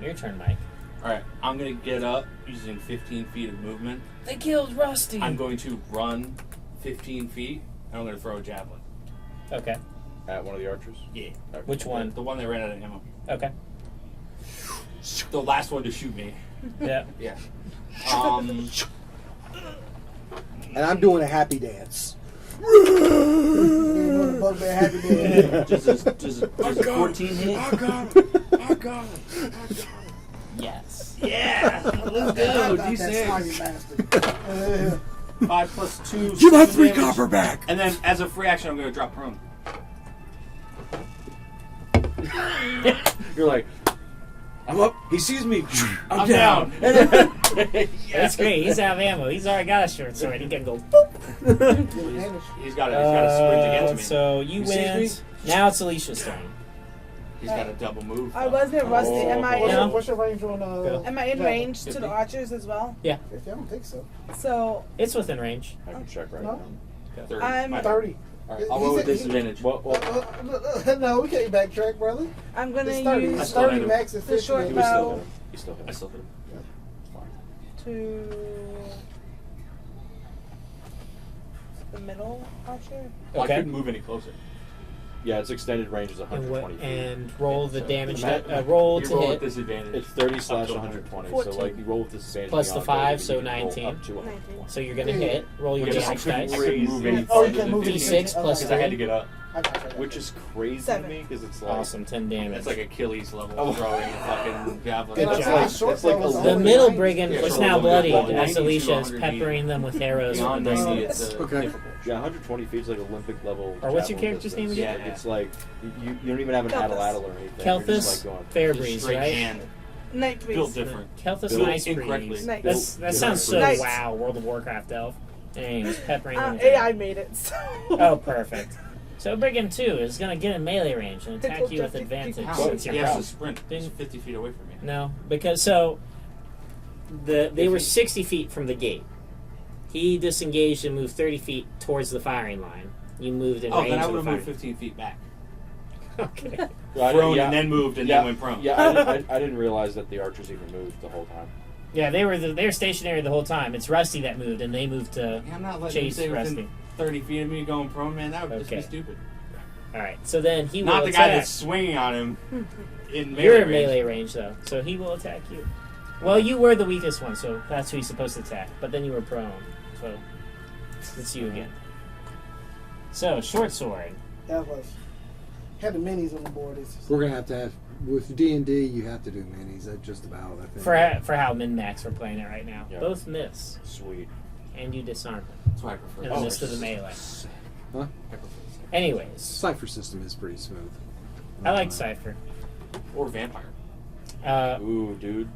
your turn, Mike. Alright, I'm going to get up using 15 feet of movement. They killed Rusty. I'm going to run 15 feet, and I'm going to throw a javelin. Okay. At one of the archers. Yeah. Which one? The one that ran out of ammo. Okay. The last one to shoot me. Yeah. Yeah. And I'm doing a happy dance. You ain't doing the bugbear happy day. Does a 14 hit? I got it. Yes. Yeah! Let's I go. got that D6. slimy bastard. 5 plus 2. Give my 7 3 damage. copper back. And then, as a free action, I'm going to drop prone. You're like, I'm up. He sees me. I'm down. That's great. He's out of ammo. He's already got a short sword. He can go boop. He's got to sprint against me. So you You see win. Now it's Alicia's turn. He's got a double move. I wasn't rusty. Am I What's, Yeah. in, what's your range on? am I in javelin? range to 50? the archers as well? Yeah, I don't think so. So it's within range. I can check right No. now. 30. I'm- My- 30. All right, I'll roll with He's- disadvantage. Well, No, we can't backtrack, brother. I'm gonna It's 30. use It's still 30 hit him. max is the 50. short he was still bow hit. He still hit. I still hit him. to the middle archer. Well, I Okay. couldn't move any closer. Yeah, its extended range is And, 120 feet. and roll the So- damage. Matt- Roll You to roll hit. with disadvantage. It's 30 slash Up to 120. 14. So like you roll with disadvantage Plus the beyond 5, that, so you can roll 19. Up to 120. 19. So you're gonna hit. Roll your Yeah, d6 I couldn't dice. move any Oh, you farther can than move 50. D6 plus Because I had to 3. get up. I got you. Which is crazy Seven. to me because it's like Awesome, 10 damage. That's like Achilles level Oh. throwing a fucking javelin. And Good I job. said short That's like bow was a- The only middle 90. brigand Yeah, was so now we'll go bloodied 90 as to Alicia is 100 peppering them with arrows from Beyond the 90, distance. it's Okay. difficult. yeah, 120 feet is like Olympic level. Or what's your javelin character's name distance. again? Like, it's like you don't even have an Kelthus. atlatl or anything. You're Kelthus, just like going. Fairbreeze, Straight right? hand. Night Built breeze. different. Kelthus Built Nice incorrectly. Breeze. Nice. That Built sounds so Nice. wow, World of Warcraft elf. And he's peppering them with AI arrows. made it. So. Oh, perfect. So Brigand 2 is going to get in melee range and attack you with advantage How? since He you're has to prone. sprint. He's 50 feet away from me. No, because they were 60 feet from the gate. He disengaged and moved 30 feet towards the firing line. You moved in Oh, range then I of would the have moved firing. 15 feet back. Okay. Prone yeah, and then moved and yeah, then went prone. Yeah, I didn't realize that the archers even moved the whole time. Yeah, they were stationary the whole time. It's Rusty that moved, and they moved to. Yeah, I'm not letting him Chase stay within Rusty. 30 feet of me going prone, man. That would Okay. just be stupid. All right, so then he Not will the guy attack. that's swinging on him in melee You're in range. melee range though, so he will attack you. Well, you were the weakest one, so that's who he's supposed to attack. But then you were prone, so it's you again. So short sword. That was. Had the minis on the board. We're gonna have to have with D&D. You have to do minis. That's just about. I think. For how min-max we're playing it right now. Yeah. Both miss. Sweet. And you disarm them. That's why I prefer In the midst of the melee. Huh? I prefer Anyways, Cypher system is pretty smooth. I like Cypher. or vampire. Ooh, dude.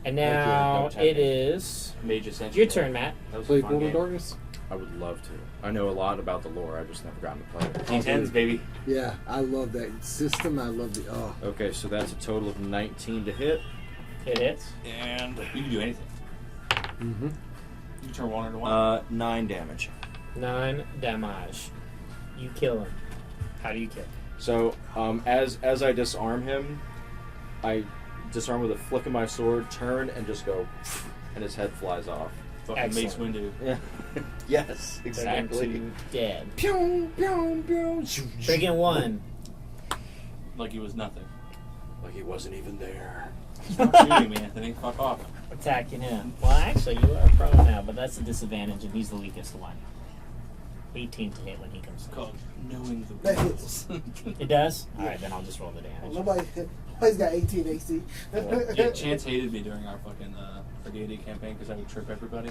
And now Don't tap me. it is Mage Ascension. your turn, Matt. That was a Play fun Portal game. Darkness. I would love to. I know a lot about the lore. I just never gotten to play it. D10s, baby. Yeah, I love that system. I love the. Oh, Okay, so that's a total of 19 to hit. It hits. And you can do anything. mm-hmm. You can turn 1 into 1. 9 damage. 9 damage. You kill him. How do you kill? So, as I disarm him, I disarm with a flick of my sword, turn, and just go, and his head flies off. Fucking Mace Excellent. Windu. Yeah. Yes, exactly. Brigand 2 dead. Pew, pew, pew. Brigand 1. Like he was nothing. Like he wasn't even there. Stop shooting me, Anthony. Fuck off. Attacking him. Well, actually, you are prone now, but that's a disadvantage, and he's the weakest one. 18 to hit when he comes. It's called knowing the That rules. It does? Alright, then I'll just roll the damage. Nobody's got 18 AC. Yeah, Chance hated me during our fucking our D&D campaign because I would trip everybody.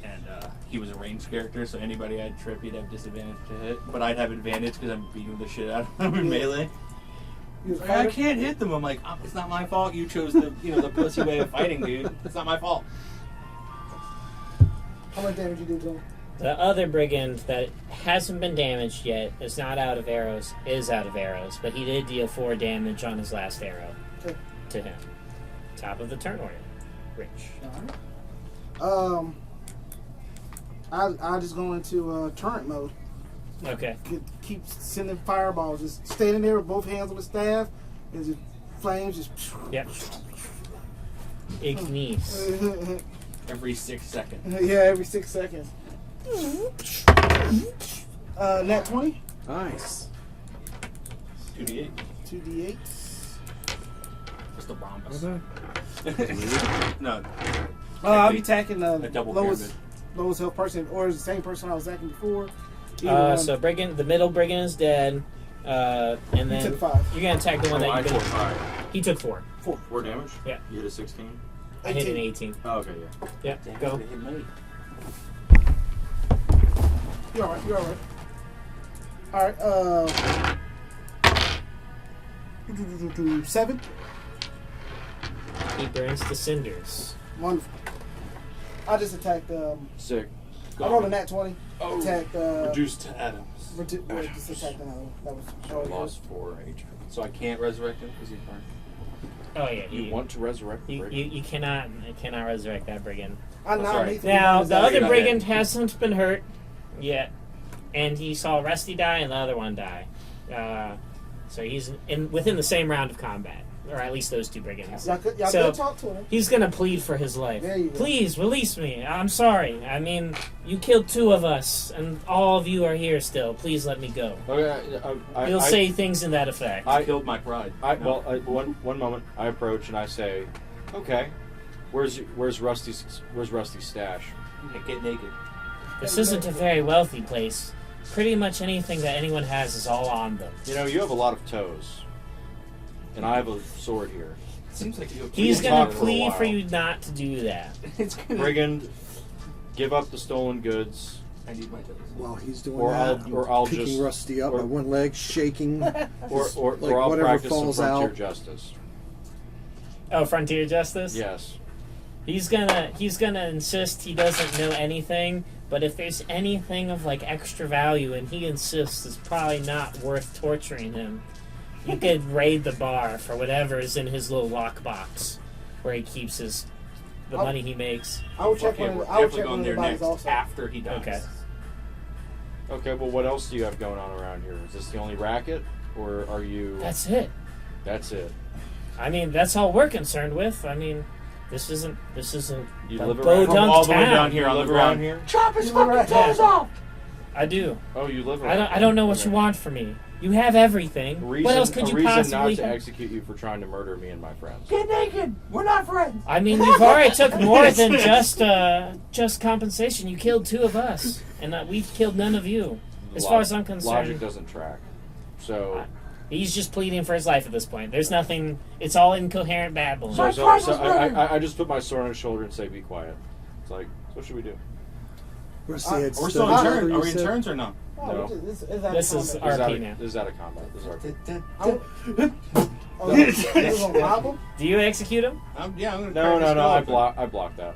And he was a ranged character, so anybody I'd trip, he'd have disadvantage to hit. But I'd have advantage because I'm beating the shit out of him in melee. He was Like, I fighting. can't hit them. I'm like, it's not my fault. You chose the the pussy way of fighting, dude. It's not my fault. How much damage you do to him? The other brigand that hasn't been damaged yet, is not out of arrows, is out of arrows, but he did deal 4 damage on his last arrow Okay. to him. Top of the turn order. Rich. I just go into turret mode. Okay. Keep sending fireballs, just standing there with both hands on the staff, and just flames just. Yep. Ignis. Every 6 seconds. Yeah, every 6 seconds. Nat 20, Nice. 2d8. 2d8. Just a rhombus. No. I'll be attacking A the double lowest health person, or is the same person I was attacking before. Either one. So brigand, the middle brigand is dead, and He then took 5. you're gonna attack the one Oh, I that you've took been. 5. He took 4. 4 damage? Yeah. You hit a 16? I hit an 18. Oh, okay, yeah. Yeah. Go. You're alright, you're alright. Alright, 7. He burns to cinders. Wonderful. I just attacked, Sick. I rolled a nat 20. Oh, Attacked, reduced to atoms. just attacked another one. That was So I lost 4 HP. So I can't resurrect him because he's burned. Oh yeah. You want to resurrect the You brigand? cannot resurrect that brigand. I'm not sorry. lethal. Now the other Got brigand it. hasn't been hurt yet, and he saw Rusty die and the other one die. So he's within the same round of combat, or at least those 2 brigands. Y'all could So- talk to him. He's gonna plead for his life. There you go. Please release me. I'm sorry. I mean, you killed 2 of us, and all of you are here still. Please let me go. Okay, He'll say things in that effect. I- Killed my pride. one moment. I approach and I say, "Okay, where's Rusty's stash?" Hey, get naked. This isn't a very wealthy place. Pretty much anything that anyone has is all on them. You know, you have a lot of toes, and I have a sword here. Seems like you. He's We'll gonna talk for a plead while. for you not to do that. It's gonna. Brigand, give up the stolen goods. I need my toes. While he's doing Or that, I'll picking just- Rusty up or- by one leg, shaking. Or Like I'll whatever practice some falls frontier out. justice. Oh, Frontier Justice? Yes. He's gonna insist he doesn't know anything, but if there's anything of like extra value and he insists it's probably not worth torturing him, you could raid the bar for whatever is in his little lockbox where he keeps the money he makes. I will check Okay, one. we're I will definitely check one going of the there bodies next also. after he dies. Okay. Okay, well, what else do you have going on around here? Is this the only racket, or are you? That's it. That's it. I mean, that's all we're concerned with. I mean, this isn't You a live Bo around Dunk all the way town. down here You on the live around ground. here? Chop his fucking toes off! I do. Oh, you live around. I don't know what you want from me. You have everything. What else could a you reason possibly not to have? execute you for trying to murder me and my friends. Get naked! We're not friends! I mean, you've already took more than just compensation. You killed 2 of us, and we've killed none of you. As far as I'm concerned. Logic doesn't track. So, He's just pleading for his life at this point. There's nothing. It's all incoherent babbling. So I just put my sword on his shoulder and say, "Be quiet." It's like, so what should we do? Rusty had We're still in studied turn. you Are we in said? turns or no? Oh, No. This This is RP now. This is out of combat. This is RP. Oh, you gonna rob him? Do you execute him? Yeah, I'm gonna. No, crack his no, skull I open. blocked that.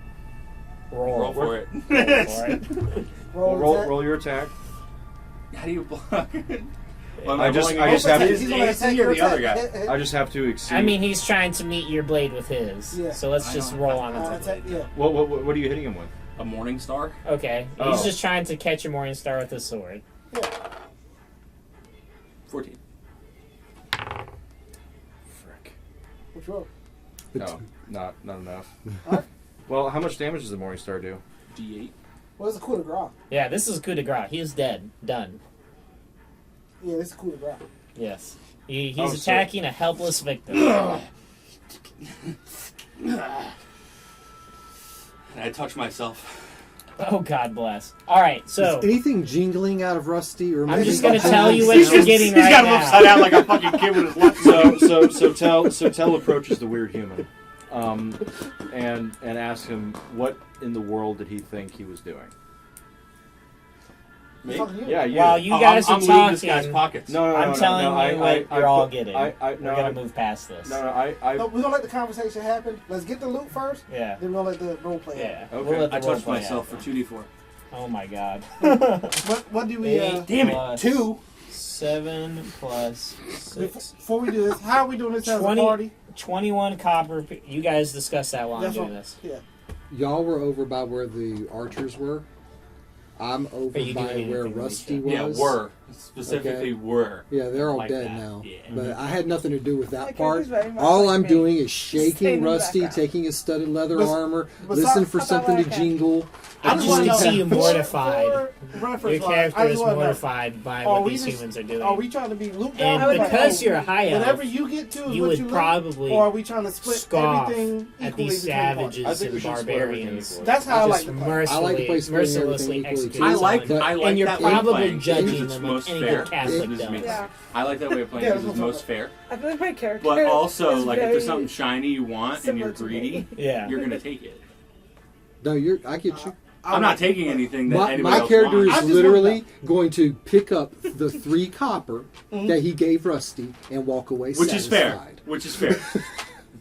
Roll for it. Roll for it. Roll your attack. How do you block? Well, I just have He's gonna AC attack or your the other attack. guy. I just have to exceed. I mean, he's trying to meet your blade with his. Yeah. So let's I just know. roll on Attack, it. yeah. what are you hitting him with? A morning star. Okay. Oh. He's just trying to catch a morning star with his sword. 14. Frick. Which roll? No, not enough. Alright. Well, how much damage does the Morning Star do? D8. What's the coup de grace? Yeah, this is coup de grace. He is dead. Done. Yeah, this is coup de grace. Yes. He's Oh, so- attacking a helpless victim. And I touch myself. Oh, God bless. All right, so Is anything jingling out of Rusty? Or I'm maybe just going to something tell you what else? you're getting He's right got him now. upside down like a fucking kid with his left. So Tell approaches the weird human, and asks him what in the world did he think he was doing. Me? Fuck you. Yeah, you. While you guys I'm are looting talking, this guy's pockets. No, I'm telling you what you're all put- getting. We're we're going to move past this. No, No, we're gonna let the conversation happen. Let's get the loot first. Yeah. Then we're gonna let the role play Yeah. happen. Okay. We'll let the I role touched play myself happen. for 2d4. Oh, my God. What do we? Damn it, Plus 2. 7 plus 6. Before we do this, how are we doing this as a 20 party? 21 copper. You guys discuss that while That's I'm doing what- this. Yeah. Y'all were over by where the archers were. I'm over Are you by doing where anything with Rusty each was. Yeah, were. Specifically were. Yeah, they're all Like dead that. now. Yeah. But I had nothing to do with that My part. character's very much All like I'm me. doing is Staying in shaking the Rusty, background. taking his studded leather Bes- armor, besides- listen for How about something to what I jingle. I just want to see you for mortified. reference Your wise, character I is just wanna know, mortified by are what we these just- humans are doing. Are we trying to be looped And down? because you're a high elf, whatever you get to is you what would you loot, probably or are we trying to split scoff everything at equally these between parties? savages I think we and should split everything barbarians. equally. That's how I like just to play. I like to mercilessly, play splitting mercilessly everything equally, execute too. I someone. like But- I like and you're that way of probably playing because judging it's them most like any fair. good Catholic This is me. does. Yeah. I like that way of playing Yeah, because it's that's what most fair. I feel like my character. But also, is like, if there's very something shiny you want and similar you're to me. greedy, Yeah. you're gonna take it. No, I get you. I'm not taking anything that anybody My else character wants. I is just literally wanna going to pick up the 3 copper that he gave Rusty and walk away Which is fair. satisfied. Which is fair.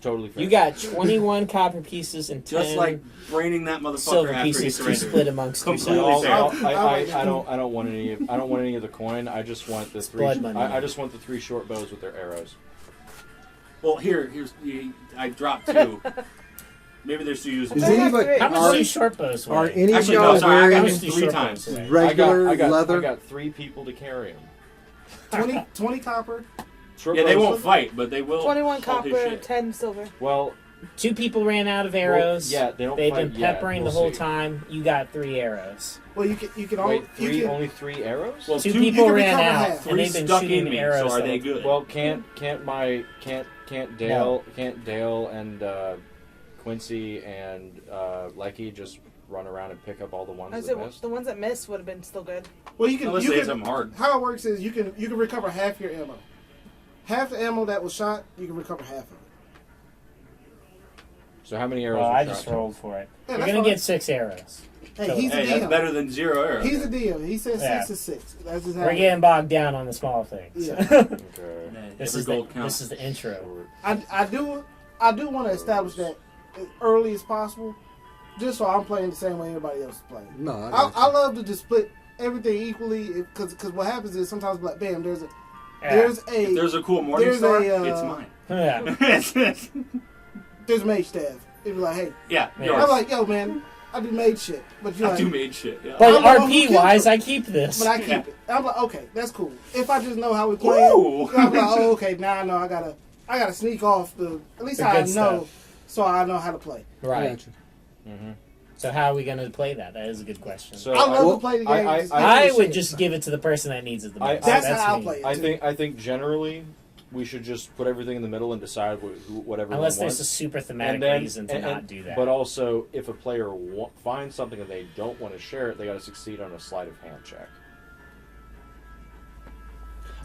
Totally fair. You got 21 copper pieces and 10 Just like braining that motherfucker silver after he pieces to surrendered. split amongst Completely yourselves. fair. I don't want any. I don't want any of the coin. I just want the 3. blood money. I just want the 3 short bows with their arrows. Well, I dropped 2. Maybe there's 2 usable. Is I have anybody three. How much are, do short bows weigh? are any Actually, of no, y'all sorry, I got wearing these do 3 short times. bows weigh? regular I leather? got 3 people to carry him. 20 copper. Short Yeah, they bows- won't fight, but they will. 21 hold his copper, shit. 10 silver. Well, 2 people ran out of arrows. yeah, they don't They've fight been yet. peppering We'll the whole see. time. You got 3 arrows. Well, you can Wait, you can, only 3 arrows? Well, 2 two- people you can ran recover out, half. and they've been stuck shooting in me, arrows. so are the they whole- good? Well, can't Dale and Quincy and Lecky just run around and pick up all the ones I that said missed? the ones that missed would have been still good. well, you can Unless you they hit can, something hard. how it works is you can recover half your ammo. Half the ammo that was shot, you can recover half of it. So how many arrows Well, were I shot? just rolled for it. Yeah, You're that's going fine. to get 6 arrows. Hey, he's Hey, the that's DM. better than 0 arrows. He's the DM. He says Yeah. 6 is 6. That's just how We're it getting bogged down on the small things. Yeah. Okay. this, Every is gold the, counts. this is the intro. I do want to establish that as early as possible, just so I'm playing the same way everybody else is playing. No, I got I you. love to just split everything equally because what happens is sometimes like bam there's a Yeah. If there's a cool morning there's star, a, it's mine. Yeah. there's mage staff. It'd be like, hey, Yeah, Yeah. yours. I'm like, yo man, I do mage shit, but you're I like, do made shit. Yeah. But I'm the one who RP killed wise, him. I keep this. but I keep Yeah. it. I'm like, okay, that's cool. If I just know how we play, Ooh. I'm like, oh okay, now I know I gotta sneak off at least The how I good know, stuff. so I know how to play. I Right. got you. So how are we going to play that? That is a good question. So I love well, to play the game. I- just I give a would shit. just give it to the person that needs it the I- most. That's how I'll me. play it. I think generally we should just put everything in the middle and decide whatever. Unless one there's a wants. super thematic And then- reason to and- not do that. But also, if a player finds something that they don't want to share it, they got to succeed on a sleight of hand check.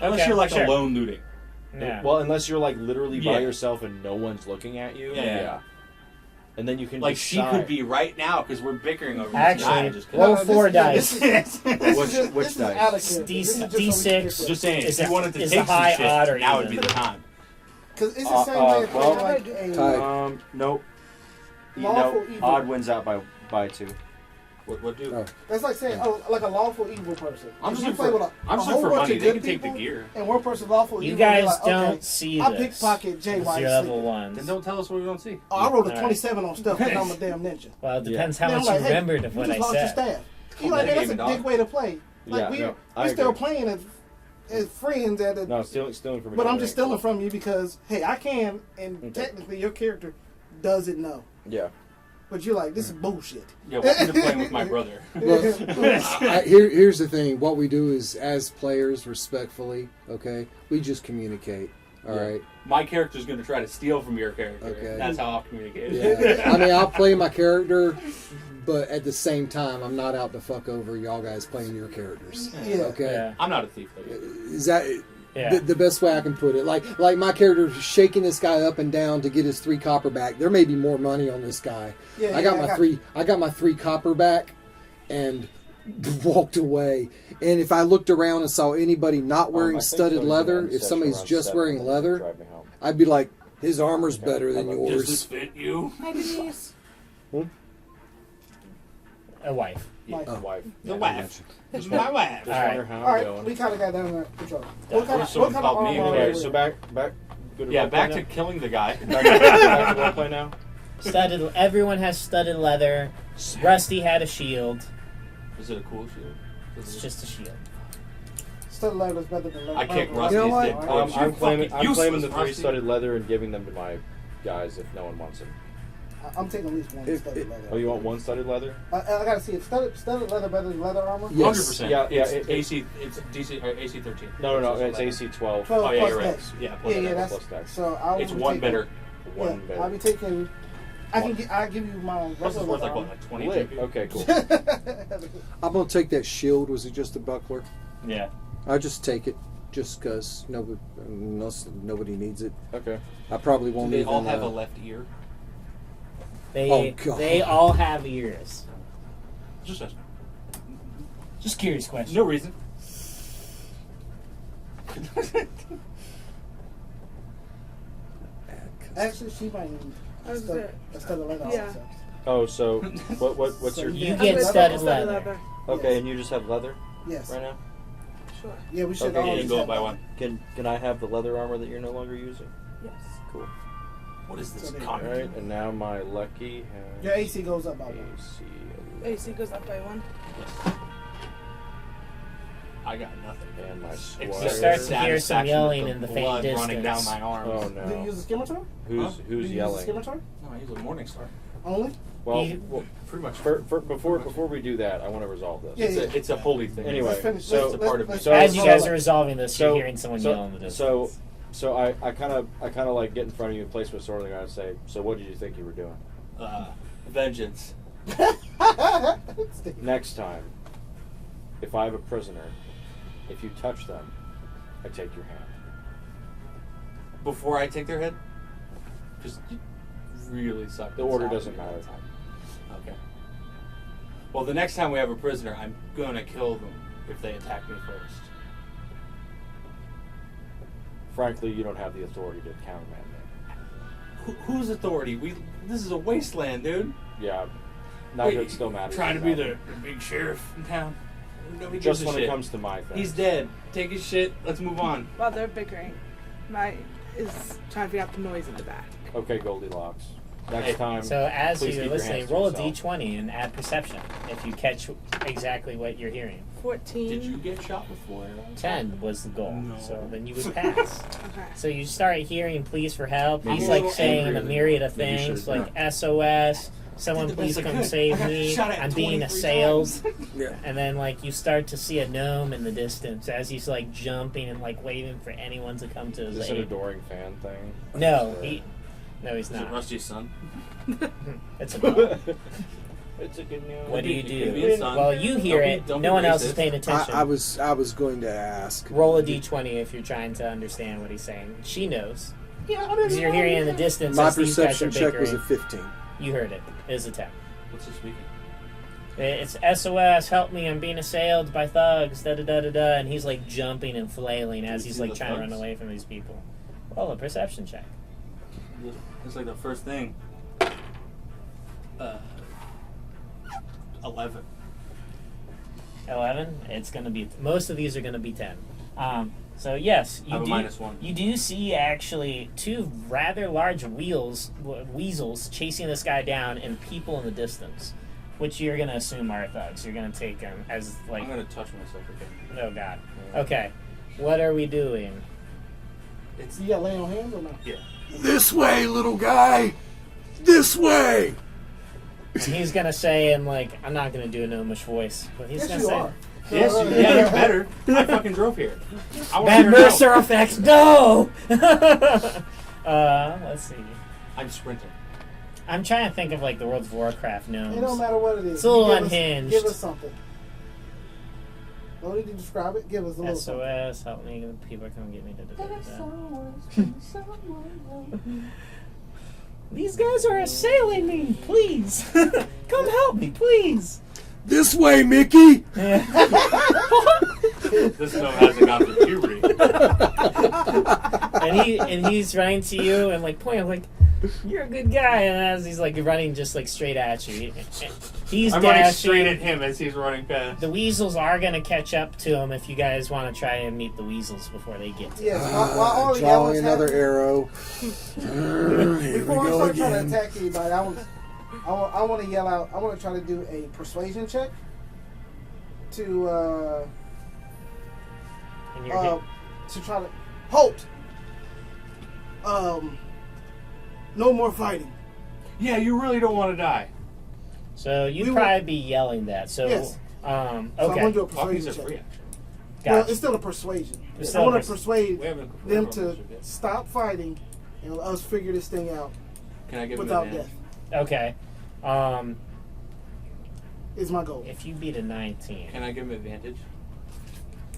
Unless Okay, you're like sure. alone looting. Yeah. Well, unless you're like literally by Yeah. yourself and no one's looking at you. Yeah. And then you can Like she decide. could be right now because we're bickering over this Actually, guy. Just kidding. roll 4 dice. Which dice? D6. Just saying, Is if you a- wanted to is take a high some shit, odd or now would even? be the time. Because it's the same way if well, you're like a Ty. Nope. lawful No, evil. odd wins out by 2. What do? Oh. That's like saying, like a lawful evil person. I'm If just you looking play for, with a I'm just whole looking for bunch money. of They good can take the people, gear. and one person's lawful You evil, guys you're like, don't okay, see I this. pickpocket Jay It's while your he's level sleeping. ones. Then don't tell us what we don't see. Oh, I rolled a Alright. 27 on stuff because I'm a damn ninja. Well, it depends how Then much I'm you like, hey, remembered of you what just I lost your said. staff. You Cool like, man, game, that's a dog. dick way to play. Like Yeah, we're no, I we're still agree. playing as friends at a, No, stealing from me. but I'm just stealing from you because hey, I can, and Okay. technically your character doesn't know. Yeah. But you're like, this is bullshit. Yeah, welcome to playing with my brother. Look, here's the thing. What we do is, as players, respectfully, okay, we just communicate. All right. My character's going to try to steal from your character. Okay. That's how I'll communicate. Yeah. I mean, I'll play my character, but at the same time, I'm not out to fuck over y'all guys playing your characters. Yeah. Okay. Yeah. I'm not a thief, though. Is that Yeah. the best way I can put it? Like my character shaking this guy up and down to get his 3 copper back. There may be more money on this guy. Yeah, I got yeah, my three. I got my 3 copper back, and walked away. And if I looked around and saw anybody not wearing studded leather, if somebody's just wearing leather, I'd be like, his armor's better than Does this yours. fit you? Hi, Denise. A wife. Yeah. Like, Wife. The wife. It's my wife. Just Alright. wonder how all I'm right, going. we kind of got that under control. Yeah, What kind or of someone called me armor? Okay, anyway. so back. Good Yeah, roleplay back now? to killing the guy. back to roleplay now. Studded. Everyone has studded leather. Rusty had a shield. Is it a cool shield? It's just a shield. Studded leather is better than leather. I kick armor. Rusty's You know what? dead corpse. You're I'm claiming fucking the useless, 3 Rusty. studded leather and giving them to my guys if no one wants them. I'm taking at least one If- studded leather. Oh, you want 1 studded leather? I gotta see if studded leather better than leather armor. Yes. 100%. Yeah, It's AC. It's DC or AC 13. No, it's AC 12. 12 Oh yeah, plus you're right. dex. Yeah, plus Yeah, dex. that's plus dex. so. I It's will one take better. One Yeah, better. I'll be taking. I'll give you my. Plus it's regular worth like what, armor. like 22? Lit. Okay, cool. I'm gonna take that shield. Was it just a buckler? Yeah. I'll just take it, just because nobody needs it. Okay. I probably Do won't they even. all have a left ear? They Oh, God. they all have ears. Just a, Just curious question. no reason. Actually, she might need I was studded leather. Yeah. Also. Oh, so what's So your? You I get was studded studded leather. Okay, and you just have leather Yes. right now. Sure. Yeah, we should Okay, all you You just can go have up by one. one. Can I have the leather armor that you're no longer using? Yes. Cool. What is this? So they- All right, and now my lucky has Your AC goes up by one. AC. AC goes up by 1. I got nothing. And my You squire. start to hear some Satisfaction yelling of the in the faint blood running down distance. my arms. Oh Do you no. use a scimitar? Who's Do who's you use a yelling? scimitar? No, I use a morning star. Only? Well, You- well, Pretty much. before we do that, I want to resolve this. Yeah, It's a holy thing. Anyway, Let's finish. so- let's- It's a part of let's- me. As you so- guys are resolving this, so- you're hearing someone so- yell in the distance. So I kind of like get in front of you and place my sword on the ground and say, so what did you think you were doing? Vengeance. Next time, if I have a prisoner, if you touch them, I take your hand. Before I take their head? Because you really suck. The at order stopping doesn't me all matter. the time. Okay. Well, the next time we have a prisoner, I'm gonna kill them if they attack me first. Frankly, you don't have the authority to countermand me. Whose authority? This is a wasteland, dude. Yeah, neither it still matters. Trying to be the big sheriff in town. Nobody gives Just a when shit. it comes to my thing. He's dead. Take his shit. Let's move on. While they're bickering, my is trying to figure out the noise in the back. Okay, Goldilocks. Next Hey, time. So as please you're keep your listening, hands to roll a yourself. d20 and add perception if you catch exactly what you're hearing. 14. Did you get shot before? 10 was the goal, No. so then you would pass. Okay. So you start hearing pleas for help. Maybe He's a like little saying angrier a than myriad of maybe you things should've like SOS, someone Did the please best I come could. save I got me, shot at I'm being 23 assailed. Yeah. And then like you start to see a gnome in the distance as he's like jumping and like waving for anyone to come to Is his this an aid. adoring fan thing? No, Or- he's Is it not. Rusty's son? It's a gnome. It's a good news. What do you Could be do? his son. Well, you hear Don't be- it. don't No be one else is racist. paying attention. I was going to ask. Roll a d20 if you're trying to understand what he's saying. She knows. Yeah, I Because didn't you're know hearing in the anything. distance My as these guys are perception check was bickering. a 15. You heard it. It is a 10. What's he speaking? It's SOS, help me, I'm being assailed by thugs, da-da-da-da-da, and he's like jumping and flailing as you he's see like the trying to run thugs? away from these people. Roll a perception check. It's like the first thing. 11. 11? It's going to be, most of these are going to be 10. So yes, I have a -1. you do see actually two rather large weasels chasing this guy down and people in the distance, which you're going to assume are thugs. You're going to take them as like, I'm gonna touch myself again. oh god. Okay, what are we doing? It's You got lay on hands or not? yeah. This way, little guy! This way! And he's going to say in like, I'm not going to do a gnomish voice, but he's Yes, going to you say, are. Yes, yeah, you're better. I fucking drove here. I want Bad your Mercer help. effects, no! Let's see. I'm sprinting. I'm trying to think of like the World of Warcraft It don't gnomes. matter what it is. It's a little Give us- unhinged. Give us something. Don't need to describe it. Give us a little something. SOS, help me, the people are coming get me. These guys are assailing me, please. Come help me, please. This way, Mickey! Yeah. This gnome hasn't gone through puberty. and he's running to you and like pointing like, you're a good guy, and as he's like running just like straight at you, he's I'm running dashing. straight at him as he's running past. The weasels are gonna catch up to him if you guys want to try and meet the weasels before they get to him. Yes, while all the Drawing yellows another happen, arrow. Here we before I go start trying again. to attack anybody, I want to yell out. I want to try to do a persuasion check to And you're hit. to try to halt. No more fighting. Yeah, you really don't want to die. So you'd we will- probably be yelling that. So, Yes. So I'm okay. going to do a Talking's persuasion a check. free action. Well, Gotcha. it's still a persuasion. It's I still a want to persuade We haven't them we to haven't yet. stop fighting and let us figure this thing out Can I give him without advantage? death. Okay. Is my goal. If you beat a 19, Can I give him advantage?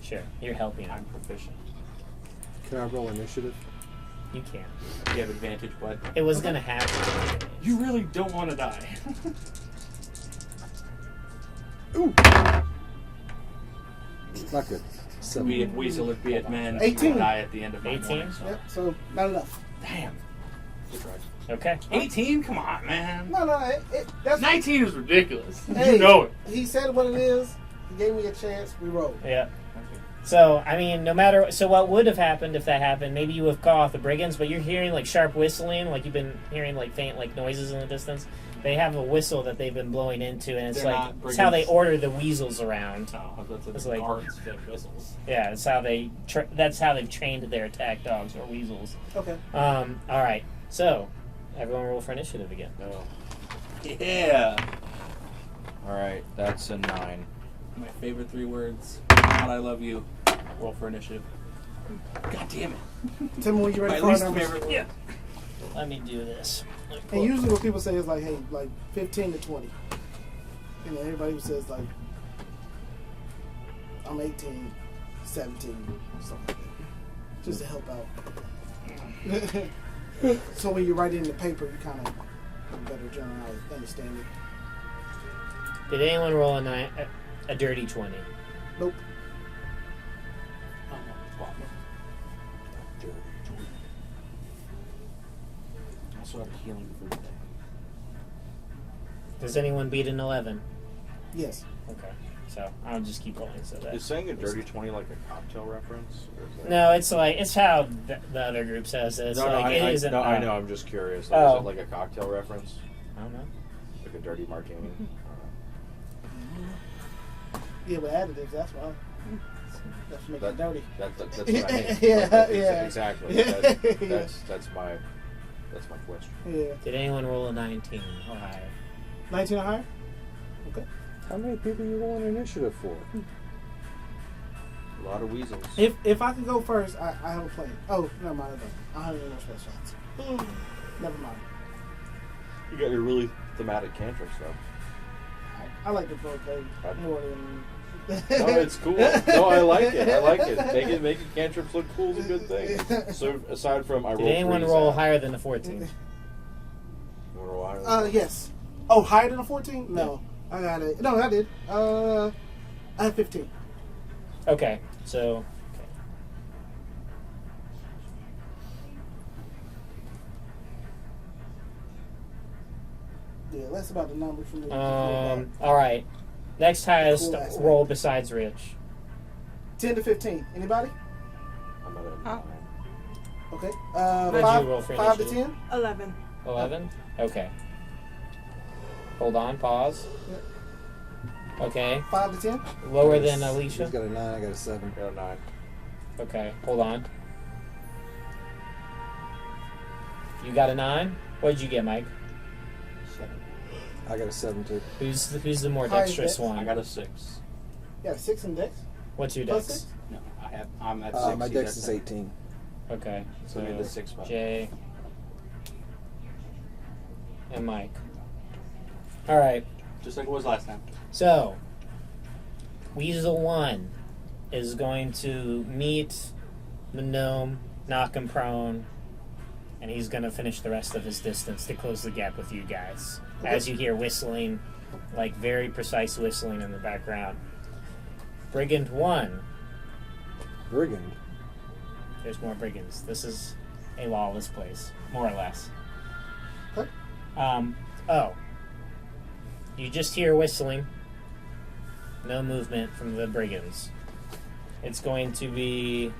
sure, you're helping I'm him. proficient. Can I roll initiative? You can. You have advantage, but It was gonna happen. you really don't want to die. Ooh! Not good. We weasel it, be it man. 18. Die at the end of my 18? morning, so. Yep. So not enough. Damn. Good try. Okay. 18? Come on, man. No. That's 19 is ridiculous. Hey, You know it. He said what it is. He gave me a chance. We rolled. Yeah. So, I mean, no matter... So what would have happened if that happened? Maybe you would have caught off the brigands, but you're hearing, like, sharp whistling, like you've been hearing, like, faint, like, noises in the distance. They have a whistle that they've been blowing into, and it's They're like... not It's how they brigands. order the weasels around. Oh, that's It's a like- guards that whistles. Yeah, it's how they... that's how they've trained their attack dogs, or weasels. Okay. All right. So, everyone roll for initiative again. No. Yeah. Alright, that's a 9. My favorite 3 words. God, I love you. Roll for initiative. God damn it. Tell me when you're ready My for our least numbers. favorite word. Yeah. Let me do this. And usually what people say is like, hey, like 15 to 20. You know, everybody who says like, I'm 18, 17, something like that. Just to help out. So when you write it in the paper, you kind of have a better general understanding. Did anyone roll a dirty 20? Nope. Also have a healing fruit there. Does anyone beat an 11? Yes. Okay. So, I'll just keep rolling so that... Is saying a dirty 20 like a cocktail reference? Or is that... No, it's like... It's how the other group says it. It's No, like, I isn't... I know. I'm just curious. Like, Oh. Is it like a cocktail reference? I don't know. Like a dirty martini? Yeah, with additives, that's why. That's make it dirty. That's what I mean. Yeah, Like, that- yeah. Exactly. Yeah. That's my question. Yeah. Did anyone roll a 19 or higher? 19 or higher? How many people you rolling initiative for? A lot of weasels. If I could go first, I haven't played. Oh, never mind. I don't. I don't have any more special shots. Never mind. You got your really thematic cantrips though. I like the roleplay more than. No, it's cool. No, I like it. I like it. Making cantrips look cool is a good thing. So aside from I roll. Did anyone threes roll out. higher than a 14? You wanna roll higher? Yes. Oh, higher than a 14? No, I got it. No, I did. I had 15. Okay, so. Yeah, less about the numbers from the. All right. Next highest Cool ass roll besides Rich. 10 to 15. Anybody? I'm at a Huh? 9. Okay. What'd you roll for 5 to initiative? 10. 11. 11? Okay. Hold on, pause. Okay. 5 to 10. Lower than He's Alicia? got a 9, I got a 7. Got a 9. Okay, hold on. You got a 9? What did you get, Mike? I got a 7 too. Who's the more Highest dexterous dex. one? I got a 6. Yeah, 6 in dex. What's your Plus dex? 6. No, I'm at 6. My he's dex at is 10. 18. Okay, So we had the 6 spot. Jay and Mike. All right. Just like it was last time. So, Weasel 1 is going to meet the gnome, knock him prone, and he's going to finish the rest of his distance to close the gap with you guys. As you hear whistling, like very precise whistling in the background. Brigand 1. Brigand. There's more brigands. This is a lawless place, more or less. Okay. You just hear whistling. No movement from the brigands. It's going to be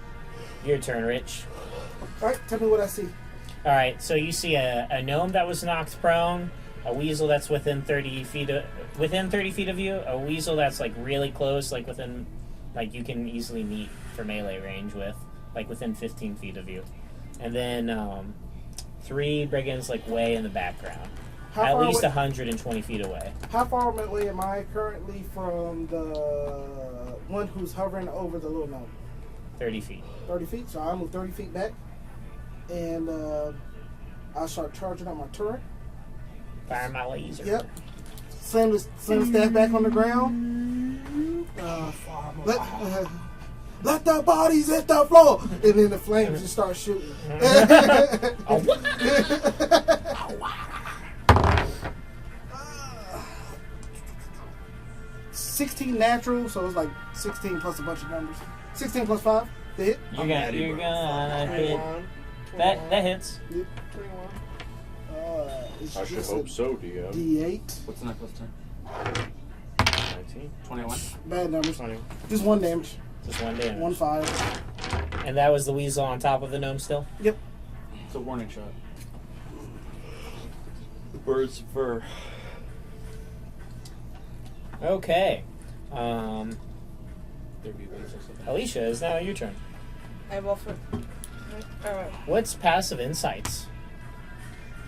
your turn, Rich. All right, tell me what I see. All right, so you see a gnome that was knocked prone, a weasel that's within 30 feet of you, a weasel that's like really close, like within, like you can easily meet for melee range with, like within 15 feet of you, and then 3 brigands like way in the background, How at far least away- 120 feet away. How far away am I currently from the one who's hovering over the little gnome? 30 feet. 30 feet. So I'll move 30 feet back, and I'll start charging up my turret. Fire my laser. Yep. Slam the staff back on the ground. Let the bodies hit the floor, and then the flames just start shooting. Oh, what? 16 natural, so it's like 16 plus a bunch of numbers. 16 plus 5, the hit. You're gonna hit. 21. That hits. Yep, 21. It's I should just hope a so, DM. D8. What's the 9 plus 10? 19. 21. Bad numbers. 20. Just 1 damage. Just 1 damage. 1 5. And that was the weasel on top of the gnome still? Yep. It's a warning shot. The bird's fur. Okay. There'd be waves or something. Alicia, is now your turn. I roll for. Alright. What's passive insights?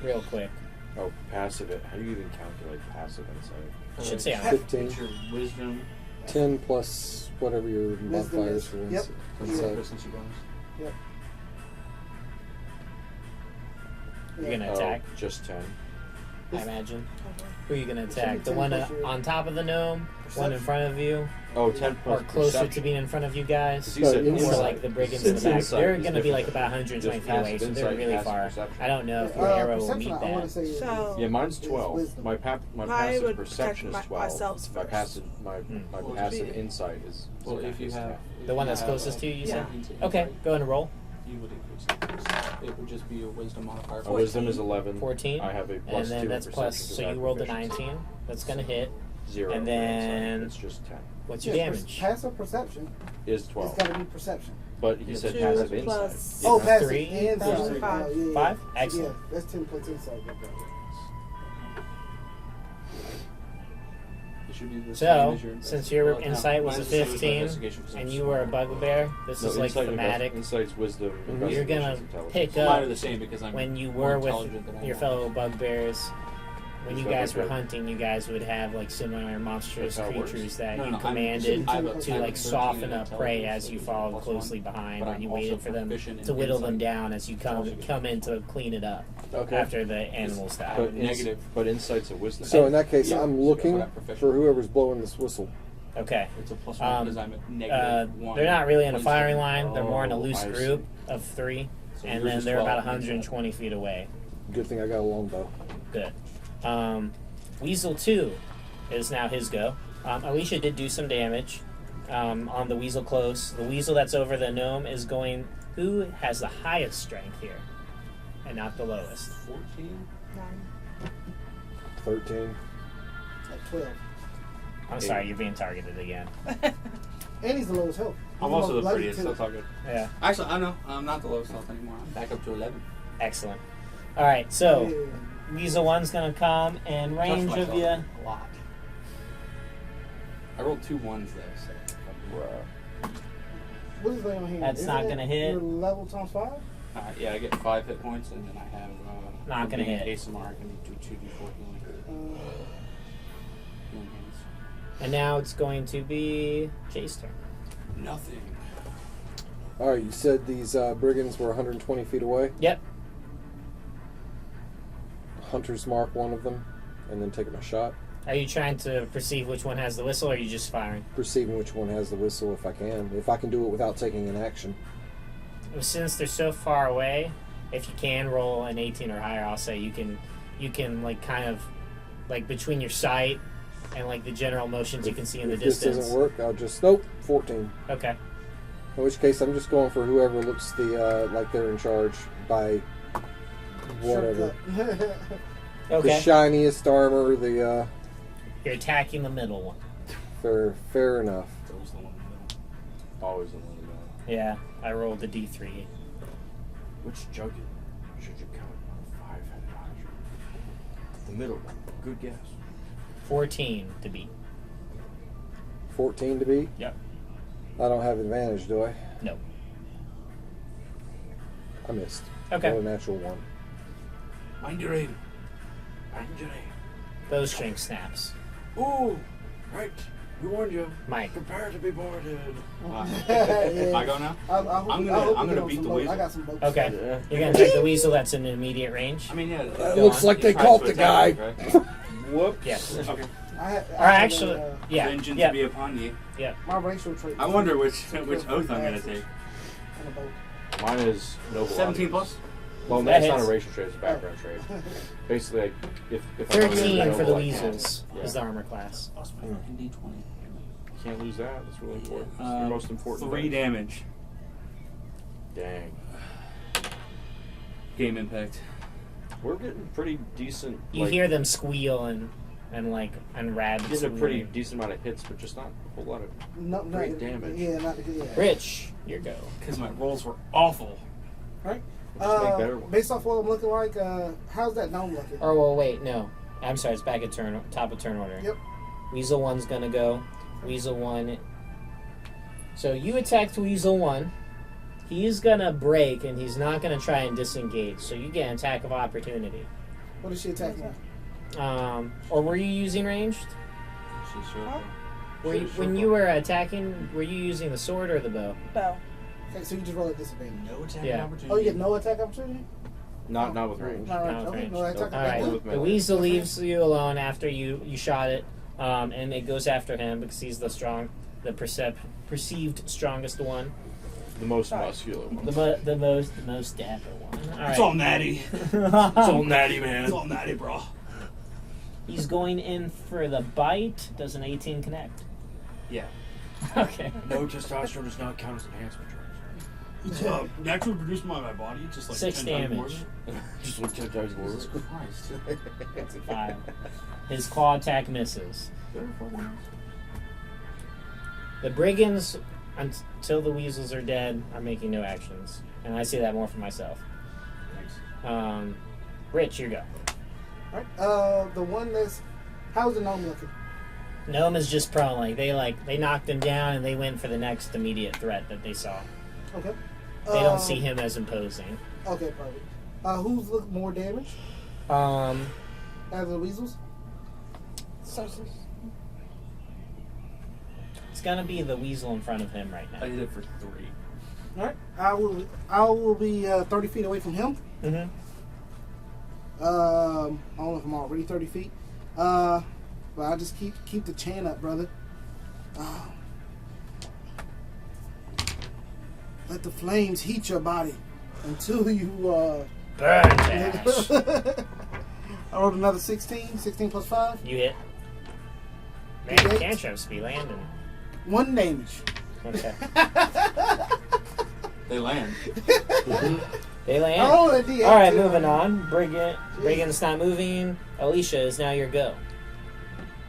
Real quick. Oh, passive. How do you even calculate passive insight? Should say on 15. What's your wisdom? 10 plus whatever your modifiers for Yep. insight. Yep. Proficiency bonus. Yep. You're gonna Oh, attack, just 10. I imagine. Who are you gonna It should be attack? The 10 one plus your on top of the gnome? One in front of you? Oh, 10 plus Or closer to perception. being in front of you guys? 'Cause he said Or Or insight. like the brigands in the Since back. insight They're is gonna be like different. about 120 Just feet away, passive so they're insight, really passive far. perception. I don't know if your arrow will perception, meet I want to that. say is- So- Yeah, mine's is 12. wisdom. My I passive would perception is protect 12. myself My first. passive Well, passive be- insight is Well, if you have. The one that's you have, closest to you, you said? Okay, go ahead and roll. You would increase it. It would just be a wisdom modifier. My wisdom is 11. 14. I have a And plus 2 then in that's perception plus, because so I have you rolled a proficiency. 19. That's gonna hit. 0. And for insight. then- It's just 10. What's your Yeah, damage? passive perception. Is It's 12. got to be perception. But he said 2 passive insight. plus- Oh, Yeah. passive 3, insight. plus Oh, 5. yeah, yeah. 5? Excellent. Yeah, that's 10 plus insight. It should be the same So, as your since your well, no, insight was a mine's the same as my 15, investigation for and some you were a sort. bugbear, this No, is like insight, thematic. Insight's wisdom. You're Investigation's gonna intelligence. pick Mine up are the same because I'm when you more were with intelligent than I your am. fellow bugbears, when you Is that guys were okay? hunting, you guys would have like similar monstrous That's how it works? creatures that No, you no, I'm- commanded I have a- to I have like a soften 13 up prey intelligence, as you so followed +1, closely behind, but and I'm you also waited for them proficient in to whittle them insight. down as you come in to clean it up Okay. after the animals die. But Negative. But insight's a wisdom. So in that case, Yeah. I'm looking But I'm proficient. for whoever's blowing this whistle. Okay. It's a +1 because I'm at -1. They're not really in a Wisdom. firing line. They're more in a Oh, loose I see. group of 3, So and yours then is they're about 12, 120 feet away. Good thing I got a longbow. Good. Weasel 2 is now his go. Alicia did do some damage on the weasel close. The weasel that's over the gnome is going. Who has the highest strength here, and not the lowest? 14. 13. Like 12. I'm sorry, you're being targeted again. And he's the lowest health. I'm also the prettiest, so it's all good. Yeah, Actually, I know. I'm not the lowest health anymore. I'm back up to 11. excellent. All right, so Yeah. weasel 1's gonna come in range Touched of myself you. a lot. I rolled 2 1s though, so. What is that on here? That's Isn't not it gonna hit. Your level times 5? Yeah, I get 5 hit points, and then I have. Not for gonna being hit. ASMR, I can do 2d4 healing. Healing hands. And now it's going to be Jay's turn. Nothing. All right, you said these brigands were 120 feet away. Yep. Hunters mark one of them, and then take him a shot. Are you trying to perceive which one has the whistle, or are you just firing? Perceiving which one has the whistle, if I can. If I can do it without taking an action. Since they're so far away, if you can roll an 18 or higher, I'll say you can like kind of like between your sight and like the general motions you can see in the If distance. this doesn't work, I'll just nope. 14. Okay. In which case, I'm just going for whoever looks the like they're in charge by whatever. Shortcut. The Okay. shiniest armor. The You're attacking the middle one. fair enough. Those the one. Always the one to go. Yeah, I rolled the D3. Which jugular should you count on 5-headed archer? The middle one. Good guess. 14 to beat. 14 to beat. Yep. I don't have advantage, do I? No. I missed. Okay. Rolled a natural 1. Mind your aim. Mind your name. Bowstring snaps. Ooh! Right. We warned you. Mike. Prepare to be boarded. Yeah. I go now? I hope I'm you- gonna- I hope I'm you gonna get on beat some the boats. weasel. I got some boats. Okay. Yeah. You're gonna take the weasel that's in immediate range. I mean, yeah. It Go looks on. like they Tries caught to the guy. attack me, right? Whoops. Yes. Okay. I had, Or actually, yeah. Vengeance Yeah. be upon ye. my racial trait. I wonder which oath I'm gonna take. On a boat. Mine is noble. 17 plus? Well, That that's not a hits. racial trait; it's a background trait. Basically, like, if I don't 13 know for the noble, I can't. weasels Yeah. is the armor class. Plus my fucking d20. Can't lose that. That's really important. It's your most important. 3 dice. damage. Dang. Game impact. We're getting pretty decent. You like, hear them squeal and rad. getting a pretty decent amount of hits, but just not a whole lot of. No, Great damage. Yeah, not yeah. Rich, your go. Because my rolls were awful. Right. Just make better ones. Based off what I'm looking like, how's that gnome looking? Or well, wait, no. I'm sorry, it's back at top of turn order. Yep. Weasel 1's gonna go. Weasel 1. So you attacked Weasel 1. He's gonna break and he's not gonna try and disengage. So you get an attack of opportunity. What is she attacking with? Or were you using ranged? She's sure. When you were attacking, were you using the sword or the bow? Bow. Okay, so you just roll a disadvantage. No attack Yeah. opportunity. Oh, you get no attack opportunity? Not with range. All right, No, okay, range. no attack. Nope. All right. Only with The melee. weasel leaves you alone after you shot it, and it goes after him because he's the perceived strongest one, The most muscular one. the most dapper one. All right. It's all natty. It's all natty, man. It's all natty, bro. He's going in for the bite. Does an 18 connect? Yeah. Okay. No testosterone does not count as enhancement drugs. It's naturally produced by my body. Just like 6 10 times more damage. Just like 10 times more. Jesus Christ. That's a 5. His claw attack misses. The brigands, until the weasels are dead, are making no actions, and I see that more for myself. Thanks. Rich, you go. Alright, the one that's... How's the gnome looking? Gnome is just prone. They knocked him down and they went for the next immediate threat that they saw. Okay. They don't see him as imposing. Okay, perfect. Who's look more damage? Out of the weasels? It's gonna be the weasel in front of him right I now. did it for 3. All right. I will be 30 feet away from him. Mm-hmm. I don't know if I'm already 30 feet. But I just keep the chain up, brother. Let the flames heat your body until you. Burn dash. I rolled another 16. 16 plus 5. You hit. Man, You hit. cantrips be landing. 1 damage. Okay. They land. They land. I rolled a D8. All right, too. moving on. Brigand's not moving. Alicia, is now your go.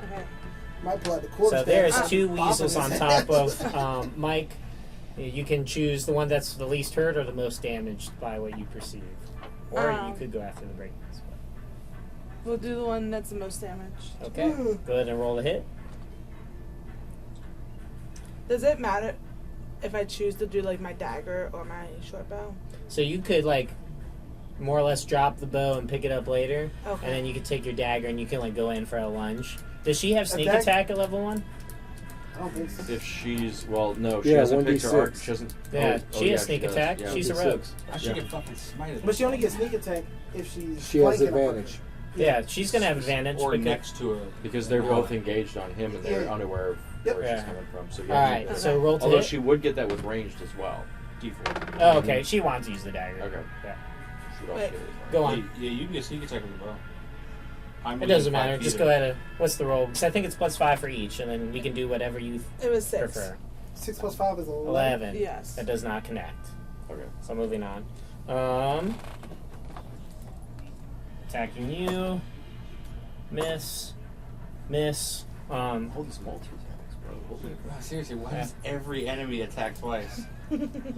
Okay. Might pull out the quarter So staff. there's 2 Pop weasels him on in top his of Mike. You can choose the one that's the least hurt or the most damaged by what you perceive. Or you could go after the Brigands. We'll do the one that's the most damaged. Okay, go ahead and roll a hit. Does it matter if I choose to do like my dagger or my short bow? So you could like more or less drop the bow and pick it up later, Okay. and then you could take your dagger and you can like go in for a lunge. Does she have sneak Attack? attack at level 1? I don't think so. If she's no, she Yeah, hasn't picked her 1d6. arc. She hasn't. Yeah, she has yeah, sneak does. attack. Yeah. She's a rogue. I should get fucking smited. But she only gets sneak attack if she's. She has flanking a advantage. person. Yeah, she's gonna have advantage. Or because- next to her. Because they're Yeah. both engaged on him and they're Yeah. unaware of Yep. where Yeah. she's coming from. So All yeah. right, you- so roll to Although hit. she would get that with ranged as well. D4. Oh, okay. She wants to use the dagger. Okay. Yeah. Shoot off Wait. shit. Go on. Yeah, you can get sneak attack with the bow. I'm It doesn't within 5 matter. feet Just of go it. ahead. What's the roll? Because I think it's +5 for each, and then we can do whatever you It was 6. prefer. 6 plus 5 is 11. 11. Yes. That does not connect. Okay. So moving on. Attacking you. Miss. Miss. All these multi-attacks, bro. Holy Oh, seriously, why does every enemy attack twice?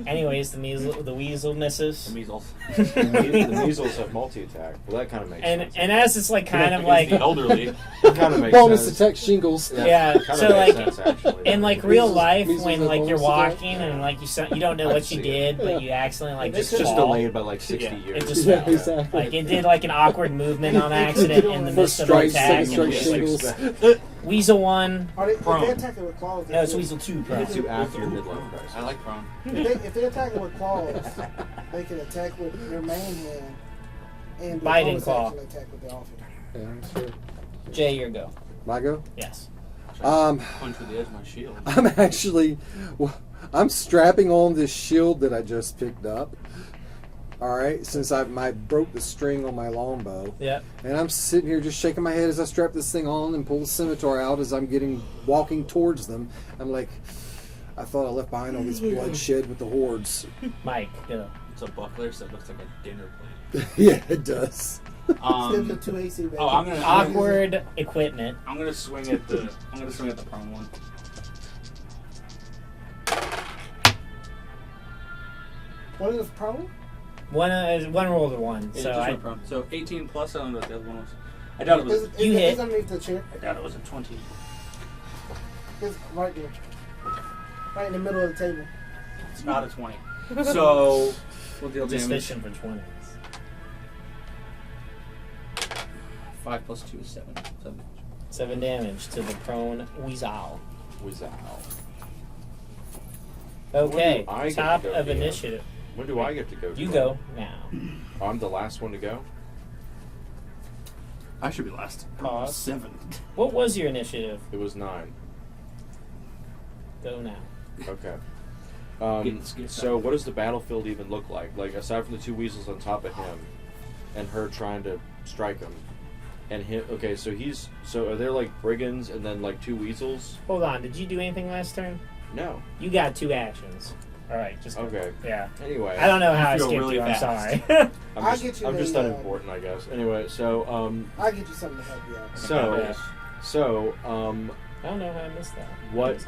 Anyways, the weasel misses. The measles. the measles have multi-attack. Well, that kind of makes sense. And as it's like kind of It's like the elderly. It kind of makes Bonus sense. attack shingles. Yeah, It kinda so, makes like, sense, actually. in like real Measles- life measles when have like you're bonus attack? walking and like you don't know I what see you it. did, but you accidentally like It's just just fall. delayed by like 60 Yeah, years. it just Yeah, fell. exactly. Like it did like an awkward movement on accident in the midst First of an strike, attack. second And strike just, like, shingles. Weasel 1. Are they, if Prone. they attacking with claws, No, it's Weasel 2. Bro. Hits you after your midlife crisis. I like prone. if they attacking with claws, they can attack with their main hand and the Biting bonus claw. action attack with the offhand. Yeah, sure. Jay, your go. My go? Yes. Punch with the edge of my shield. I'm actually, I'm strapping on this shield that I just picked up. All right, since I broke the string on my longbow, Yep. and I'm sitting here just shaking my head as I strap this thing on and pull the scimitar out as I'm walking towards them. I'm like, I thought I left behind all this bloodshed with the hordes. Mike, go. It's a buckler, so it looks like a dinner plate. Yeah, it does. Still Um, the 2 AC. Baby. oh, I'm gonna Awkward equipment. I'm gonna swing at the prone one. What is prone? One rolled a 1. Yeah, So just I, went prone. So 18 plus. I don't know what the other one was. I doubt it was. You hit. It's underneath the chair. I doubt it was a 20. It's right there. Right in the middle of the table. It's not a 20. So we'll deal just damage. fishing for 20s. 5 plus 2 is 7. 7. 7 damage to the prone Weasel. Weasel. Okay, When do I get top to go of again? initiative. When do I get to go? You to go now. Oh, I'm the last one to go? I should be last. Pause. 7. What was your initiative? It was 9. Go now. Okay. Getting skipped So up. what does the battlefield even look like? Like, aside from the 2 weasels on top of him and her trying to strike him. And him, okay, so are there like brigands and then like 2 weasels? Hold on. Did you do anything last turn? No. You got 2 actions. All right, just Okay. yeah. Anyway. I don't know how I feel skipped really you. I'm fast. sorry. I'll get you I'm just a, unimportant, I guess. Anyway, so I'll get you something to help you out. so I don't know how I missed that. what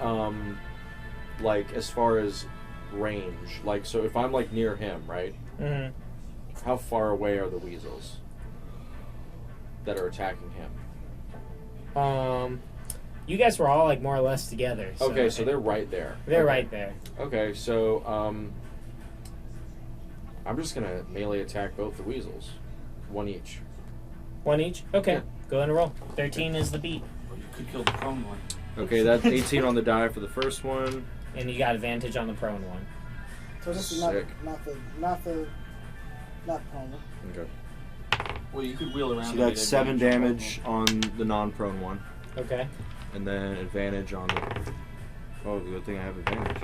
like as far as range, like so if I'm like near him, right? Mm-hmm. How far away are the weasels that are attacking him? You guys were all like more or less together. So Okay, so they're right there. they're Okay. right there. Okay, so I'm just gonna melee attack both the weasels, 1 each. 1 each. Okay, Yeah. go Go ahead and roll. 13 is the beat. Or you could kill the prone one. Okay, that's 18 on the die for the first one. And you got advantage on the prone one. So this is Sick. not prone. Okay. Well, you could wheel around. So and that's get 7 advantage damage on the non-prone one. Okay. And then advantage on the... Oh, good thing I have advantage.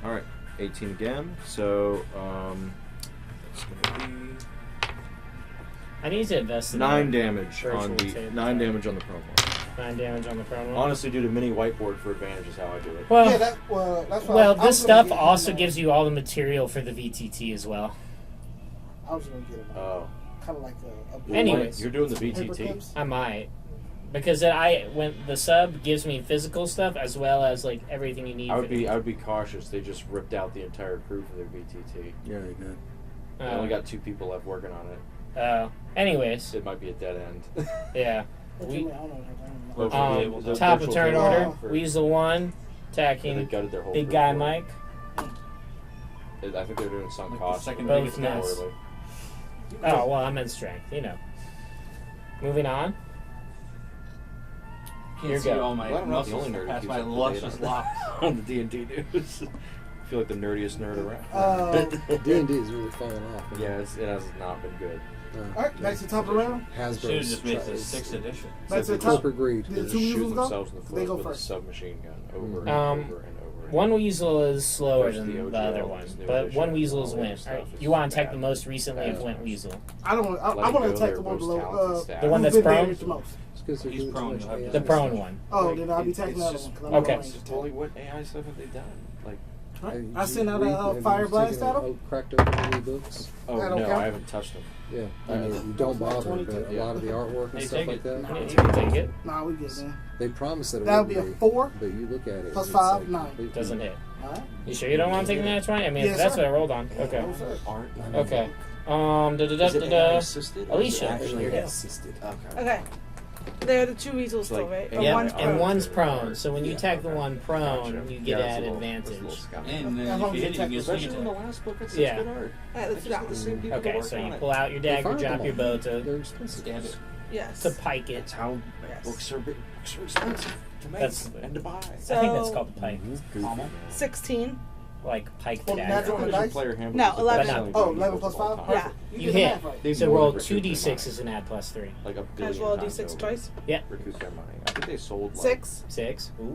Alright, 18 again. So, it's going to be... I need to invest in 9 the damage on the... table. 9 damage on the prone one. 9 damage on the prone one. Honestly, due to mini whiteboard for advantage is how I do it. Well, Yeah, that's why. well, I this was gonna stuff get also him, gives you all the material for the VTT as well. I was gonna get him. Oh. Kind of like a Anyways. You're doing the paper VTT? clips. I might. Because the sub gives me physical stuff as well as like everything you need. I for would be cautious. They just ripped out the entire crew for their VTT. Yeah, they did. They only got 2 people left working on it. Anyways, It might be a dead end. yeah. I don't know. Virtual- the Top of virtual turn game order. for- Weasel 1 Yeah, they attacking gutted their whole big crew guy for it. Mike. I think they're doing some Like the cost. second but biggest it's mess. poorly. Oh well, I'm in strength. You know. Moving on. Can't Here see go. all my Well, I'm not the muscles only nerd who past keeps my up to date luscious on- locks. on the D&D news. I feel like the nerdiest nerd around. D&D is really falling off. Yeah, it has not been good. All right, back to the top of the round. Should have Hasbro's just made it the tries- 6th edition. Back to the top. corporate greed. The They two just shoot weasels go. themselves in the They foot go with first. a submachine gun over and Um, over and over. And One weasel is slower Versus than the the other OGL, one, this new but edition, one weasel is all that win. stuff Alright, is you want to attack bad. the most recently of went weasel. I don't. I Let want them to go attack their the one most below. talented staff. The one that's who's been prone? damaged the most. It's 'cause they're He's doing too prone, much you'll have AI. The prone one. Oh, Like, then I'll be it's attacking the other just- one. 'cause I'm Okay. in range attack. Well, what AI stuff have they done? Like, Right. Have I you sent out read- a have you fire blast taken at him. Cracked open any books? oh That don't no, count? I haven't touched them. Yeah, I mean, you don't bother, but a Yeah. lot of the artwork and Hey, stuff take like it. that, Nah. Yeah, you can take it. Nah, we good man. they promise that it That would be a wouldn't 4. but you look at it. Plus it's 5, like 9. completely- Doesn't hit. All right. You sure you don't want to take the natural 20? I mean, Yes, that's sir. what I rolled on. Okay. No, sir. Aren't Okay. Da-da-da-da-da. assisted? Alicia. Actually, Here you go. assisted. Okay. Okay. They're the two weasels It's like- still, right? Or Yep, one's and prone. one's prone. So when you Yeah, attack the okay. one prone, Gotcha. you Yeah, get that's a added little- that's a advantage. little scummy. And As then long if you as hit you it, you get Especially in sneak the attack. last book, it's Yeah. such good art. Let's do that The one. same people Okay, work so on you it. pull out your They dagger, find drop them your all. bow to They're expensive. Stab it. Yes. pike it. That's how Yes. books are expensive to make That's- and to buy. I think that's So- called pike. Pommel. 16. Like pike the Oh, dagger. natural There's dice? a player handbook No, that's the 11. best-selling Oh, book 11 of plus all 5? time. Yeah. You did the hit. math right. They've So more roll than recouped 2d6s their and add plus 3. money. Like a Can I billion just roll a times d6 over. twice? Yeah. Recoup their money. I think they sold like 6. 6. Ooh. Well,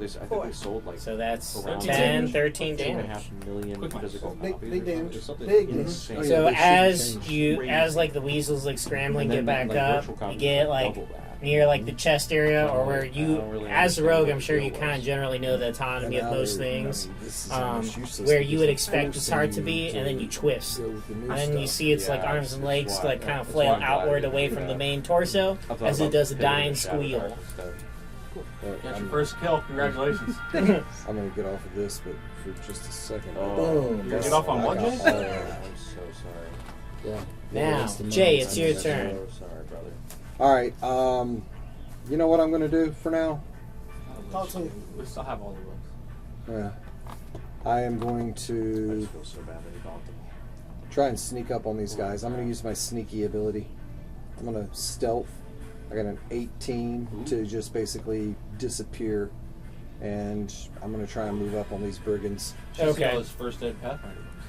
I think 4. they sold like So that's around 10, like 13 2.5 damage. million Quick minds. physical Big- copies big or something. damage. It's something Big insane. damage. So they shouldn't as change. you, Crazy. as like the weasels like scrambling And get then, back like, up, virtual you copies get are like double that. near like the chest area or where I you, don't really as a understand rogue, what I'm the sure deal you kind of was. generally know the autonomy of most things. Where you would expect its heart to be, and then you twist. And then you see its like Yeah, arms and it's legs why- like kind of that's flail why I'm glad outward I didn't away do from that. the main torso I thought as it about does a hitting dying the shadow squeal. dark instead. Got your first kill. Congratulations. I'm gonna get off of this, but for just a second. Oh, Boom. you're get off on I one, got Jay? all of it. I'm so sorry. Yeah. Now, That's the Jay, moment. it's your I'm so turn. So sorry, brother. All right. You know what I'm gonna do for now? Talk to me. We still have all the books. Yeah. I am going I to just feel so bad that he bought them. try and sneak up on these guys. I'm gonna use my sneaky ability. I'm gonna stealth. I got an 18 to just basically disappear, and I'm gonna try and move up on these brigands. Okay. All his first ed Pathfinder books.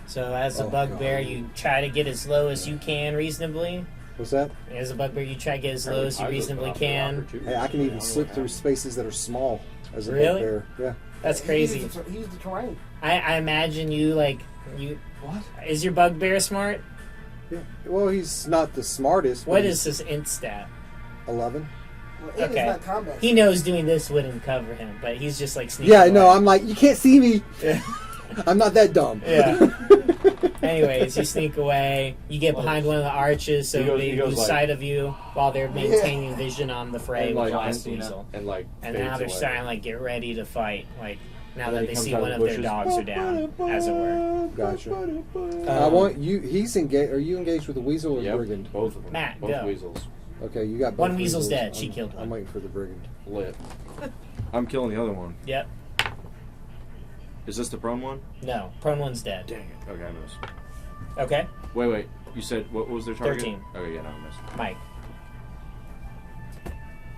So as a Oh, bugbear, God. you try to get as low as you can reasonably. What's that? As a bugbear, you try to get as low as you I was reasonably off the can. rocker, too. Hey, I can don't even know slip what through happened. spaces that are small as a Really? bugbear. Yeah. That's He crazy. used the terrain. I imagine you like you. What? Is your bugbear smart? Yeah. Well, he's not the smartest. but What he's is this int stat? 11? Well, it Okay. is not combat. He knows doing this wouldn't cover him, but he's just like sneaking. Yeah, no, away. I'm like, you can't see me. Yeah. I'm not that dumb. Yeah. Anyways, you sneak away. You get behind one of the arches, so He goes- they he goes lose like- sight of you while they're maintaining vision on the fray And with like, Last and, Weasel. and like, And fades now they're away. starting to like get ready to fight. Like now And then that he they comes see out one of of the their bushes. dogs are down, as it were. Gotcha. I want you. He's engaged. Are you engaged with the weasel or Yep, brigand? both of them. Matt, both go. weasels. Okay, you got both One weasel's weasels. dead. She killed one. I'm waiting for the brigand. Lit. I'm killing the other one. Yep. Is this the prone one? No, prone one's dead. Dang it. Okay, I missed. Okay, Wait. You said what was their target? 13. Okay, yeah, no, I missed. Mike.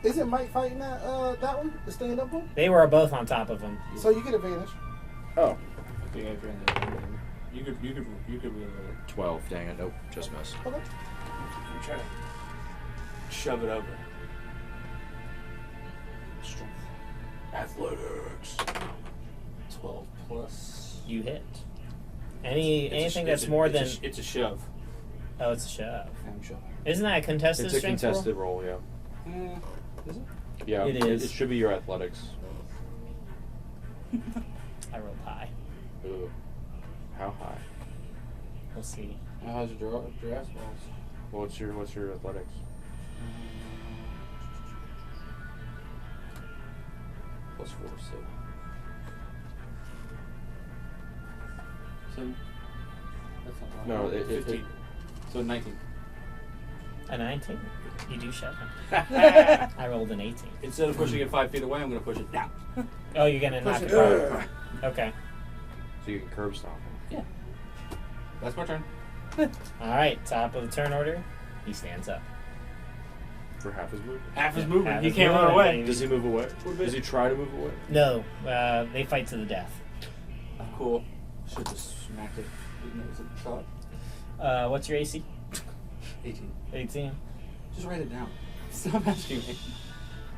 Isn't Mike fighting that one, the stand up one? They were both on top of him. So you get advantage. Oh. Okay, if you're in the, you could wheel it. 12. Dang it. Nope. Just miss. Okay. I'm trying to shove it over. Strength. Athletics. 12 plus. You hit. Anything that's it's more a, than... It's a shove. Oh, it's a shove. I'm shoving. Isn't that a contested It's a strength contested roll, yeah. Is it? Yeah, It is. It should be your athletics. roll? I rolled high. Ooh. How high? We'll see. How's your giraffes balls? What's your athletics? Plus 4, so. 7. That's not No, bad. it- 15. So 19. A 19? You do shove him. I rolled an 18. Instead of pushing it 5 feet away, I'm going to push it down. Oh, you're gonna knock Push it it. over. Okay. So you can curb stomp him. That's my turn. Alright, top of the turn order. He stands up. For half his movement. Half his movement. Half He his can't run movement, away. baby. Does he move away? Does he try to move away? No, they fight to the death. Cool. Should just smacked it. Didn't know it was a shot. What's your AC? 18. 18. Just write it down. Stop asking me.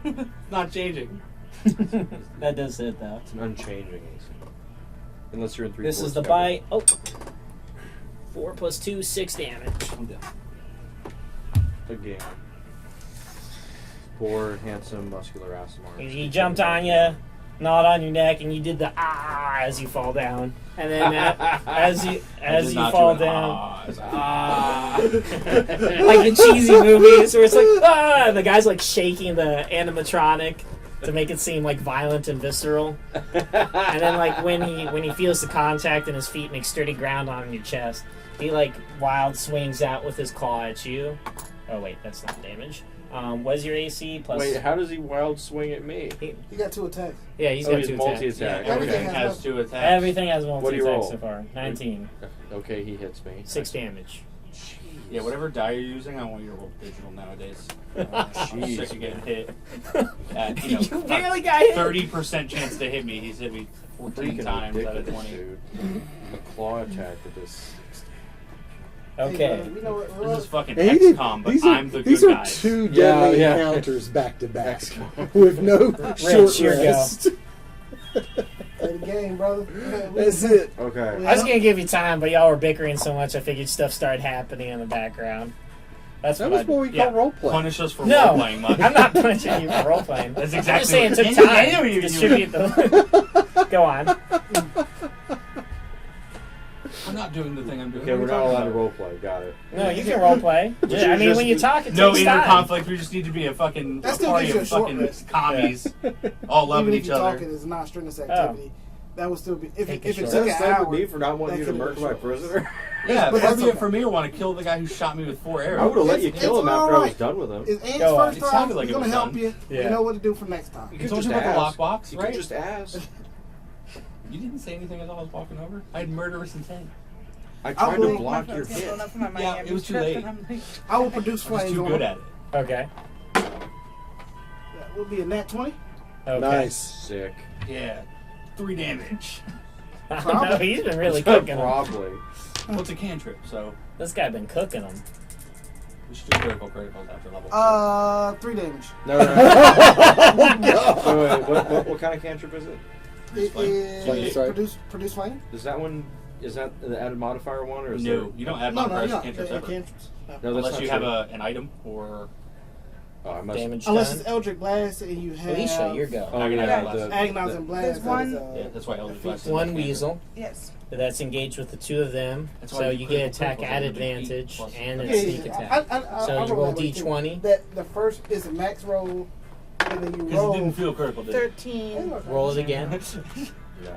It's not changing. That does hit though. It's an unchanging AC. Unless you're in 3/4 This is the cover. bite. Oh. 4 plus 2, 6 damage. I'm down. Again. Poor, handsome, muscular Asimar. He jumped on you, gnawed on your neck, and you did the ah as you fall down. And then as you fall down, like in cheesy movies where it's like ah, and the guy's like shaking the animatronic to make it seem like violent and visceral. And then like when he feels the contact and his feet make sturdy ground on your chest, he like wild swings out with his claw at you. Oh wait, that's not damage. What's your AC plus? Wait, how does he wild swing at me? You got 2 attacks. Yeah, he's Oh, got he's 2 attacks. multi-attack. Yeah, everything Okay. has 2 attacks. Everything has What do you multi-attack roll? so far. 19. Okay, he hits me. 6 damage. Yeah, whatever die you're using, I want you to roll digital nowadays. I'm Jeez. sick of getting hit. At, You you know, barely got hit. 30% chance to hit me. He's hit me 14 Freaking times out of ridiculous, 20. dude. A claw attack with this. Okay. Hey, you know what? This is fucking And he did- XCOM, but these are, I'm the these good are guy. 2 Yeah, deadly yeah. encounters back to back with no Rich, short here you go. rest. Play the game, brother. That's it. Okay. I was gonna give you time, but y'all were bickering so much, I figured stuff started happening in the background. That's That what was what we call role play. Punish us for No, role-playing, Mike. I'm not punishing you for role playing. That's I'm exactly just saying it what- took Yeah, time yeah, to you- distribute the. Go on. I'm not doing the thing I'm doing. Okay, What we're are not you allowed to talking role play. Got it. No, you can role play. But I mean, you're when you just- talk, it No takes inner time. conflict. We just need to be a fucking That still party gives you of a short fucking rest. commies, all loving Even if each you're other. talking, it's not strenuous activity. That would still be if Take it a if it short Is took that a an sniper hour. me for not wanting you to that could've murder my been short. prisoner? Yeah, But far that's be it okay. for me to want to kill the guy who shot me with 4 arrows. I would have let you It's- kill it's him after I was alright. done with him. It's Ant's Go on. first It time. sounded like He's it gonna was help done. you. Yeah. You know what to do for next time. You I could told just you about the ask. lockbox, You right? could just ask. You didn't say anything as I was walking over. I had murderous intent. I tried to will- block your hit. Yeah, it was too late. I will produce I was flames too on good him. at it. Okay. That will be a nat 20. Okay. Nice. Sick. Yeah, 3 damage. No, he's been really cooking them. Probably. Well, it's a cantrip, so This guy been cooking them. we should do criticals after level 3 damage. No, no. So wait, what kind of cantrip is it? It Flame. is Sorry. produce flame. Is that one? Is that the added modifier one, or is No, there? you don't add No, modifiers to no. cantrips ever. Cantrips. No. No, that's Unless not you true. have an item or... Oh, I must. Damage Unless done. it's Eldritch Blast and you have Alicia, your go. Oh, yeah. Agonizing Blast. There's one- Yeah, that's why Eldritch Blast is One cantrip. weasel. Yes. That's engaged with the 2 of them. That's why So you you get critical attack criticals at are gonna be advantage 8 plus. and Yeah, a sneak attack. So I you roll that way, too. D20. That the first is a max roll, and then you Because it roll. didn't feel critical, did it? 13. Roll it again. No.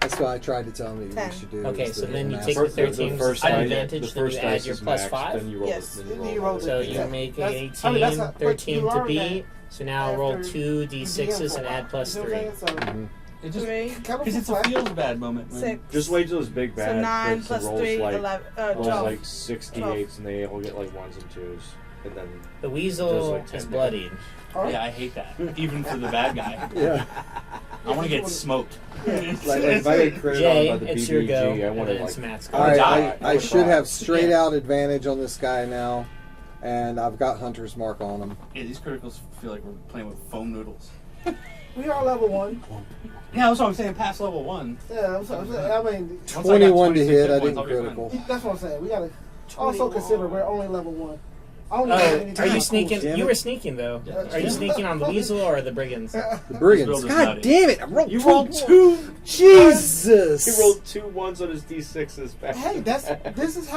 That's what I tried to tell him that 10. you should do. Okay, is so the then you mass- take the 13 first at dice- advantage, the then you first add dice your is plus maxed, 5. Then you roll. Yes. Then Then you you roll. roll So the- you Exactly. make it That's- 18, I mean, that's not- but 13 you to learn beat. that So now roll after 2 you DM D6s for and a add while. plus You know 3. what I'm saying? So, Mhm. It just... 3. Because it's a feels bad moment. When 6. Just wait till this big bad So 9 hits plus and rolls 3, like 11. rolls 12. like 68s and they all get like 1s and 2s. and then The Does weasel like 10 is bloodied. Alright. Yeah, I hate that. Even for the bad guy. Yeah. I want to get smoked. like if I get critted Jay, on by the it's BBG, your go. I want and to it's like. Matt's All go. right, die. I should cry. have straight out advantage on this guy now, and I've got Hunter's Mark on him. Yeah, these criticals feel like we're playing with foam noodles. We are level 1. Yeah, that's what I'm saying. Past level 1. Yeah, I mean, Once I got 21 to 26 hit, I points, didn't I'll be fine. critical. that's what I'm saying. We gotta also consider we're only level 1. I don't Oh, know anything are you about sneaking? Damn You it. were sneaking though. Are you sneaking on the weasel or the brigands? The This brigands. build is God nutty. damn it! I rolled You two. rolled 2. Jesus. He rolled 2 1s on his d6s back. Hey, this is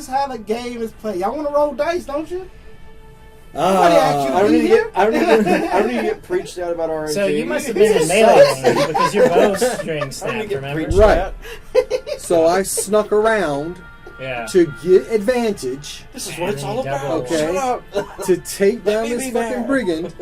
how the game is played. Y'all want to roll dice, don't you? Nobody asked you I don't be need to here? get. I don't need to get preached out about RNG. So you must have been in melee range because your bowstring I don't need snapped. to get Remember? preached Right. at. So I snuck around Yeah. to get advantage This is what it's all Double. about. Okay. Shut up. to take down me this be fucking mad. brigand,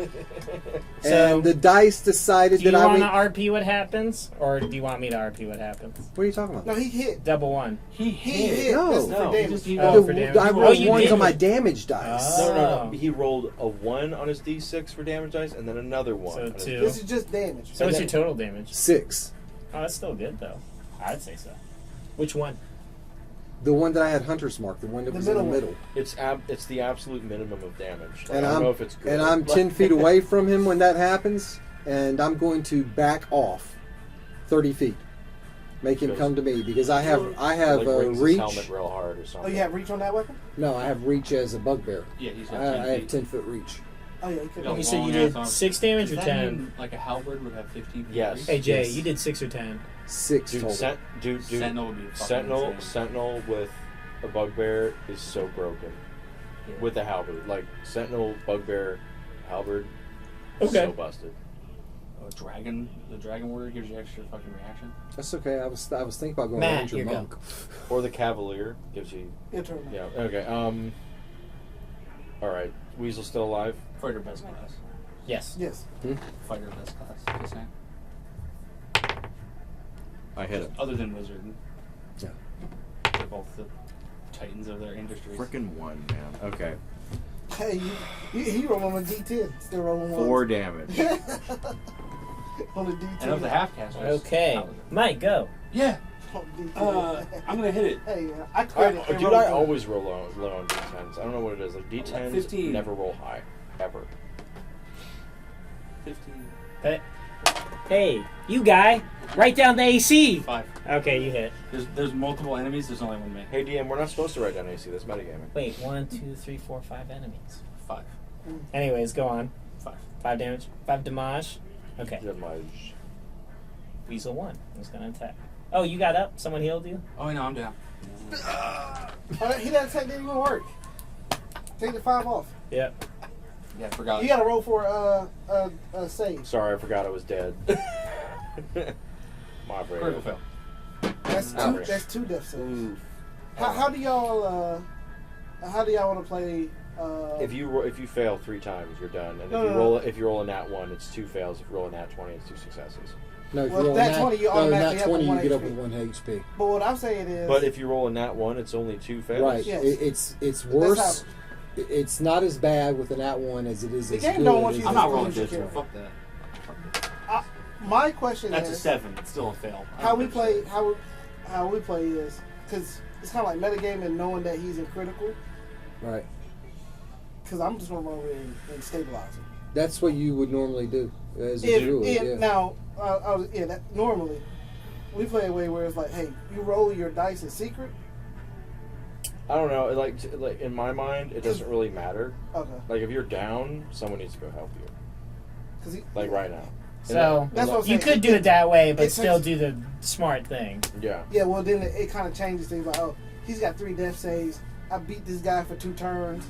So, and the dice decided Do you that I want would. to RP what happens, or do you want me to RP what happens? What are you talking about? No, he hit. Double one. He He hit. hit. No. This is No, for he damage. just- he- Oh, for damage. I Oh, rolled you ones did. on my damage dice. Oh. He rolled a 1 on his d6 for damage dice, and then another 1. So on his 2. This is just damage. So what's your total damage? 6. Oh, that's still good though. I'd say so. Which one? The one that I had Hunter's Mark, the one that The was in the middle one. middle. It's the absolute minimum of damage. Like, And I don't I'm know if it's good. and I'm 10 feet away from him when that happens, and I'm going to back off 30 feet, make him come to me because I have like, rings his reach. helmet real hard or Oh, something. you have reach on that weapon? No, I have reach as a bugbear. Yeah, he's I, got I 10 have feet. 10-foot reach. Oh yeah, you could. Yeah. You said you Long did ass arm. 6 damage Does or that 10? mean, like a halberd would have 15 feet Yes. reach? Hey Jay, Yes. you did 6 or 10. 6 Dude, total. dude, Sentinel would be fucking insane. Sentinel with a bugbear is so broken. Yeah. With a halberd, like Sentinel, bugbear, halberd, Okay. so busted. Oh, dragon. The dragon warrior gives you extra fucking reaction. That's okay. I was thinking about going Matt, Ranger here you go. Monk. Or the cavalier gives you. Your turn. Yeah. Okay. All right. Weasel still alive. Fighter best class. Yes. Yes. Fighter best class. Just saying. I hit him. Other than wizard. Yeah. They're both the titans of their industries. Frickin' 1, man. Okay. Hey, he rolling on a D10. Still rolling 4 damage. on a D10. And of the half casters. Okay. Mike, go. Yeah. On D10. I'm gonna hit it. Hey, I quit it. Dude, I always roll low on D10s. I don't know what it is. Like D10s 15. never roll high, ever. 15. Hey, you guy, write down the AC. 5. Okay, you hit. There's multiple enemies. There's only one me. Hey DM, we're not supposed to write down AC. That's metagaming. Wait, 1, 2, 3, 4, 5 enemies. 5. Anyways, go on. 5. 5 damage. 5 damage. Okay. Damage. Weasel 1 is gonna attack. Oh, you got up? Someone healed you? Oh no, I'm down. He doesn't take didn't even work. Take the 5 off. Yep. Yeah, I forgot. You got to roll for a save. Sorry, I forgot I was dead. My Critical brain. fail. That's two. Ouch. That's 2 death saves. Ooh. How do y'all want to play? If you fail 3 times, you're done. And No, if you no, roll no. if you roll a nat 1, it's 2 fails. If you roll a nat 20, it's 2 successes. No, if Well, you roll that nat 20, you no, automatically nat have 20, a 1 you get up HP. with 1 HP. But what I'm saying is, But if you roll a nat 1, it's only 2 fails. Right. Yes. It's worse. It's not as bad with an at 1 as it is The as game good don't want as you I'm to not roll rolling into good, so character. fuck that. My question That's a is 7. It's still a fail. I how don't we give a play. shit. How we play is because it's kind of like metagame and knowing that he's in critical. Right. Because I'm just gonna roll in and stabilize him. That's what you would normally do as a druid. Yeah. Now, normally we play a way where it's like, hey, you roll your dice in secret. I don't know. Like in my mind, it doesn't really matter. Okay. Like if you're down, someone needs to go help you. Because Like right now. So That's what I'm you saying. could do it that way, but it still takes- do the smart thing. Yeah. yeah, well then it kind of changes things. Like, oh, he's got 3 death saves. I beat this guy for 2 turns.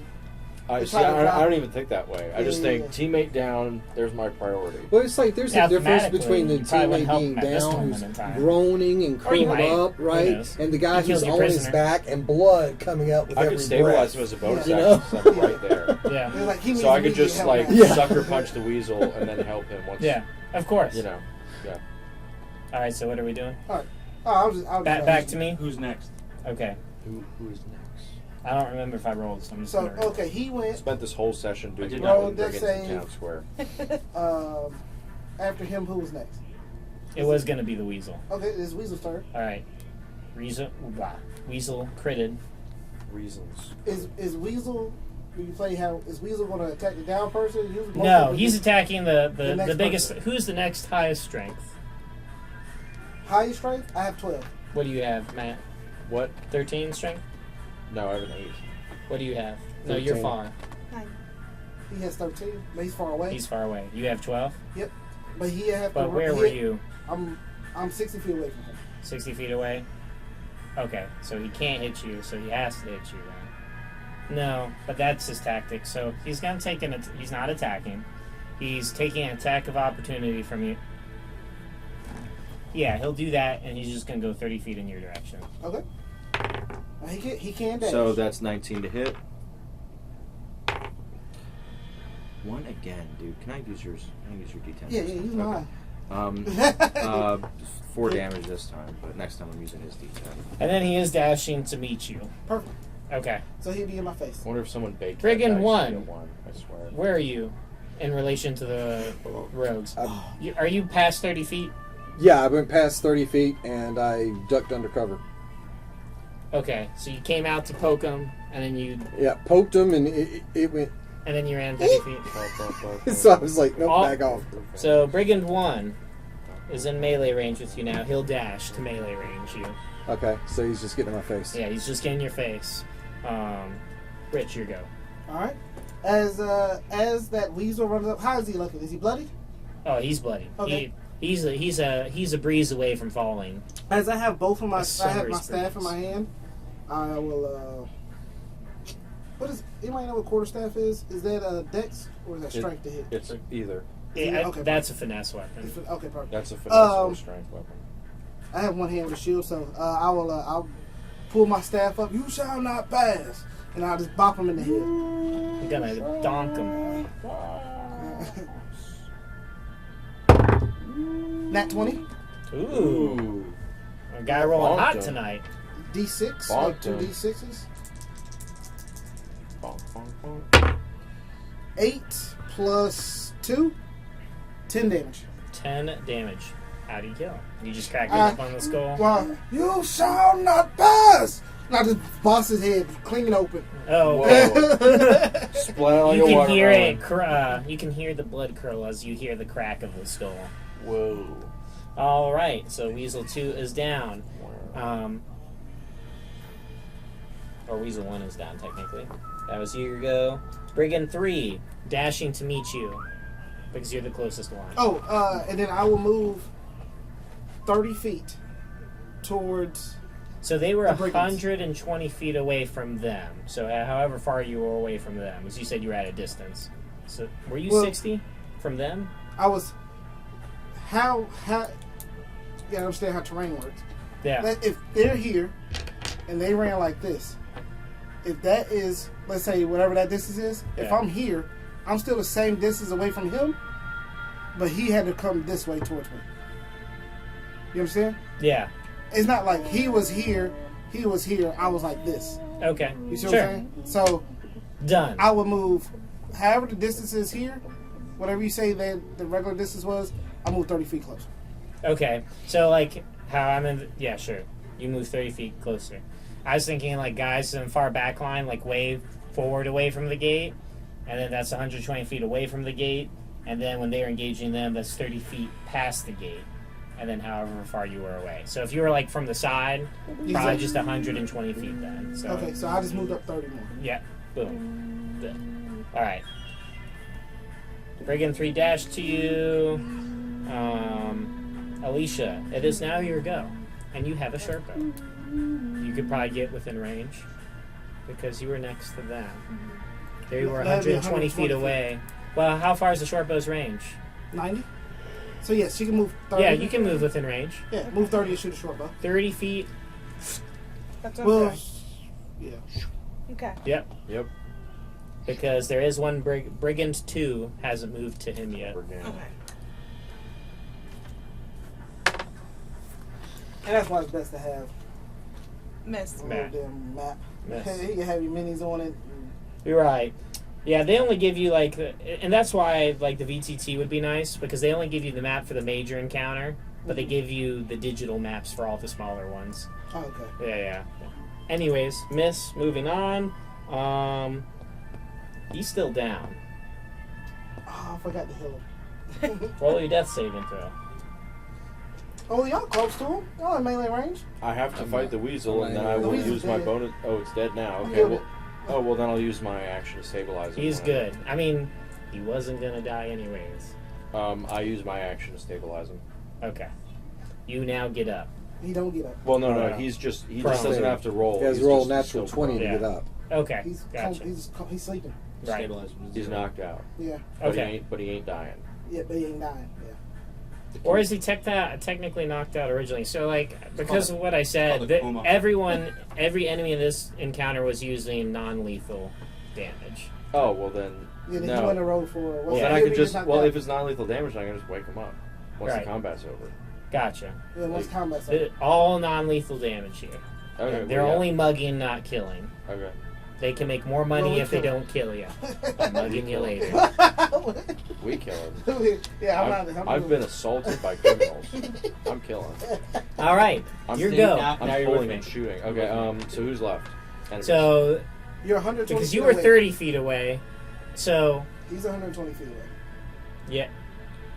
I It's trying to drop- don't even think that way. I just Yeah, think yeah. teammate down. There's my priority. Well, it's like there's a difference Mathematically, between the you probably wouldn't teammate help being him at this down, moment who's in time. groaning and Or you curled might. up, Who right, knows? and the guy He kills who's you on his prisoner. back and blood coming out with I every could stabilize breath. him as a bonus You action know? since I'm right there. Yeah. It's like he needs So I could immediate just help like now. Yeah. sucker punch the weasel and then help him once. Yeah. Of course. You know. Yeah. All right. So what are we doing? Oh, I was Back to me. Who's next? Okay. Who is next? I don't remember if I rolled, so I'm just So gonna read. okay, he went. Spent this whole session doing did nothing not. but Roll bring it death to town save. square. After him, who was next? It was gonna be the weasel. Okay, it's Weasel's turn. All right, weasel critted. Reasons. Is Weasel? Do you play how? Is Weasel going to attack the down person? No, he's attacking the next biggest. person. Who's the next highest strength? Highest strength. I have 12. What do you have, Matt? What? 13 strength. No, I have an 8. What do you have? No, you're 13. far. He has 13, but he's far away. He's far away. You have 12. But he have. But where were you? I'm 60 feet away from him. 60 feet away. Okay, so he can't hit you, so he has to hit you then. No, but that's his tactic. So he's gonna take he's not attacking. He's taking an attack of opportunity from you. Yeah, he'll do that, and he's just gonna go 30 feet in your direction. Okay. He can dash. So that's 19 to hit. One again, dude. Can I use yours? Can I use your D10? Yeah, use mine. 4 damage this time, but next time I'm using his D10. And then he is dashing to meet you. Perfect. Okay. So he'd be in my face. I wonder if someone baked Brigand that dice one. to get 1. I swear. Where are you in relation to the rogues? I'm- Are you past 30 feet? Yeah, I went past 30 feet and I ducked under cover. Okay, so you came out to poke him, and then you Poked him and it went. ran 30 feet. So I was like, nope, Oh. back off. So Brigand 1 is in melee range with you now. He'll dash to melee range you. Okay, so he's just getting in my face. Yeah, he's just getting your face. Rich, your go. All right. As that weasel runs up, how is he looking? Is he bloody? Oh, he's bloody. Okay. He's a breeze away from falling. As I have both of my, A I have my summer's staff in breeze. my hand. I will. What is? Anybody know what quarterstaff is? Is that a dex or is that strength to hit? It's either. Yeah, Okay, that's a finesse weapon. Okay, perfect. That's a finesse or a strength weapon. I have one hand with a shield, so I will. I'll pull my staff up. You shall not pass, and I'll just bop him in the head. I'm gonna donk him. Nat 20, Ooh. A guy rolling Bonked hot him. tonight. D6, Bonked like 2 him. D6s. Bonk, bonk, bonk. 8 plus 2, 10 damage. 10 damage. How do you kill? You just crack him up on the skull? Well, you shall not pass. And I just boss his head, clinging open. Oh, Whoa. okay. Splat like You a can watermelon. hear it. You can hear the blood curl as you hear the crack of the skull. Whoa. All right, so Weasel 2 is down. Or Weasel 1 is down, technically. That was your go. Brigand 3, dashing to meet you. Because you're the closest one. Oh, and then I will move 30 feet towards. So they were The brigands. 120 feet away from them. So however far you were away from them, as you said you were at a distance. So were you Well- 60 from them? I was. How. You gotta understand how terrain works. Yeah. That if they're here and they ran like this, if that is, let's say, whatever that distance is, if Yeah. I'm here, I'm still the same distance away from him, but he had to come this way towards me. You understand? Yeah. It's not like he was here, I was like this. Okay. You see Sure. what I'm saying? So Done. I would move, however the distance is here, whatever you say that the regular distance was, I move 30 feet closer. Okay. So like how I'm in. Yeah, sure. You move 30 feet closer. I was thinking like guys in far back line, like way forward away from the gate, and then that's 120 feet away from the gate, and then when they're engaging them, that's 30 feet past the gate, and then however far you were away. So if you were like from the side, probably just 120 feet then. So Okay, so I just moved up 30 more. yeah, boom. Good. All right. Brigand 3 dash to you. Alicia, it is now your go, and you have a short bow. You could probably get within range because you were next to them. They were That'd be 120 feet 120 away. Well, how far is the short bow's range? 90? So yes, she can move 30. Yeah, you can move within range. Yeah, move 30 and shoot a short bow. 30 feet. That's Well, unfair. yeah. Okay. Yep. Yep. Because there is one Brigand 2 hasn't moved to him yet. Brigand. Okay. And that's why it's best to have Miss. Map. Damn map. Miss. You can have your minis on it. You're right. Yeah, they only give you like, and that's why like the VTT would be nice because they only give you the map for the major encounter, but they give you the digital maps for all the smaller ones. Oh, okay. Yeah. Anyways, Miss. Moving on. He's still down. Oh, I forgot to heal him. Roll your death saving throw. Oh, y'all close to him. Y'all in melee range. I have to fight the weasel, and then I The will weasel's use my dead. bonus. Oh, it's dead now. Okay. Healed Well, it. oh well, then I'll use my action to stabilize him. He's good. I mean, he wasn't gonna die anyways. I use my action to stabilize him. Okay. You now get up. He don't get up. Well, no, Oh. he just Prone. doesn't have to roll. He has He's to roll just natural still 20 prone. to Yeah. get up. Okay. He's Gotcha. he's sleeping. Right. Stabilize him. He's knocked out. Yeah. But Okay. he ain't dying. Yeah, but he ain't dying. Yeah. Or is he technically knocked out originally? So, like, because of what I called said, a that coma. every enemy in this encounter was using non-lethal damage. Oh well, then Yeah, then no. he went to roll for. Well, what's then the I enemy could just knocked well, out? if it's non-lethal damage, I can just wake him up once Right. the combat's over. Gotcha. Yeah, once like- combat's over. All non-lethal damage here. Okay. They're well, yeah. only mugging, not killing. Okay. They can make more money Well, we if they kill don't kill you. I'm mugging you later. We kill him. Yeah, I'm I've been assaulted by criminals. I'm killing. All right, I'm your See, go. now- I'm you're pulling with and me. shooting. Okay. So who's left? Enemies. So, You're 120 because you feet were away. 30 feet away, so He's 120 feet away. yeah.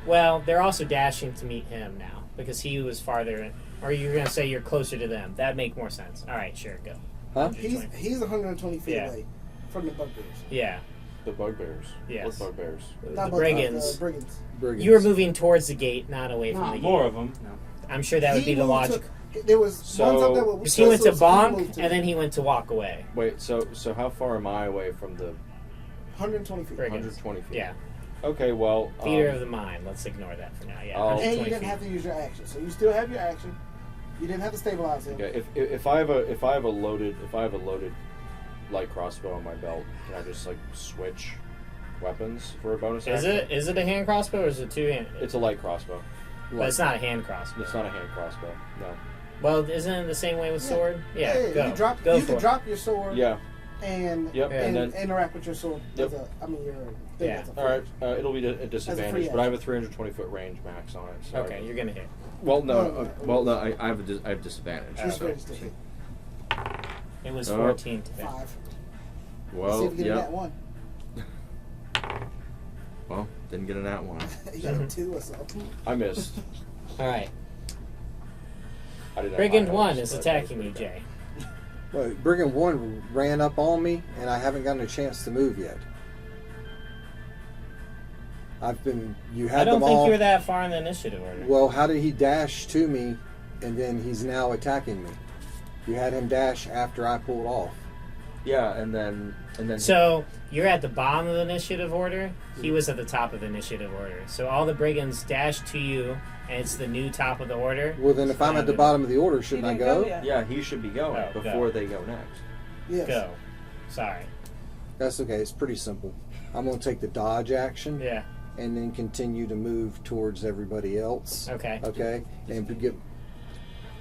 Well, they're also dashing to meet him now because he was farther. Or you're gonna say you're closer to them. That'd make more sense. All right, sure, go. Huh? 120. He's 120 feet Yeah. away from the bugbears. Yeah, the bugbears. Yes. What bugbears? the brigands. Brigands. Brigands. You were moving towards the gate, not away from Not the more gate. of them. No. I'm sure that would be the moved logic. There was So- one time that was Because he went to moved bonk, to and then he went to walk away. Wait. So how far am I away from the 120 feet. Brigands. 120 feet? Yeah, Okay. Well. theater of the mind. Let's ignore that for now. Yeah, Oh. And you 120 didn't feet. have to use your action, so you still have your action. You didn't have to stabilize him. Okay. If I have a loaded light crossbow on my belt, can I just like switch weapons for a bonus Is action? it a hand crossbow or is it two hand? It's a light crossbow. But it's not a hand crossbow. It's not a hand crossbow. No. Well, isn't it the same way with Yeah. sword? Yeah, go. You drop. Go You for can it. drop your sword. Yeah. And Yep. and And then. interact with your sword. Yep. As a, I mean your thing. Yeah. As a All right. free- It'll be a free disadvantage, but I have a 320-foot range max on it. So Okay, you're gonna hit. Well, no. No, Well, no. I have I have disadvantage. Just so- register hit. It was Oh. 14 to hit. 5. Let's see Well, if you get yeah. that one. Well, didn't get a nat one. You got a 2 or something. I missed. All right, I didn't. Brigand I 1 noticed, is but I attacking you, was pretty Jay. Well, Brigand 1 ran up on me, and I haven't gotten a chance to move yet. You had I don't them think all. you were that far in the initiative order. Well, how did he dash to me, and then he's now attacking me? You had him dash after I pulled off. bad. Yeah, and then. So you're at the bottom of the initiative order. He was at the top of the initiative order. So all the brigands dash to you, and it's the new top of the order. Well, then if I'm at the bottom of the order, shouldn't I didn't go? yet. Yeah, he should be going Oh, go. before they go next. Yes. Go. Sorry. That's okay. It's pretty simple. I'm going to take the dodge action Yeah. and then continue to move towards everybody else. Okay. Okay? And get.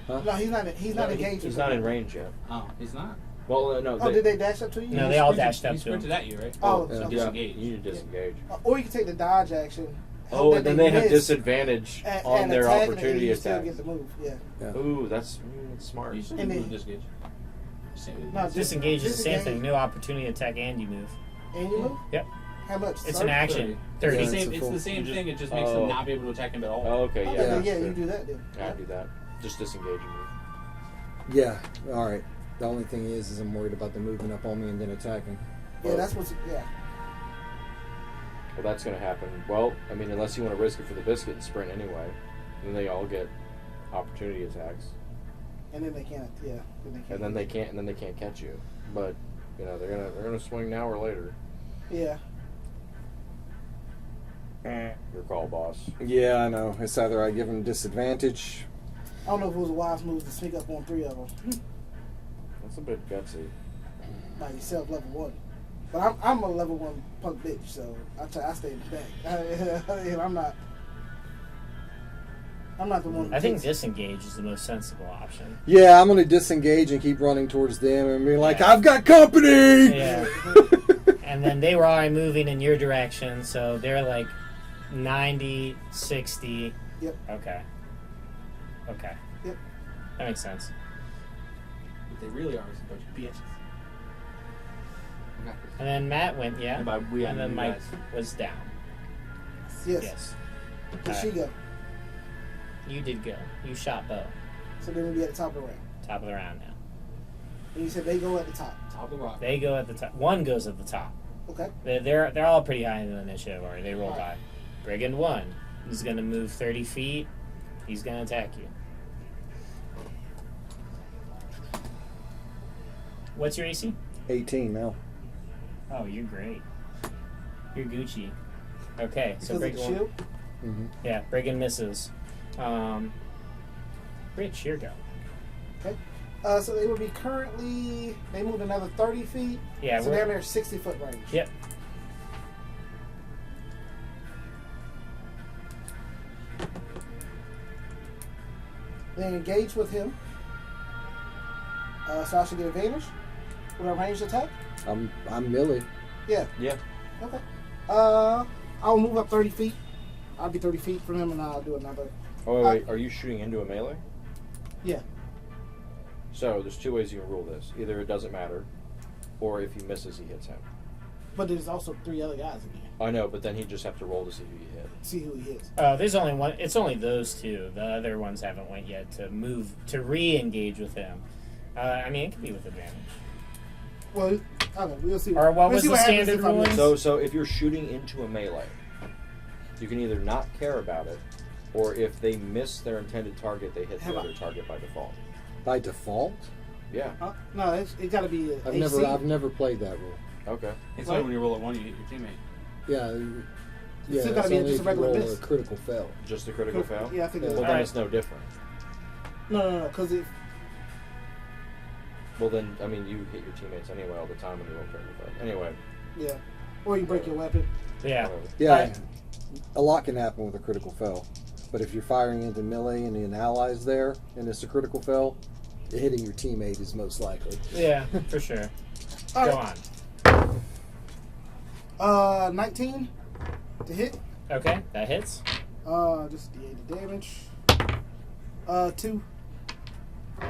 No, he's not. He's not engaged. He's not in range yet. Oh, he's not. Well, no. Oh, did they dash up to you? No, they all Sprinted- dashed up he to him. sprinted at you, right? Oh, Yeah. okay. Yeah, Disengage. you need to disengage. Or you can take the dodge action. Oh, hope and that then they have miss, disadvantage on and their attack, and opportunity you still attack. get the move. Yeah. Ooh, that's smart. You should And move then- disengage. Same. No, Disengage is the same disengage. thing. No opportunity attack, and you move. And you move. Yep. How much? It's sir? an action. 30. Yeah, It's the it's same, a it's full- the same you just- thing. It just makes oh. them not be able to attack him at all. Oh, okay, Okay, yeah. yeah, sure. you do that then. I do that. Just disengage and move. Yeah. All right. The only thing is I'm worried about them moving up on me and then attacking. Yeah, that's what's. Yeah. Well, that's going to happen. Well, I mean, unless you want to risk it for the biscuit and sprint anyway, then they all get opportunity attacks, And then they can't. Yeah. Then they can't. and then they can't catch you. But you know they're gonna swing now or later. Yeah. Your call, boss. Yeah, I know. It's either I give them disadvantage. I don't know if it was a wise move to sneak up on 3 of them That's a bit gutsy. by yourself, level 1. But I'm a level 1 punk bitch, so I stay in the back. And I'm I'm not the one. I think disengage is the most sensible option. Yeah, I'm gonna disengage and keep running towards them and be like, Yeah. I've got company. Yeah. And then they were already moving in your direction, so they're like 90, 60. Yep. Okay. Okay. Yep. That makes sense. What they really are is a bunch of bitches. Okay. And then Matt went, yeah. And by we, I And then mean Mike guys. was down. Yes. Yes. Where'd she go? You did go. You shot bow. So then we'll be at the top of the round. Top of the round now. And you said they go at the top. Top of the rock. They go at the top. One goes at the top. Okay. They're all pretty high in the initiative, or they rolled Alright. high. Brigand 1. He's going to move 30 feet. He's going to attack you. What's your AC? 18 now. Oh, you're great. You're Gucci. Okay, so Because of the Brigand 1. shield. Mm-hmm. Yeah, Brigand misses. Rich, your go. Okay. So they would be currently, they moved another 30 feet. Yeah, So they're in their 60-foot range. Yep. They engage with him. So I should get advantage with a ranged attack. I'm Millie. Yeah. Yeah. Okay. I'll move up 30 feet. I'll be 30 feet from him, and I'll do another. Oh, wait. Are you shooting into a melee? Yeah. So there's two ways you can rule this. Either it doesn't matter, or if he misses, he hits him. But there's also 3 other guys in here. I know, but then he'd just have to roll to see who you hit. See who he is. There's only one. It's only those two. The other ones haven't went yet to move to re-engage with him. I mean, it could be with advantage. Well, okay, we'll see. Or what we'll was see the happens standard if I ruling? miss. So if you're shooting into a melee, you can either not care about it, or if they miss their intended target, they hit the other target by default. By default? Yeah. No, it got to be. I've never played that rule. Okay. It's only when you roll at 1, you hit your teammate. Yeah. Yeah, still it's gotta be only just if a you regular roll miss. a critical fail. Just a critical fail? Yeah, I think. Well, Well, then Alright. it's no different. no, because if Well, then, I mean, you hit your teammates anyway all the time when you roll critical fail. Anyway. yeah, or you break your weapon. Yeah. whatever. Yeah, a lot can happen with a critical fail. But if you're firing into melee and an ally's there, and it's a critical fail, hitting your teammate is most likely. Yeah, for sure. All Go right. on. 19 to hit. Okay, that hits. Just the damage.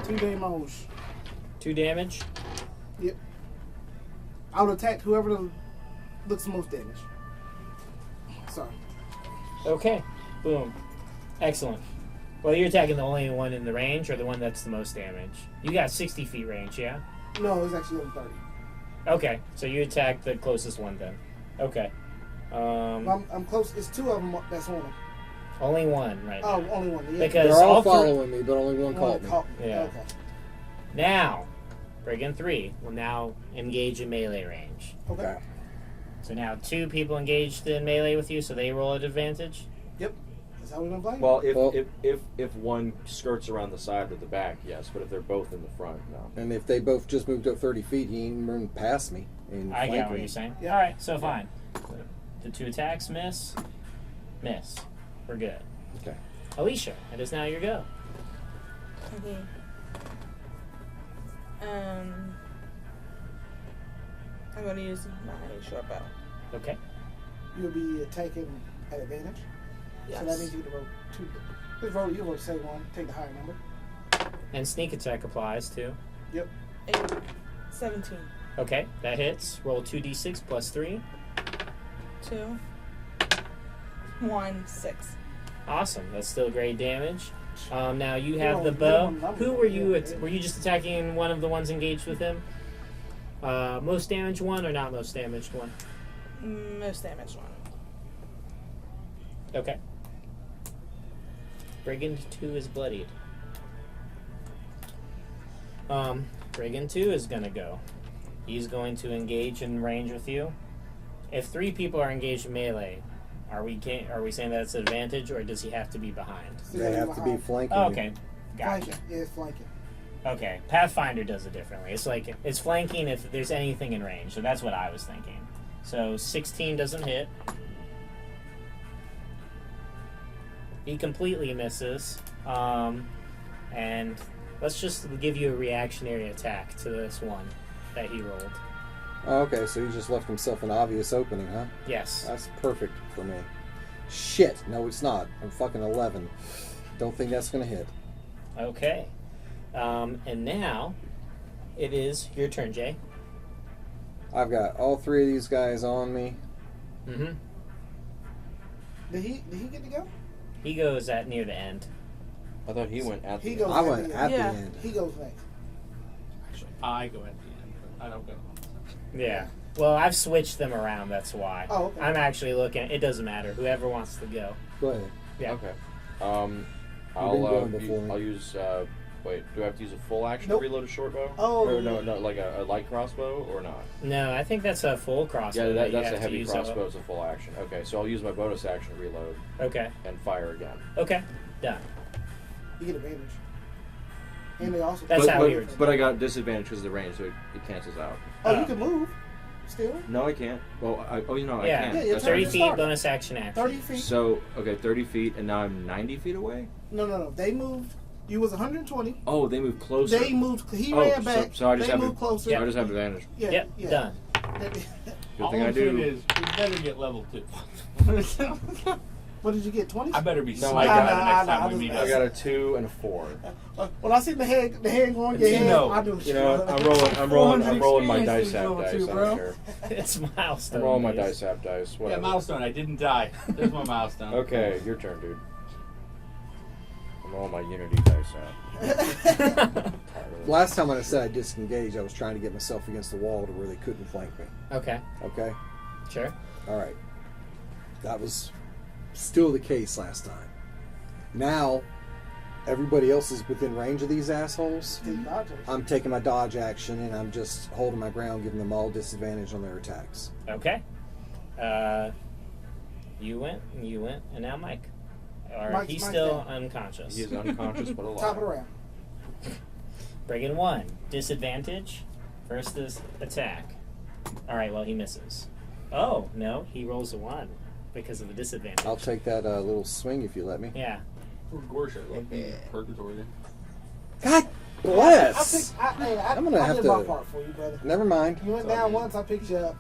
2 damage. 2 damage. Yep. I would attack whoever looks the most damage. Sorry. Okay. Boom. Excellent. Well, you're attacking the only one in the range, or the one that's the most damage. You got 60 feet range, yeah? No, it's actually only 30. Okay, so you attack the closest one then. Okay. I'm close. It's 2 of them that's on him. Only one right now. Oh, only one. Yeah. Because They're all all three- following me, but only one caught me. Yeah. Okay. Now, Brigand 3 will now engage in melee range. Okay. So now 2 people engaged in melee with you, so they roll at advantage. Yep. That's how we're gonna play. Well, Well- if one skirts around the side or the back, yes. But if they're both in the front, no. And if they both just moved up 30 feet, he ain't run past me. And I flank get what me. you're saying. Yeah. All right, so fine. The 2 attacks miss. We're good. Okay. Alicia, it is now your go. Okay. I'm going to use my short bow. Okay. You'll be attacking at advantage. Yes. So that means you get to roll 2. Just roll. You roll the same one. Take the higher number. And sneak attack applies too. Yep. 17. Okay, that hits. Roll 2d6 plus 3. 2. 1. 6. Awesome. That's still great damage. Now you have Oh, the good bow. one, number. Who were you? Yeah. Were you just attacking one of the ones engaged with him? Most damaged one or not most damaged one? Most damaged one. Okay. Brigand 2 is bloodied. Brigand 2 is gonna go. He's going to engage in range with you. If 3 people are engaged in melee, are we saying that's an advantage, or does he have to be behind? They have to be flanking. Oh, me. okay, gotcha. Flanking. Yeah, it's flanking. Okay, Pathfinder does it differently. It's like it's flanking if there's anything in range. So that's what I was thinking. So 16 doesn't hit. He completely misses. And let's just give you a reactionary attack to this one that he rolled. Oh, okay, so he just left himself an obvious opening, huh? Yes. That's perfect for me. Shit, no it's not. I'm fucking 11. Don't think that's gonna hit. Okay. And now it is your turn, Jay. I've got all three of these guys on me. Mm-hmm. Did he get to go? He goes at near the end. I thought he went at He the goes end. I at went the at end. the Yeah. end. He goes next. Actually, I go at the end, but I don't go. Yeah. Well, I've switched them around, that's why. Oh, okay. I'm actually looking. It doesn't matter. Whoever wants to go. Go ahead. Yeah. Okay. been I'll going before me. I'll use. Wait, do I have to use a full action Nope. to reload a short bow? Oh. Or no, like a light crossbow or not? No, I think that's a full crossbow. Yeah, that you that's have a to heavy use crossbow. It's a full action. Okay, so I'll use my bonus action to reload Okay. and fire again. Okay. Done. You get advantage. And they also. That's how we were. But I got disadvantage because of the range, so it cancels out. Oh, you can move. Still. No, I can't. Well, I can. Yeah. Yeah, That's yeah, 30 right. feet, start. bonus action action. 30 feet. So, okay, 30 feet, and now I'm 90 feet away? No. They moved. You was 120. Oh, they moved closer. They moved. He Oh, ran back. so I just they have moved closer. So I just have advantage. Yeah. Yep, yeah. done. Good All thing I I'm saying do. is, we better get level 2. What did you get? 20? I better be No, smite I got- the next I time we just- meet I up. got a 2 and a 4. When I see the hand going, your You hand, know. I do. You know, I'm rolling my dice app level dice. two, I bro. don't care. It's milestone. I'm rolling my days. dice app dice. Yeah, Whatever. milestone. I didn't die. There's my milestone. Okay, your turn, dude. I'm rolling my Unity dice app. Tired of it. Last time when I said I disengaged, I was trying to get myself against the wall to where they couldn't flank me. Okay. Okay? Sure. Alright. That was still the case last time. Now, everybody else is within range of these assholes. I'm taking my dodge action and I'm just holding my ground, giving them all disadvantage on their attacks. Okay. You went, and now Mike. Or Mike's he's down. still unconscious. He is unconscious but alive. Top of the round. Bringing 1. Disadvantage. First is attack. Alright, well, he misses. Oh, no, he rolls a 1 because of the disadvantage. I'll take that little swing if you let me. Yeah. Poor Gorsha. Love being in purgatory. God bless! I'm gonna have did my to- part for you, brother. Never mind. You went down once, I picked you up.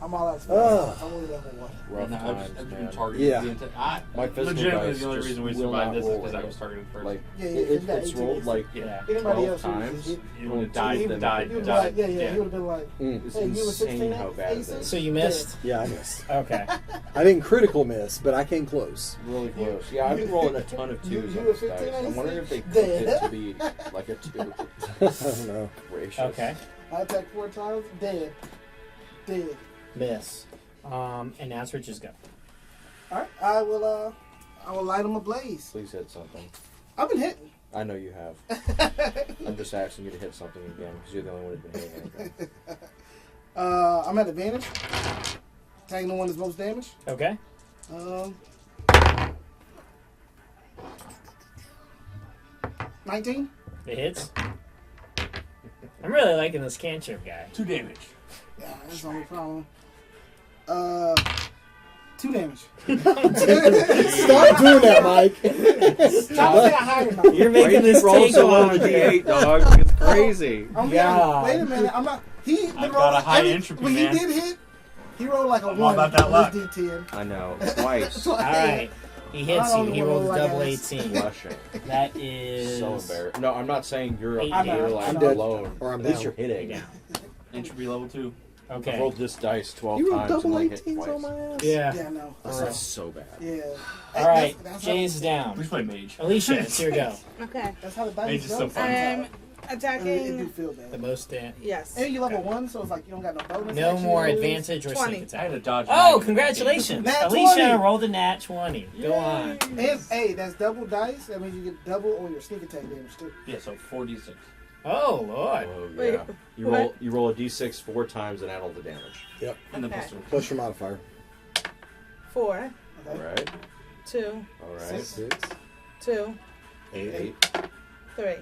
I'm all out. Ugh. I'm only level 1. Rough No, times, I've man. been targeted. Yeah. The entire, My physical legitimately, dice the only just reason we will survived not this is roll because I right. was targeted first. Like, Yeah, it's rolled like Yeah. Anybody 12 else times. You would have died, he died, would died. be like, yeah, he would have been like, It's hey, you were 16 insane how bad it AC? is. So you missed? Yeah, I missed. Okay. I didn't critical miss, but I came close. Really close. Yeah, I've been rolling a ton of you 2s were on this 15 dice. I'm wondering if they AC? cooked it to be like a 2. I don't know. Gracious. Okay. I attacked 4 times, dead. Dead. Miss. And now it's Rich's go. Alright, I will light him ablaze. Please hit something. I've been hitting. I know you have. I'm just asking you to hit something again because you're the only one who's been hitting anything. I'm at advantage. Taking the one that's most damage. Okay. 19. It hits. I'm really liking this cantrip guy. 2 damage. Yeah, that's the only problem. 2 damage. Stop doing that, Mike. Stop saying a higher number. You're making this roll take so low on with D8, dog. It's crazy. God. Wait a minute. I'm not. He I've been got rolling a high every- entropy, when man. he did hit, he rolled like a I'm 1 all about that on luck. his D10. I know. Twice. All right. He hits I don't you. He wanna rolls roll a double like ass. 18. Blushing. That is So embarrassed. No, I'm not saying you're I know, like I'm dead. alone. Or I'm At least down. you're hitting. down. Entropy level 2. I've Okay. rolled this dice 12 You rolled times and double only hit 18s twice. on my ass? Yeah. Yeah, no. That's so bad. Yeah. All right. That's Jay's We down. should play mage. Alicia, it's your go. Okay. That's how the Mage dice is go. so fun. I'm It do attacking. feel The bad. most damage. Yes. And you level 1, so it's like you don't got no bonus. No action more moves. advantage or 20. sneak I had attack. a dodge. Oh, nine. congratulations. Nat Alicia 20. rolled a nat 20. Go on. And hey, that's double dice. That means you get double on your sneak attack damage too. Yeah, so 46. Oh, Lord. Oh, Wait, yeah. You what? roll a d6 4 times and add all the damage. Yep. And the Okay. pistol. Plus your modifier. 4, All Okay. right. 2, All right. 6. 2, 8. 3.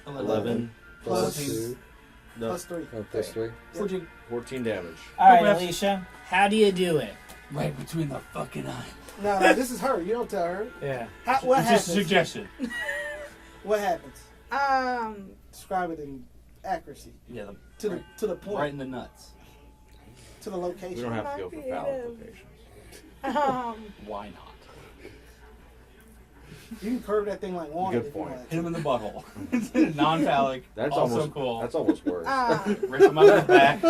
11. Plus 2. Plus 3. Oh, plus 3. 14. 14 damage. All right, Okay. Alicia. How do you do it? Right between the fucking eye. No, this is her. You don't tell her. Yeah. What It's happens? just a suggestion. What happens? Um, Describe it in accuracy. Yeah, To the point. right in the nuts. To the location. We don't have to go for foul Creative. implications. Why not? You can curve that thing like one. Good if you point. want. Hit him in the butthole. Non-phallic. That's also almost cool. That's almost worse. Rip him up his back.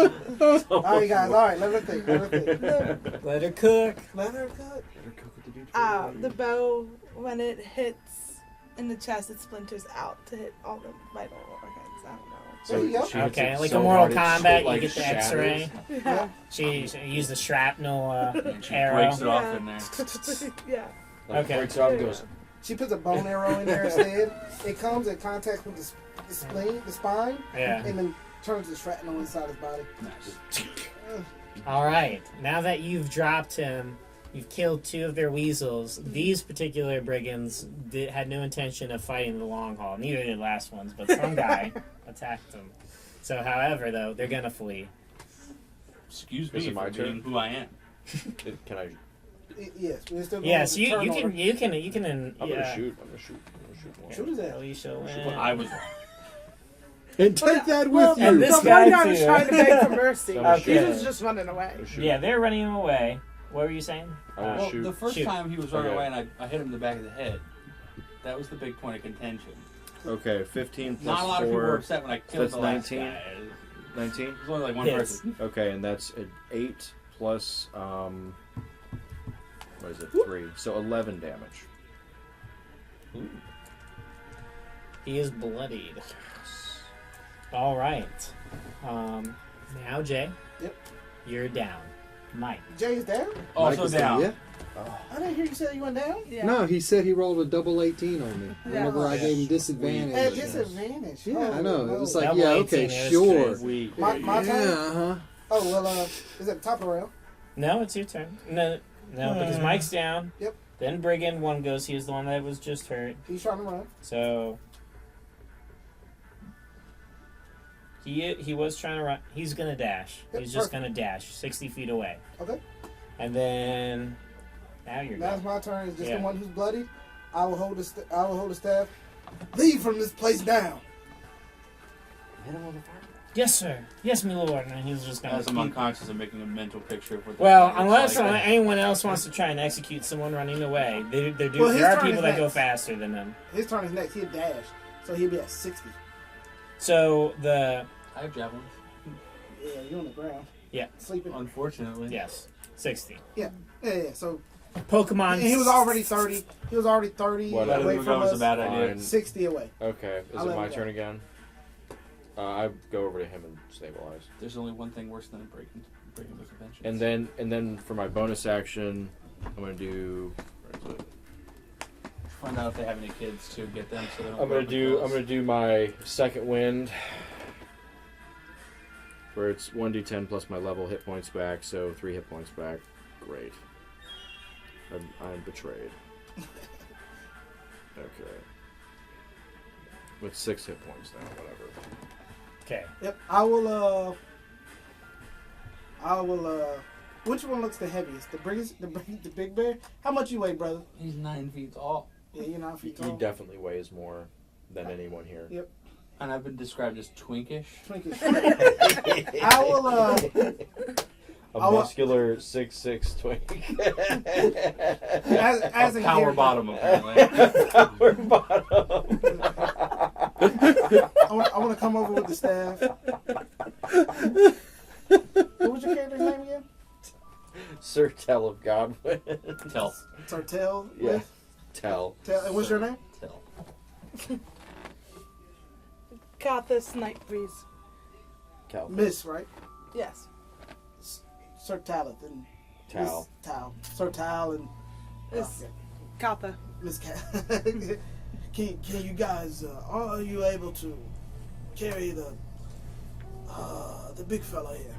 All right, guys. All right, let her think. Let her think. Let her cook. Let her cook. the bow, when it hits in the chest, it splinters out to hit all the vital organs. I don't know. So There you go. she hits Okay, it like so a Mortal hard it Kombat, like you get the shatters. X-ray. Yeah. She used the shrapnel She arrow. breaks it off in there. Yeah. Like, Okay. breaks it off and goes, She puts a bone arrow in there instead. It comes in contact with the spleen, the spine, Yeah. and then turns the shrapnel inside his body. Nice. All right. Now that you've dropped him, you've killed 2 of their weasels. These particular brigands had no intention of fighting the long haul. Neither did last ones, but some guy attacked them. So, however, though, they're gonna flee. Excuse Is me it my for being turn? who I am. Can I? Yes, we're still going Yes, with the turn you order. can. You can. I'm gonna Yeah. shoot. I'm gonna shoot one. Shoot his ass. Alicia win. But I was wrong. And take that Well, with and you. this the guy bodyguard was too. trying to beg for mercy. So I'm He gonna was shoot. just running away. I'm gonna shoot. Yeah, they're running him away. What were you saying? I wanna Well, shoot. the first Shoot. time he was running Okay. away and I hit him in the back of the head, that was the big point of contention. Okay, 15 plus Not a lot of people were 4. upset when I killed That's the last 19? guy. 19. It was only like one Yes. person. Okay, and that's an 8 plus what is it? 3. So 11 damage. He is bloodied. All right. Now, Jay. Yep. You're down. Mike. Jay's down? Also Mike is down. Yeah. I didn't hear you say you went down. Yeah. No, he said he rolled a double 18 on me. Yeah. Whenever I gave him At disadvantage. disadvantage. Yeah, Oh, I know. no. It was like, Double yeah, 18, okay, that's sure. crazy. We. My Yeah, turn? uh-huh. Oh, well, is at the top of the round. No, it's your turn. No, because Mike's down. Yep. Then Brigand 1 goes. He was the one that was just hurt. He's trying to run. So he was trying to run. He's gonna dash. Yep, He's just perfect. gonna dash 60 feet away. Okay. And then now you're Now done. it's my turn. It's just Yeah. the one who's bloody. I will hold the staff. Leave from this place now. Yes, sir. Yes, my lord. And he's just gonna. As I'm unconscious, I'm making a mental picture of what the Well, looks unless like. anyone else wants to try and execute someone running away, Well, his there are turn people is that go next. faster than them. His turn is next. He'll dash. So he'll be at 60. So the I have javelins. Yeah, you're on the ground. Yeah. Sleeping. Unfortunately. yes, 60 Yeah. So Pokemon. and he was already 30. He was already 30 What, Letting away them from go is a us. bad idea. Fine. 60 away. Okay, is I'll it let my him go. turn again? I go over to him and stabilize. There's only one thing worse than breaking with a vengeance. And then for my bonus action, I'm gonna do. Where is it? Find out if they have any kids to get them. So they don't I'm grow gonna up do. with I'm gonna do my second wind, where it's 1d10 plus my level hit points back, so 3 hit points back. Great. I'm betrayed. Okay. With 6 hit points now, whatever. Okay. Yep. I will. Which one looks the heaviest? The big bear? How much you weigh, brother? He's 9 feet tall, Yeah, you're 9 feet He tall. definitely weighs more than anyone here. Yep. and I've been described as twinkish. Twinkish. I will. A I wa- muscular 6'6" twink. As a Power gear- bottom, apparently. Power bottom. I want to come over with the staff. What was your character's name again? Sir Tell of Godwin. Tell. Sartell. Yeah. Tell. Tell. And what's your name? Tell. Katha Night Breeze. Cal. Miss, right? Yes. Sir Talith and Tal. Miss Tal. Sir Tal and It's okay. Katha. Miss Cat. Can you guys? Are you able to carry the big fella here?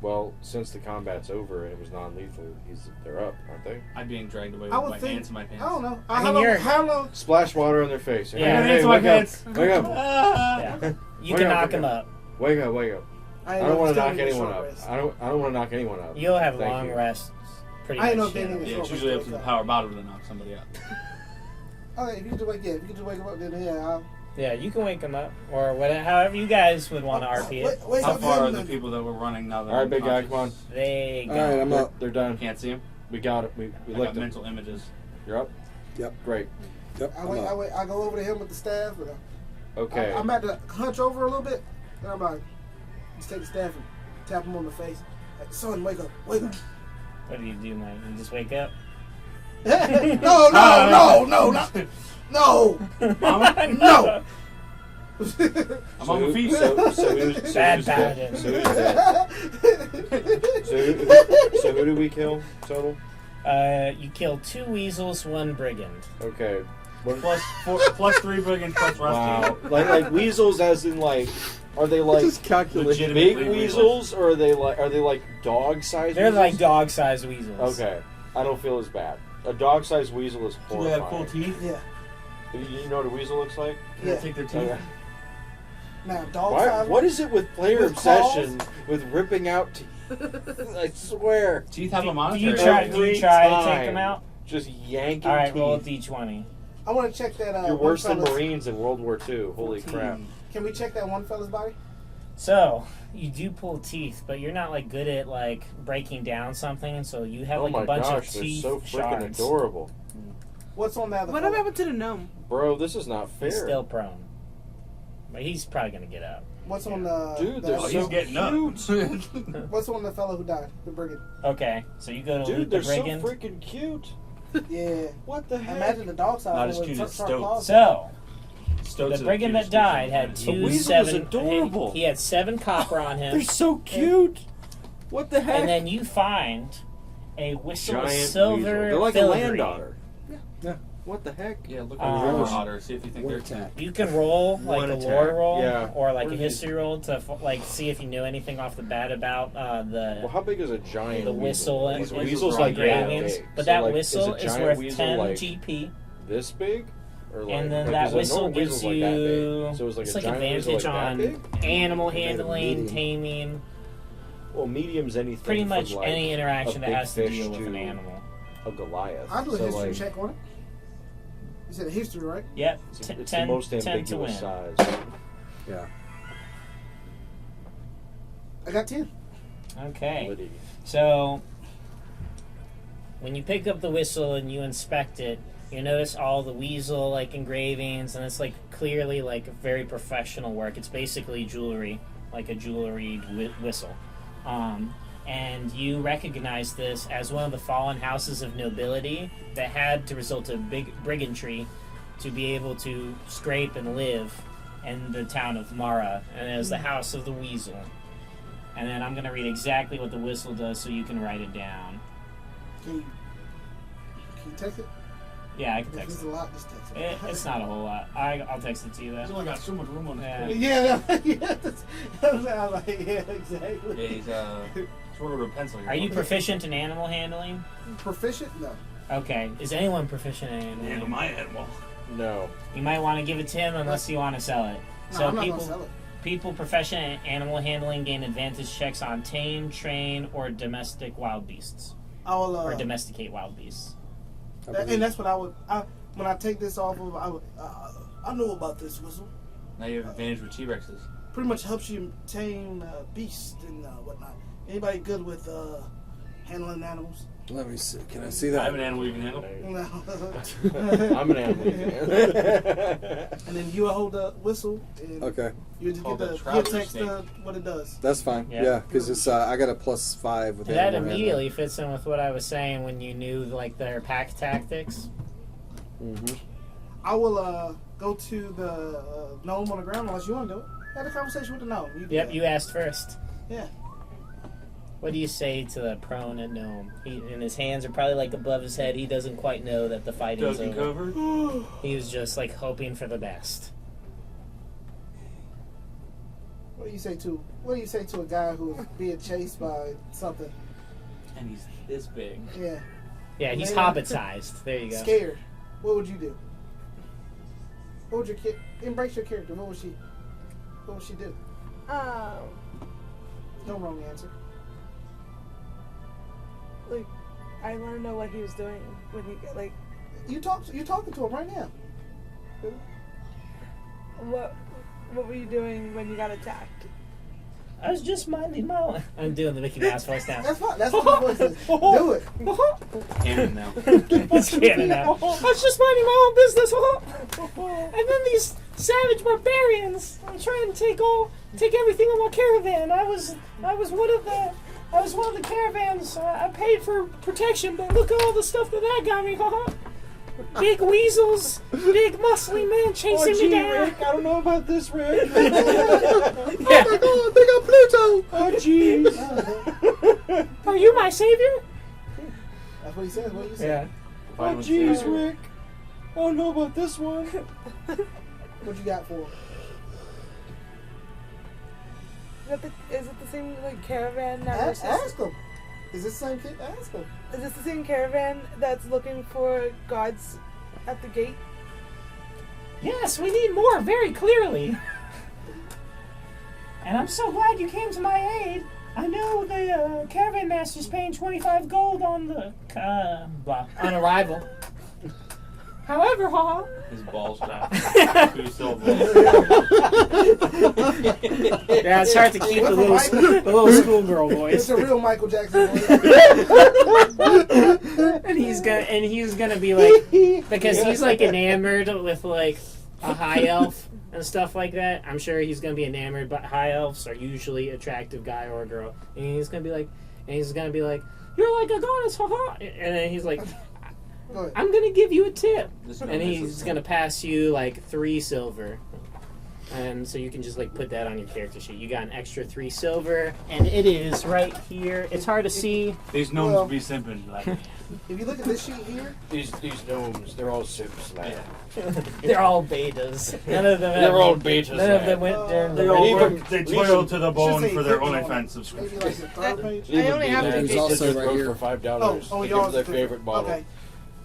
Well, since the combat's over and it was non-lethal, they're up, aren't they? I'm being dragged away I with would my think. hands in my pants. I don't know. I mean, How long? Splash water on their face. Yeah. Hey, Hands in my wake up. pants. Wake up. Yeah. You Wake can up, knock wake him up. up. Wake up, wake up. I don't want to knock anyone up. I don't want to knock anyone up. You'll have Thank long you. rests. Pretty I ain't much. know if they Yeah. need Yeah, it's usually up to the power bottom to knock somebody out. Okay, if you can just wake him up, then yeah. Yeah, you can wake them up or whatever, however you guys would want to RP it. Wake How up far him are the and- people that were running now that All right, I'm big guy, conscious? come on. They All right, go. I'm up. They're done. Can't see him? We got it. We I licked got them. mental images. You're up? Yep. Great. Yep. I wait. I go over to him with the staff. And Okay. I'm about to hunch over a little bit. And I'm like, just take the staff and tap him on the face. Like, son, wake up, wake up. What do, Mike? You just wake up? No, Mama? no. I'm on my feet. Bad paladin. So who do we kill total? You kill 2 weasels, 1 brigand. Okay. Plus 3 brigands plus Wow. rusty. like weasels as in like, are they like Just calculate. Legit- big weasels or are they like dog sized? They're like dog-sized weasels. Okay. I don't feel as bad. A dog sized weasel is Do they have horrifying. full teeth? Yeah, You know what a weasel looks like? Can I yeah. take their teeth? Okay. Now, dog Why, size. what is it with player With obsession with ripping out teeth? I swear. Teeth have a Do monetary you value. try to take time. them out? Just yanking All right, teeth. roll a d20. I want to check that. You're one worse than fella's- Marines in World War II. Holy 14. crap. Can we check that one fella's body? So, you do pull teeth, but you're not like good at like breaking down something, and so you have Oh like my a bunch gosh, of they're teeth so freaking shards. adorable. What's on the other? What fella? happened to the gnome? Bro, this is not fair. He's still prone. But he's probably gonna get up. What's on the? Dude, the they're Oh, other- so he's getting up. cute. What's on the fellow who died? The brigand. Okay, so you go to loot Dude, the they're so brigand. freaking cute. Yeah. What the I heck? imagine the dog size Not one as with cute as sharp Stokes. claws. So, Stokes the are brigand that cutest died creature had on the 2 The weasel is 7. adorable. He had 7 copper on him. They're so cute. What the heck? And then you find a whistle of Giant silver weasel. They're like filigree. a land otter. Yeah. What the heck? Yeah, look Uh, at the river otter. See if you think One they're attack. You can roll like One a attack. lore roll Yeah. or like What a is history roll to like see if you know anything off the bat about Well, how big is a giant the whistle weasel? and These weasels weasels are like that engravings. big. But So, that like, whistle a is giant worth weasel 10 like GP, this big? Or like, and then like, that is a whistle normal gives weasel's like that you big? So it's like a giant advantage weasel like on that big? animal made a handling, medium. taming, Well, medium's anything. pretty from, much like, any interaction a that big has to fish deal with to an animal. A Goliath. I'll do a So, history like, check on it. You said a history, right? Yep, It's, t- it's 10, the most 10 to win. ambiguous size. Yeah. I got 10. Okay. Liddy. So, when you pick up the whistle and you inspect it, you notice all the weasel like engravings, and it's like clearly like very professional work. It's basically jewelry, like a jewelry whistle. And you recognize this as one of the fallen houses of nobility that had to resort to big brigandry to be able to scrape and live in the town of Mara, and it is the House of the Weasel. And then I'm going to read exactly what the whistle does so you can write it down. Can you text it? Yeah, I can If text it's it. a lot, just text it. It's not a whole lot. I'll text it to you He's then. only got so much room on Yeah. his Yeah, I was like, yeah, exactly. Yeah, he's sort of a pencil. Are you proficient in animal handling? Proficient? No. Okay. Is anyone proficient in animal Handle handling? my animal. No. You might want to give it to him unless you want to sell it. No, So I'm not people gonna sell it. people proficient in animal handling gain advantage checks on tame, train, or domestic wild beasts. I'll Or domesticate wild beasts. and that's what I would. When I take this off of, I know about this whistle. Now you have advantage with T-Rexes. Pretty much helps you tame beasts and whatnot. Anybody good with handling animals? Let me see. Can I see I that? have an animal you can handle. No. I'm an animal. And then you hold the whistle, and Okay, you just Called get the the traveler text snake. what it does. that's fine. Yeah. Yeah, because it's I got a +5 with That animal handling. immediately fits in with what I was saying when you knew like their pack tactics. Mm-hmm. I will go to the gnome on the ground unless you want to do it. Have a conversation with the gnome. You do Yep, that. you asked first. Yeah. What do you say to the prone gnome? And his hands are probably like above his head. He doesn't quite know that the fighting's Duck and over. cover. He was just like hoping for the best. What do you say to a guy who's being chased by something? And he's this big. Yeah. Yeah, he's Maybe. hobbit-sized. There you go. Scared. What would you do? What would your embrace your character? What would she do? No wrong answer. Like, I want to know what he was doing when he like. You're talking to him right now. What were you doing when you got attacked? I was just minding my own. I'm doing the Mickey Mouse voice now. That's fine. That's what my voice is. Do it. Canon now. It's canon now. I was just minding my own business. And then these savage barbarians trying to take everything on my caravan. I was one of the caravans. I paid for protection, but look at all the stuff that got me. Big weasels, big muscly men chasing me down. Rick, I don't know about this, Rick. Yeah. Oh my God, they got Pluto. Oh, jeez. Are you my savior? That's what he says. What you say? Yeah. Oh, jeez, Rick. I don't know about this one. What you got for him? Is it the same like caravan that was Ask him. Is this the same kid? Ask him. Is this the same caravan that's looking for guards at the gate? Yes, we need more, very clearly. And I'm so glad you came to my aid. I know the caravan master's paying 25 gold on the on arrival. However, His balls dropped. 2 syllables. Yeah, it's hard to keep the little schoolgirl It's voice. a real Michael Jackson voice. And he's gonna be like, because he's like enamored with like a high elf and stuff like that. I'm sure he's gonna be enamored, but high elves are usually attractive guy or girl. And he's gonna be like, you're like a goddess, haha. And then he's like, Go ahead. I'm gonna give you a tip. This And man is he's a- gonna pass you like 3 silver. And so you can just like put that on your character sheet. You got an extra 3 silver, and it is right here. It's hard to see. These gnomes Well- be simping. Like, If you look at this sheet here, These gnomes, they're all simps, man. They're all betas. None of them. They're all betas, None of man. them went during the. they all Even- work, they toil to the bone Should say for their click on OnlyFans it. subscription. maybe like the third page. I only have There's to also Just right broke here. for $5. Oh, Give them y'all's their favorite bottle. Okay.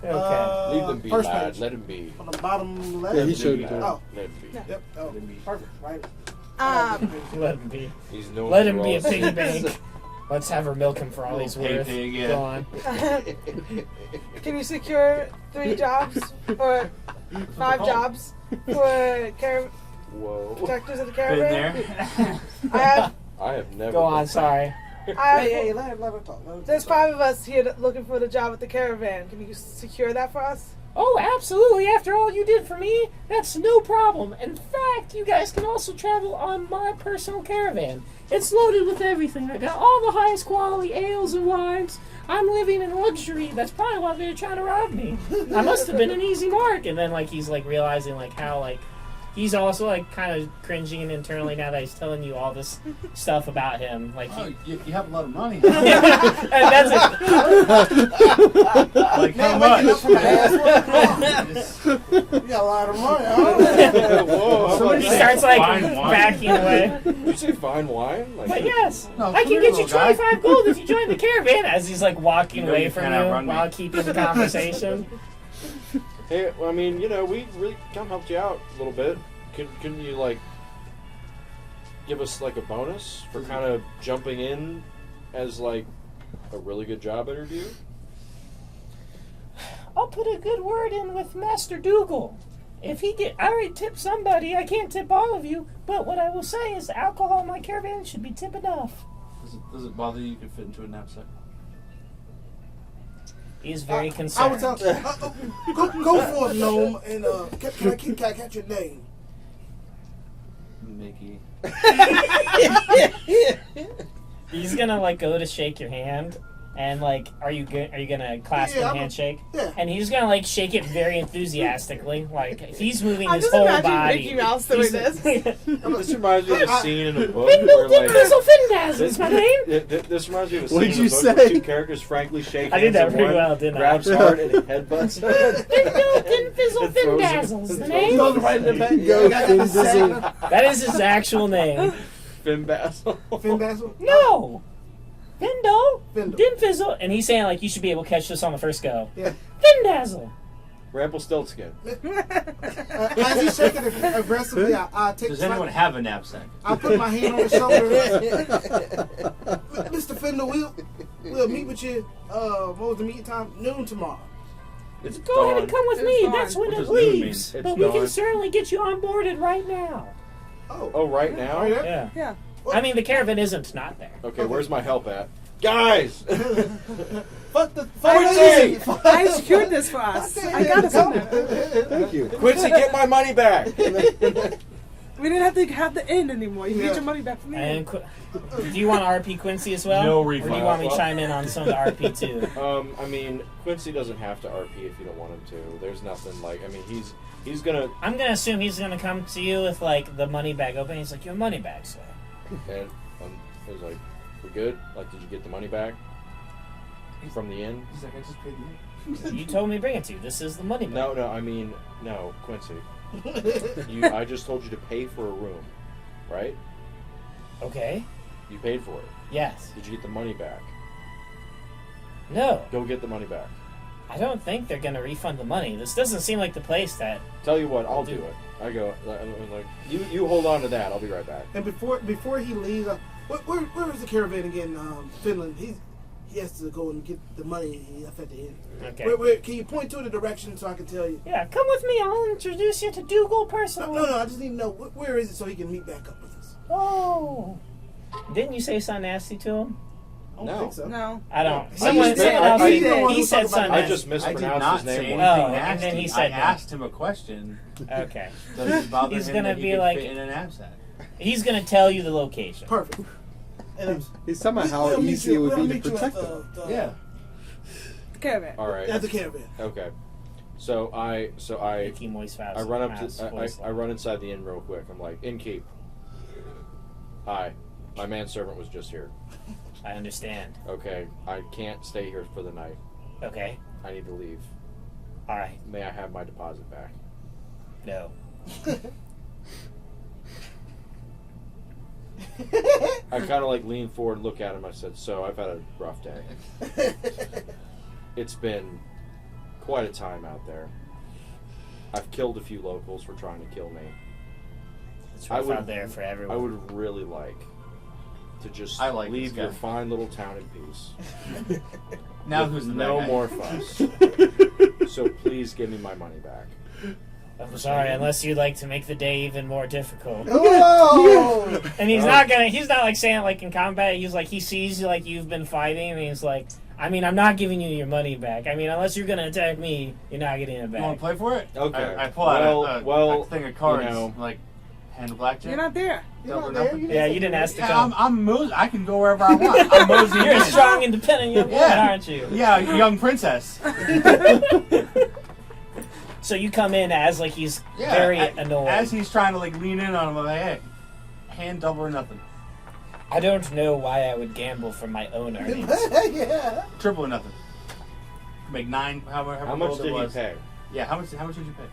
Okay. Leave them be, First lad. page. Let them be. On the bottom left. Yeah, he Let 'em showed be, it. lad. Oh. Let 'em be. Yep. Oh, perfect. Right. Let him be. These gnomes Let him are be a all piggy simps. bank. Let's have her milk him for all he's Little worth. pig, yeah. Go on. Can you secure 3 jobs or 5 jobs for Whoa. protectors of the Been caravan? there. I have never. Go on. done Sorry. Hey, let her talk. Let her There's talk. 5 of us here looking for the job at the caravan. Can you secure that for us? Oh, absolutely. After all you did for me, that's no problem. In fact, you guys can also travel on my personal caravan. It's loaded with everything. I got all the highest quality ales and wines. I'm living in luxury. That's probably why they're trying to rob me. I must have been an easy mark. And then, like, he's, like, realizing, like, how, like, he's also, like, kind of cringing internally now that he's telling you all this stuff about him. Like, Oh, you have a lot of money. and that's it. Like, how Man, waking up much? from the ass. You got a lot of money, huh? Whoa. Somebody He starts, like, Fine wine. backing away. Did you say fine wine? Like, But yes, No, I come can here, get you little guy. 25 gold if you join the caravan. As he's like walking You know away you from can't you outrun me. while keeping the conversation. Hey, well, I mean, you know, we really kind of helped you out a little bit. Can you like give us like a bonus for kind of jumping in as like a really good job interview? I'll put a good word in with Master Dougal. If I already tipped somebody. I can't tip all of you, but what I will say is the alcohol in my caravan should be tip enough. Does it bother you could fit into a knapsack? He's very I concerned. would tell go for it, gnome, and can I catch your name? Mickey. He's gonna like go to shake your hand, and like, are you gonna clasp Yeah, and I'm a- handshake? Yeah. And he's gonna like shake it very enthusiastically, like he's moving I'm his just whole imagining body. Mickey Mouse doing He's- this. This reminds me of a scene in a book Bindle where like Dimbizzle Findazzle is my name. this reminds me of a What scene did in a you book say? where 2 characters frankly shake I hands did that and pretty one well, didn't I? grabs hard and headbutts. Bindle Dimbizzle It throws him- Findazzle's the it name. throws him right in the back. Go, You got Finn the Dizzle. sack. That is his actual name. Finn Bassel. Finn Bassel? No, Bindle Findle. Dimfizzle, and he's saying like you should be able to catch this on the first go. Yeah. Findazzle. Rumpelstiltskin. As he's shaking it aggressively, I take. Does anyone have a knapsack? I put my hand on his shoulder. Mr. Fender, we'll meet with you. What was the meeting time? Noon tomorrow. It's Go ahead and dawn. come with It's me. dawn. That's when What it does noon mean? leaves. It's But we dawn. can certainly get you onboarded right now. Oh, right now? Right there? Yeah. Yeah. I mean, the caravan isn't not there. Okay, where's my help at? Guys! Fuck the Quincy! I secured this for us. I got us in there. Thank you. Quincy, get my money back! We didn't have to have the end anymore. You Yeah. get your money back from me. And do you want RP Quincy as well? No Or do refund. you want me to chime in on some of the RP too? I mean, Quincy doesn't have to RP if you don't want him to. There's nothing like, I mean, he's gonna, I'm gonna assume he's gonna come to you with like the money bag open. He's like, "Your money bag, sir." and it was like, we're good? Like, did you get the money back? From the inn? He's like, I just paid you. You told me to bring it to you. This is the money bag. No, I mean, no, Quincy. I just told you to pay for a room, right? Okay. You paid for it. Yes. Did you get the money back? No. Go get the money back. I don't think they're gonna refund the money. This doesn't seem like the place that. Tell you what, I'll do it. I go, like, you hold on to that. I'll be right back. And before he leaves, where is the caravan again? Finland. He has to go and get the money up at the end. Okay. Where, can you point to the direction so I can tell you? Yeah, come with me. I'll introduce you to Dougal personally. No. I just need to know where is it so he can meet back up with us. Oh. Didn't you say something nasty to him? I don't No. think so. No. I don't. I Someone just- else. I- He I- said I something. I just I did mispronounced not his say name. anything Oh, nasty. and then he I said no. asked him a question. Okay. Does it bother He's him gonna that he be could like- fit in a knapsack? He's gonna tell you the location. Perfect. And He's talking about how easy it would be to protect them. Yeah. Caravan. All right. At the caravan. Okay. So I Icky moist I run up to I run inside the inn real quick. I'm like, innkeep. Hi, my manservant was just here. I understand. Okay, I can't stay here for the night. Okay. I need to leave. All right. May I have my deposit back? No. I kind of like lean forward and look at him. I said, so I've had a rough day. It's been quite a time out there. I've killed a few locals for trying to kill me. It's I rough would- out there for everyone. I would really like to just I like leave this guy. your fine little town in peace. Now With who's the no bad guy? more fuss. So please give me my money back. I'm sorry, unless you'd like to make the day even more difficult. Oh! And he's not like saying it like in combat. He's like, he sees you like you've been fighting, and he's like, I mean, I'm not giving you your money back. I mean, unless you're gonna attack me, you're not getting it You want back. to play for it? Okay. I pull out Well, a thing of cards, you know. like hand of blackjack. You're not there. You're Double not there. nothing. Yeah, you didn't ask to Yeah, come. I'm mosey. I can go wherever I want. I'm moseying You're a in. strong, independent young woman, Yeah. aren't you? Yeah, young princess. So you come in as like he's Yeah, very a- annoyed. As he's trying to like lean in on him, I'm like, hey, hand double or nothing, I don't know why I would gamble for my own earnings. Yeah. triple or nothing. Make 9. How However much gold did it he was. pay? Yeah, how much did you pay?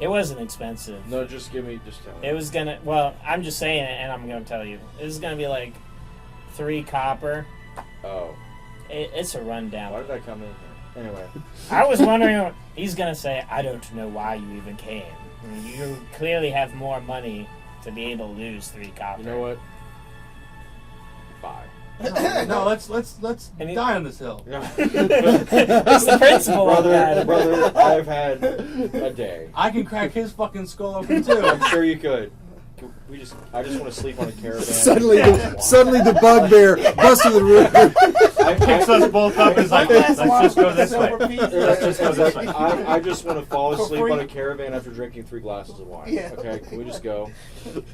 It wasn't expensive. No, just tell me. It was gonna. Well, I'm just saying it, and I'm gonna tell you. It was gonna be like 3 copper. Oh, It's a why rundown. did I come in here? Anyway, I was wondering. What, he's gonna say, "I don't know why you even came. I mean, you clearly have more money to be able to lose 3 copper." you know what? Bye. No, let's And he- die on this hill. It's the principle of that. brother, I've had a day. I can crack his fucking skull open too. I'm sure you could. I just want to sleep on a caravan. Suddenly the bugbear busted the roof. Picks us both up. Is like, let's just go this way. Let's just go this way. I just want to fall asleep on a caravan after drinking 3 glasses of wine. Yeah. Okay, can we just go?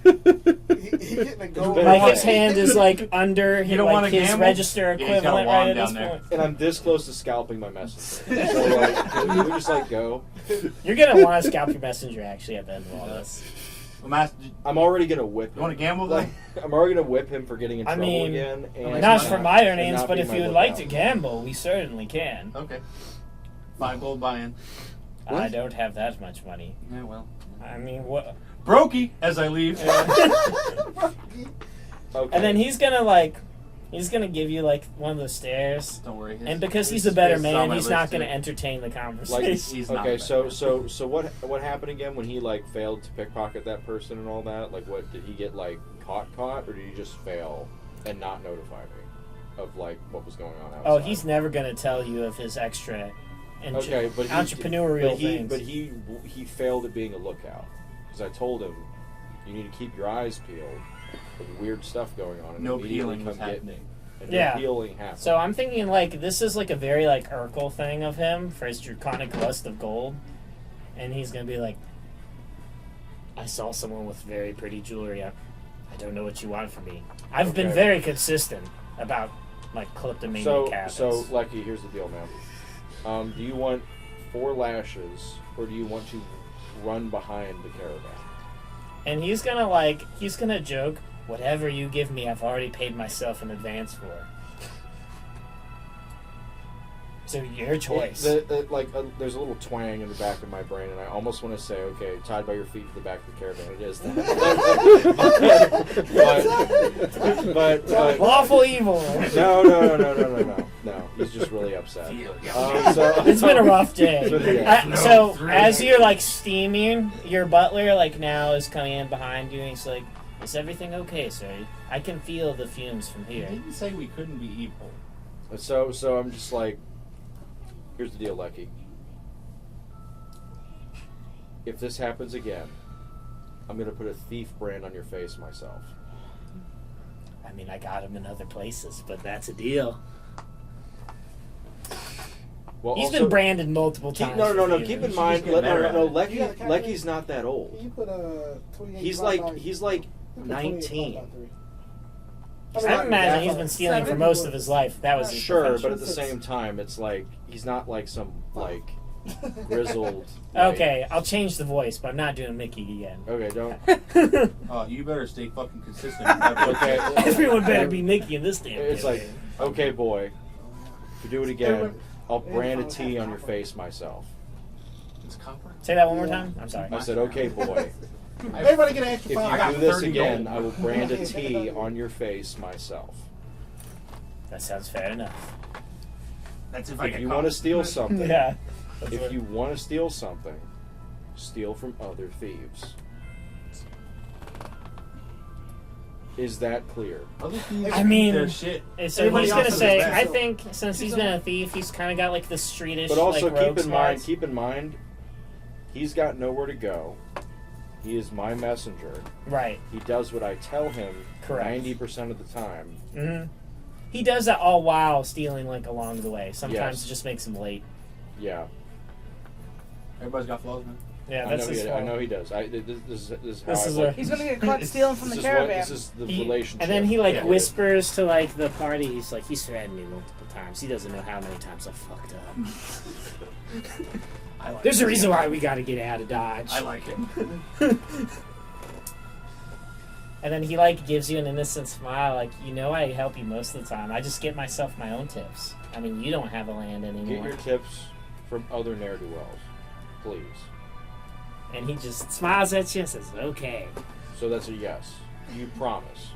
He getting a gold. Like his hand is like under You don't like wanna his gamble? register Yeah, he's got a equivalent wand right at down this there. point. And I'm this close to scalping my messenger. So like, can we just like go? You're gonna want to scalp your messenger actually at the end of all this. I'm already gonna whip him. You want to gamble Like, then? I'm already gonna whip him for getting in I trouble mean, again. And Not for my and earnings, not but be if my you would like to lookout. gamble, we certainly can. Okay. 5 gold buy-in. I don't have that much money. Yeah, well. I mean, what? Brokey as I leave. Okay. And then he's gonna like He's gonna give you like one of those stares, Don't worry. and because he's a better his face is on man, my he's list, not gonna too. entertain the Like, conversation. He's not okay, better. so what happened again when he like failed to pickpocket that person and all that? Like, what did he get like caught, or did he just fail and not notify me of like what was going on outside? Oh, he's never gonna tell you of his extra but entrepreneurial things. But he failed at being a lookout because I told him you need to keep your eyes peeled for the weird stuff going on. And No immediately peeling was come get happening. me. And Yeah. no peeling happened. So I'm thinking like this is like a very like Urkel thing of him for his draconic lust of gold, and he's gonna be like, I saw someone with very pretty jewelry. I don't know what you want from me. I've been Okay. very consistent about my kleptomaniac habits. So Lecky, here's the deal, man. Do you want 4 lashes, or do you want to run behind the caravan? And he's gonna joke, whatever you give me, I've already paid myself in advance for. So your choice. There's a little twang in the back of my brain, and I almost want to say, okay, tied by your feet to the back of the caravan, it is that. but Lawful evil. No. He's just really upset. It's been a rough day. As you're like steaming, your butler like now is coming in behind you, and he's like, "Is everything okay, sir? I can feel the fumes from He here." didn't say we couldn't be evil. So I'm just like, here's the deal, Lecky. If this happens again, I'm gonna put a thief brand on your face myself. I mean, I got him in other places, but that's a deal. Well, He's also, been branded multiple times. No. for Keep years. in mind, get better at it. Lecky's not that old. You put 28. He's like 19. I I imagine he's been stealing for most of his life. That was his sure, profession. but at the same time, it's like he's not like some like grizzled. like- Okay, I'll change the voice, but I'm not doing Mickey again. Okay, don't. Oh, you better stay fucking consistent. with that voice. Okay. Everyone better be Mickey in this damn It's game. like, okay, boy, if you do it again, I'll brand a T on your face myself. It's copper. Say that one more time. I'm sorry. I said, okay, boy, Everybody get an extra if $5. you got do this 30 again, gold. I will brand a T on your face myself. That sounds fair enough. That's if I If get you caught. want to steal something, Yeah. if you want to steal something, steal from other thieves. Is that clear? Other thieves I mean, their shit. So Everybody he's else gonna is say, bad. I think since he's been a thief, he's kind of got like the streetish, But also like, rogue smarts. keep in mind, he's got nowhere to go. He is my messenger. Right. He does what I tell him Correct. 90% of the time. Mm-hmm. He does that all while stealing like along the way. Sometimes Yes. it just makes him late. Yeah, Everybody's got flaws, man. Yeah, I that's know, his I fault. know he does. This is how This I is like- a- He's gonna get caught stealing from the caravan. This is the He- relationship. And then he like Yeah. whispers to like the party. He's like, he's threatened me multiple times. He doesn't know how many times I fucked up. I like There's it. a reason why we got to get out of Dodge. I like it. And then he like gives you an innocent smile, like, you know, I help you most of the time. I just get myself my own tips. I mean, you don't have a land Get anymore. your tips from other ne'er-do-wells, please. And he just smiles at you and says, okay. So that's a yes. You promise.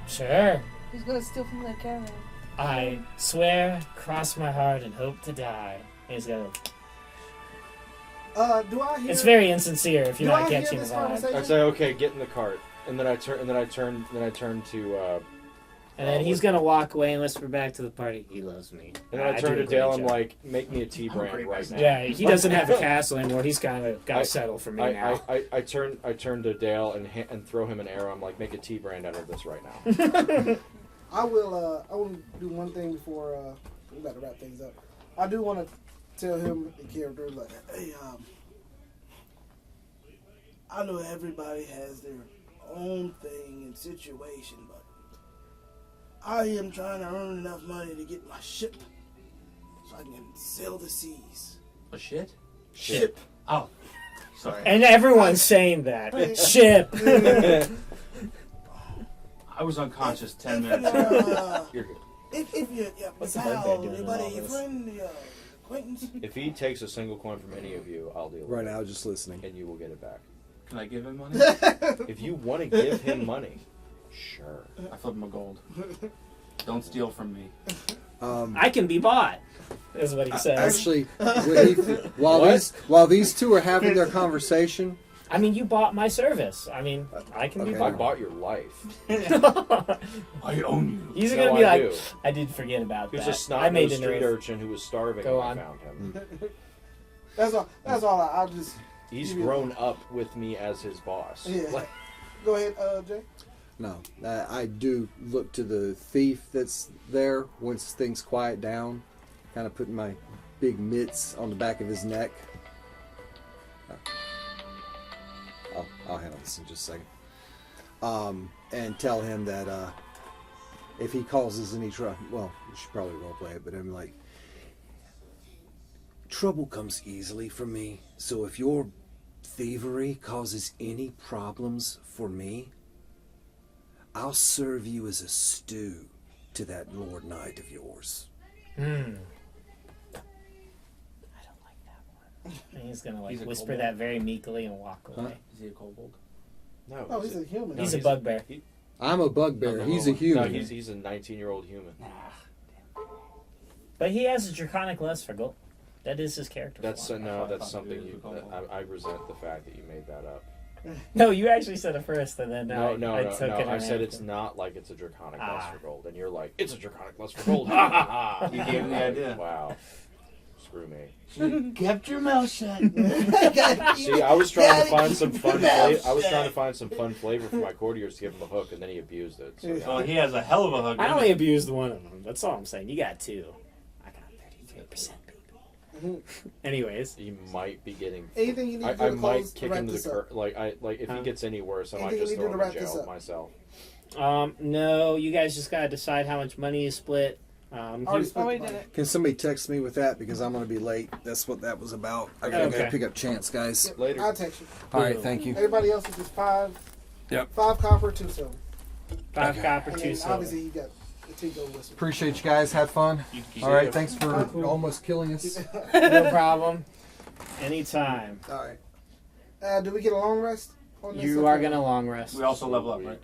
Sure. He's gonna steal from the caravan. I swear, cross my heart, and hope to die. And he's got Do I hear? It's very insincere if you're Do not I hear catching the this vibe. conversation? I'd say, okay, get in the cart, and then I turn to And then he's gonna walk away and whisper back to the party, he loves me. and then I do turn a to great Dale. I'm job. like, make me a T brand great right person. now. Yeah, he doesn't have a castle anymore. He's kind of got to settle for me now. I turn to Dale and throw him an arrow. I'm like, make a T brand out of this right now. I will do one thing before we got to wrap things up. I do want to tell him the character like, hey, I know everybody has their own thing and situation, but I am trying to earn enough money to get my ship so I can sail the seas. A shit? Ship. Oh, sorry. And everyone's saying that. Ship. I was unconscious 10 If, minutes ago. You're good. if your What's the pal, bugbear doing your in buddy, all your this? friend, your acquaintance, If he takes a single coin from any of you, I'll deal with Right it, now, just listening. and you will get it back. Can I give him money? If you want to give him money, Sure. I flip him a gold. Don't steal from me. I can be bought, is what he says. Actually, while these two are having their conversation, I mean, you bought my service. I mean, I can be I bought. bought your life. I own you. He's No, gonna be I like, do. I did forget about He was that. a I snot made nosed an street error. urchin who was starving Go when on. I found him. That's all. That's all. I'll just. He's give you- grown up with me as his boss. Yeah. Like, Go ahead, Jay. no, I do look to the thief that's there once things quiet down, kind of putting my big mitts on the back of his neck. I'll handle this in just a second. And tell him that if he causes any trouble, well, we should probably roleplay it, but I'm like, trouble comes easily from me. So if your thievery causes any problems for me, I'll serve you as a stew to that Lord Knight of yours. I don't like that one. And he's gonna He's a whisper kobold. that very meekly and walk away. Is he a kobold? no, Oh, he's a human. He's a bugbear. I'm a bugbear. No, He's a no, human. No, he's a 19-year-old human. But he has a draconic lust for gold. That is his character. That's flaw. no, I that's thought something he was you. a kobold. I resent the fact that you made that up. No, you actually said it first, and then No, I took it. I and said ran it's with it. not like it's a draconic lust Ah. for gold, and you're like, it's a draconic lust for gold. Ha ha ha! You gave him the idea. Wow, screw me. Kept your mouth shut. See, I was trying to find some fun. I was trying to find some fun flavor for my courtiers to give him a hook, and then he abused it. So, Oh, he has a hell of a hook. I only abused one of them. That's all I'm saying. You got two. I got 33%, baby. Anyways, he might be getting. Anything you need to do I to might close to kick wrap him to this the up? like if he gets any worse, I might Anything just you need to throw him do in to wrap this jail up? myself. no, you guys just gotta decide how much money you split. Already split Oh, we the did money. it. Can somebody text me with that because I'm going to be late? That's what that was about. I gotta Okay. go pick up Chance, guys. Yep, Later. I'll text you. All right, thank you. Everybody else is just 5. Yep. 5 copper, 2 silver. 5 copper, And 2 then silver. obviously you got the Tigo whistle. Appreciate you guys. Have fun. All right, thanks for almost killing us. No problem. Anytime. All right. Do we get a long rest? On this? You are gonna long rest. We also level up, right?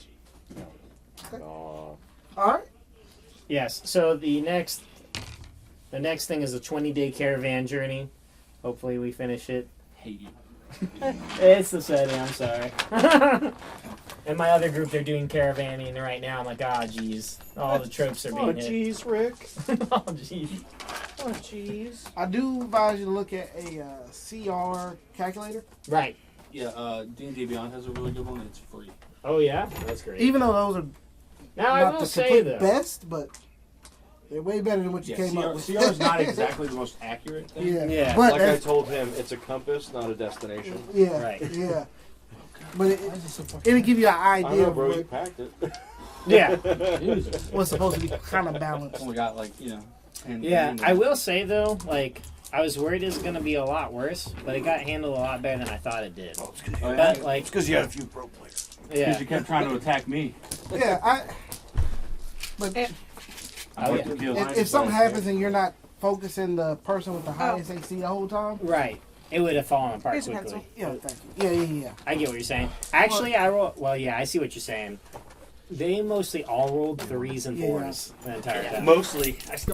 All right. Yes. So the next thing is a 20-day caravan journey. Hopefully we finish it. Hate you. It's the setting. I'm sorry. In my other group, they're doing caravanning right now. I'm like, ah, jeez. All the tropes are being hit. jeez, Rick. Oh, jeez. Oh, jeez. I do advise you to look at a CR calculator. Right. Yeah, D&D Beyond has a really good one. It's free. Oh yeah, that's great. Even though those are Now I not will the say complete though. best, but they're way better than what you Yeah, came up with. CR is not exactly the most accurate thing. Yeah. Yeah. But Like I that's- told him, it's a compass, not a destination. yeah. Right. Yeah. But it'll give you an I idea know, of bro. You what, packed it. Yeah. what's supposed to be kind of balanced. We got like, 10 Yeah. things. I will say though, like I was worried it was gonna be a lot worse, but it got handled a lot better than I thought it did. Oh, yeah. But like, because you had a few pro players. yeah. Because you kept trying to attack me. Yeah. But Eh. Oh, yeah. if something happens and you're not focusing the person with the highest AC the whole time, Right. It would have fallen apart Here's a quickly. pencil. yeah, thank you. Yeah. I get what you're saying. Actually, I roll. Well, yeah, I see what you're saying. They mostly all rolled 3s and 4s the entire time. Mostly. I still